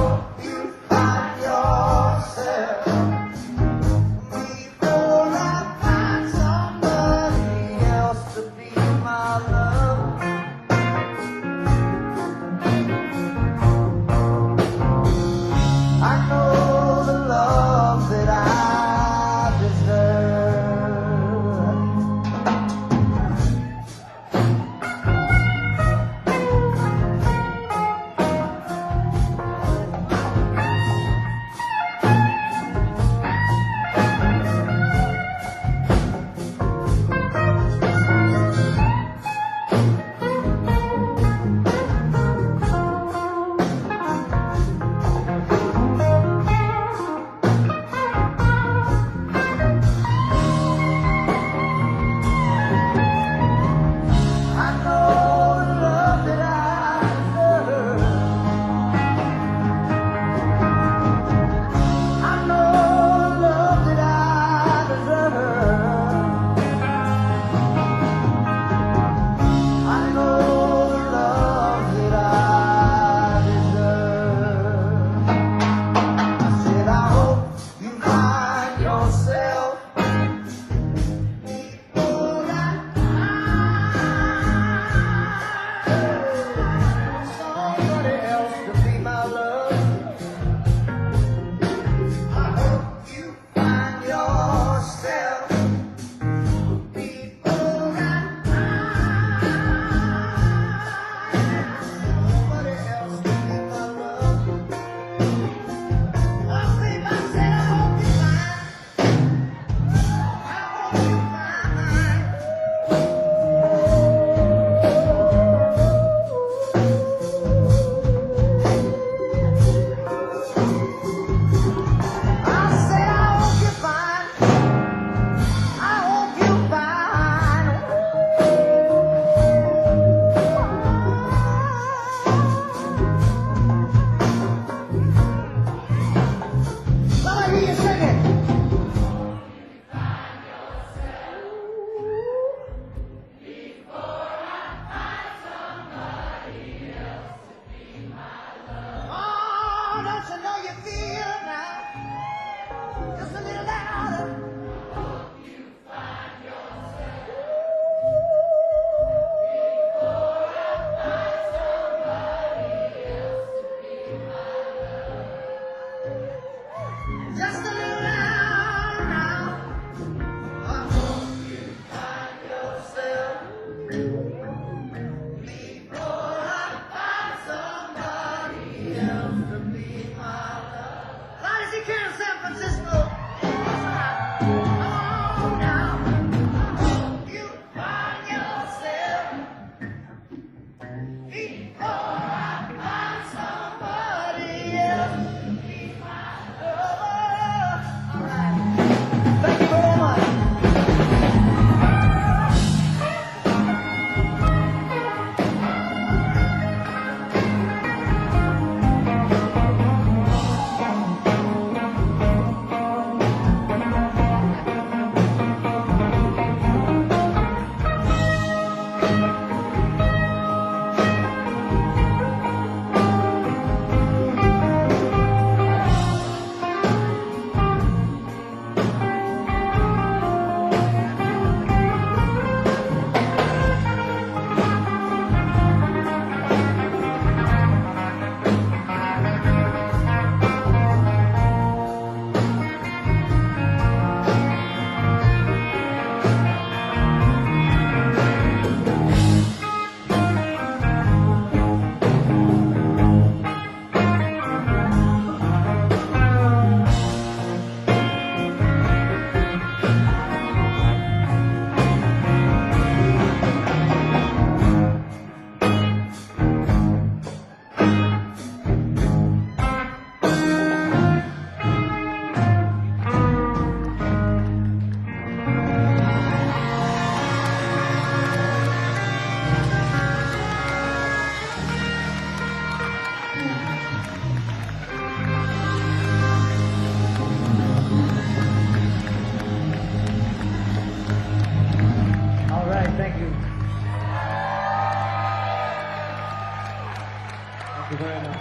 Thank you very much.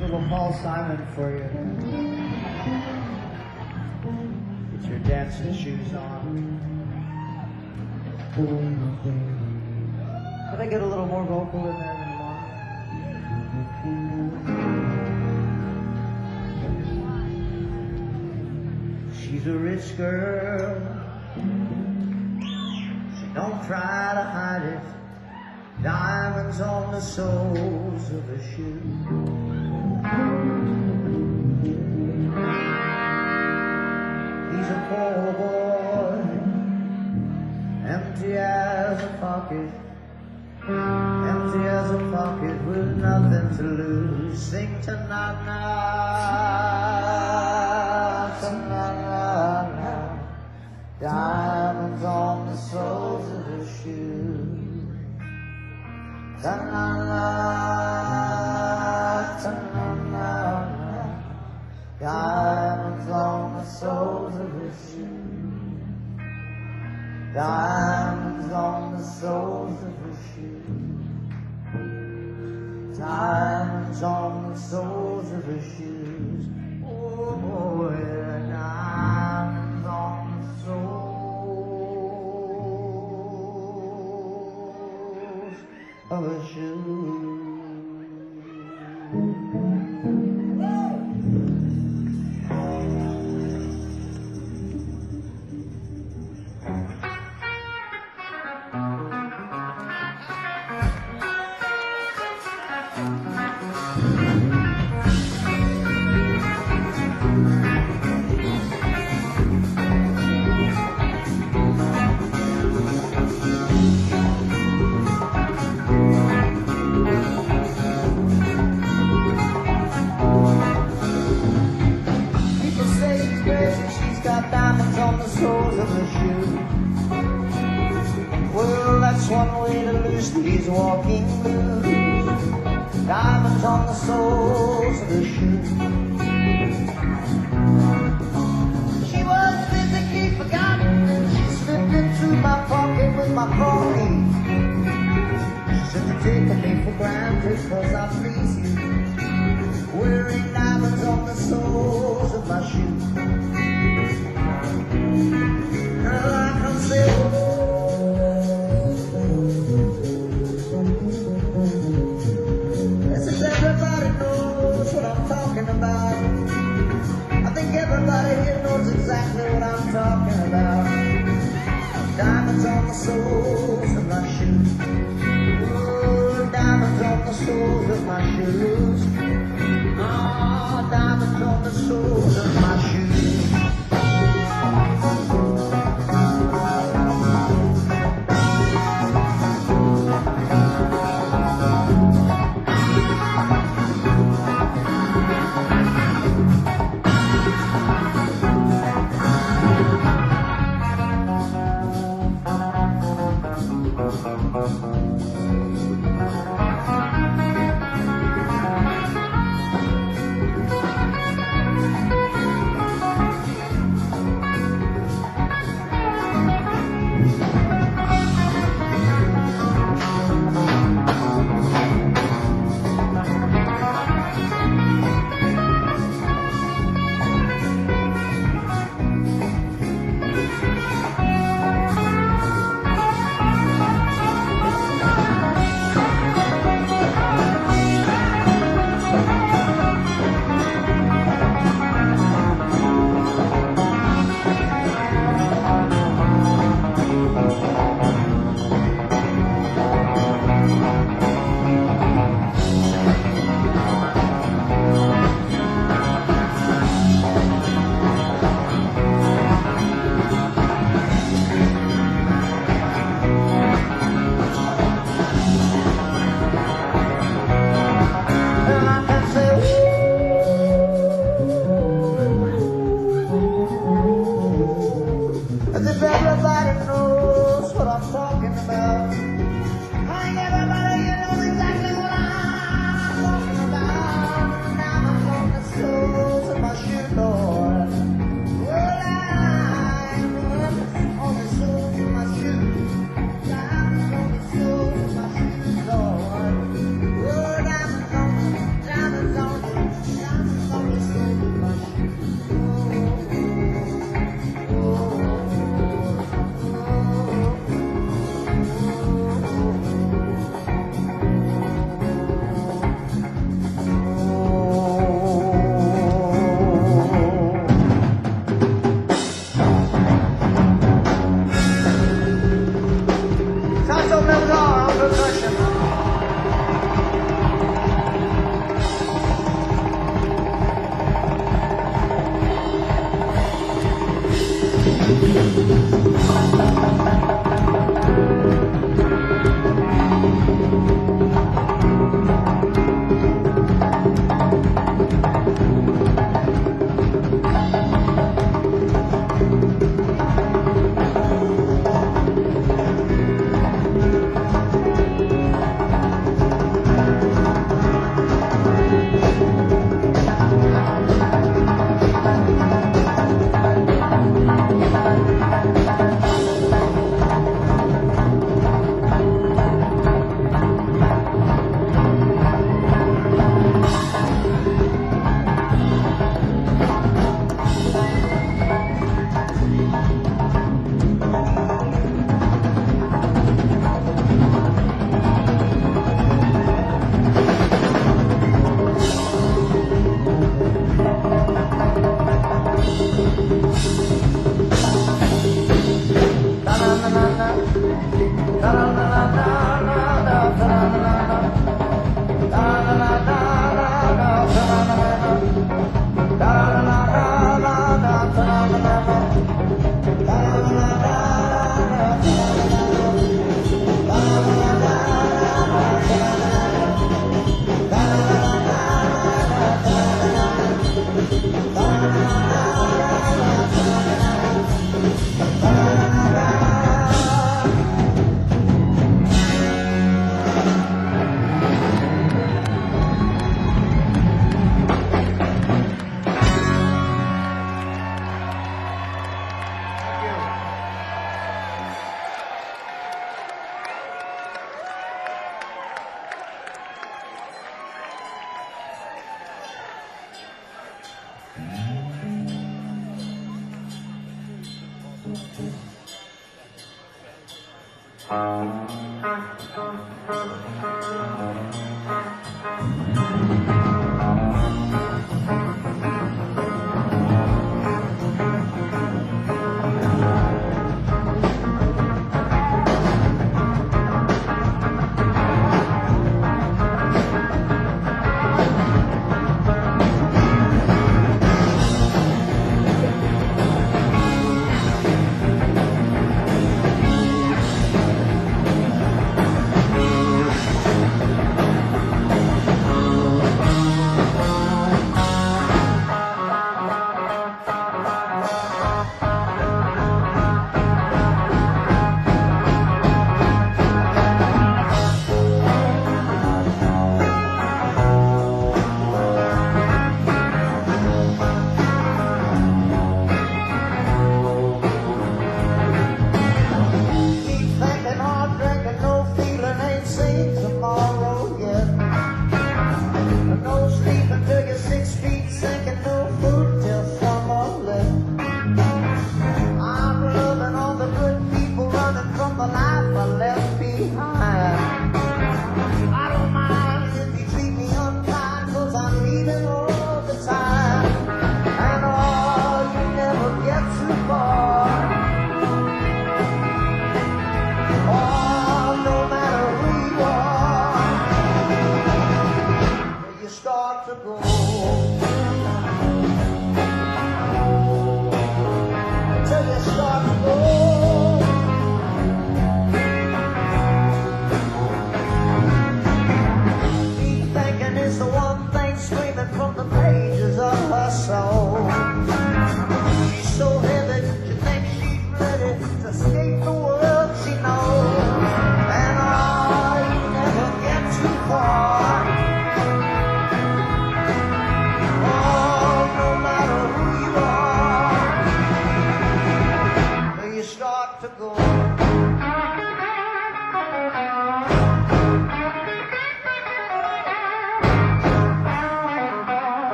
Little Paul Simon for you. Get your dancing shoes on. Could I get a little more vocal in there than mine? She's a rich girl. She don't try to hide it. Diamonds on the soles of her shoes. He's a poor boy, empty as a pocket, empty as a pocket with nothing to lose. Sing tonight, tonight, diamonds on the soles of her shoes. Tonight, tonight, diamonds on the soles of her shoes. Diamonds on the soles of her shoes. Diamonds on the soles of her shoes. Oh boy, diamonds on the soles of her shoes. These walking blues, diamonds on the soles of her shoes. She was physically forgotten, and she slipped into my pocket with my coin. She said, "You're taking me for granted, 'cause I please you, wearing diamonds on the soles of my shoes." And I can say, everybody knows what I'm talking about. I think everybody here knows exactly what I'm talking about. Diamonds on the soles of my shoes. Oh, diamonds on the soles of my shoes. Oh, diamonds on the soles of my shoes. percussion.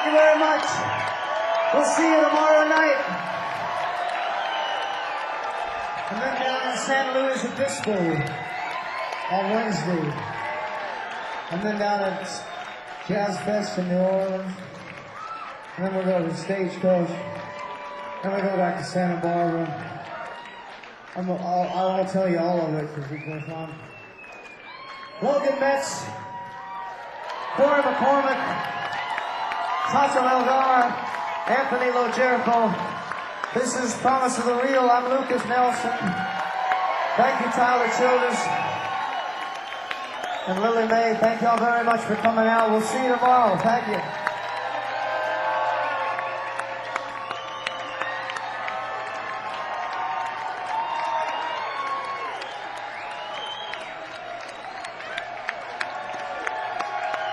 you very much. We'll see you tomorrow night. And then down in San Luis Obispo on Wednesday. And then down at Jazz Fest in New Orleans. And then we'll go to Stagecoach. Then we'll go back to Santa Barbara. I'll tell you all of it because it's been fun. Logan Metz, Corey McCormick, Sacha Melgar, Anthony Lojerico. This is Promise of the Real. I'm Lucas Nelson. Thank you, Tyler Childres. And Lillie Mae, thank y'all very much for coming out. We'll see you tomorrow. Thank you.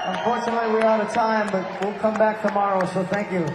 Unfortunately, we're out of time, but we'll come back tomorrow, so thank you.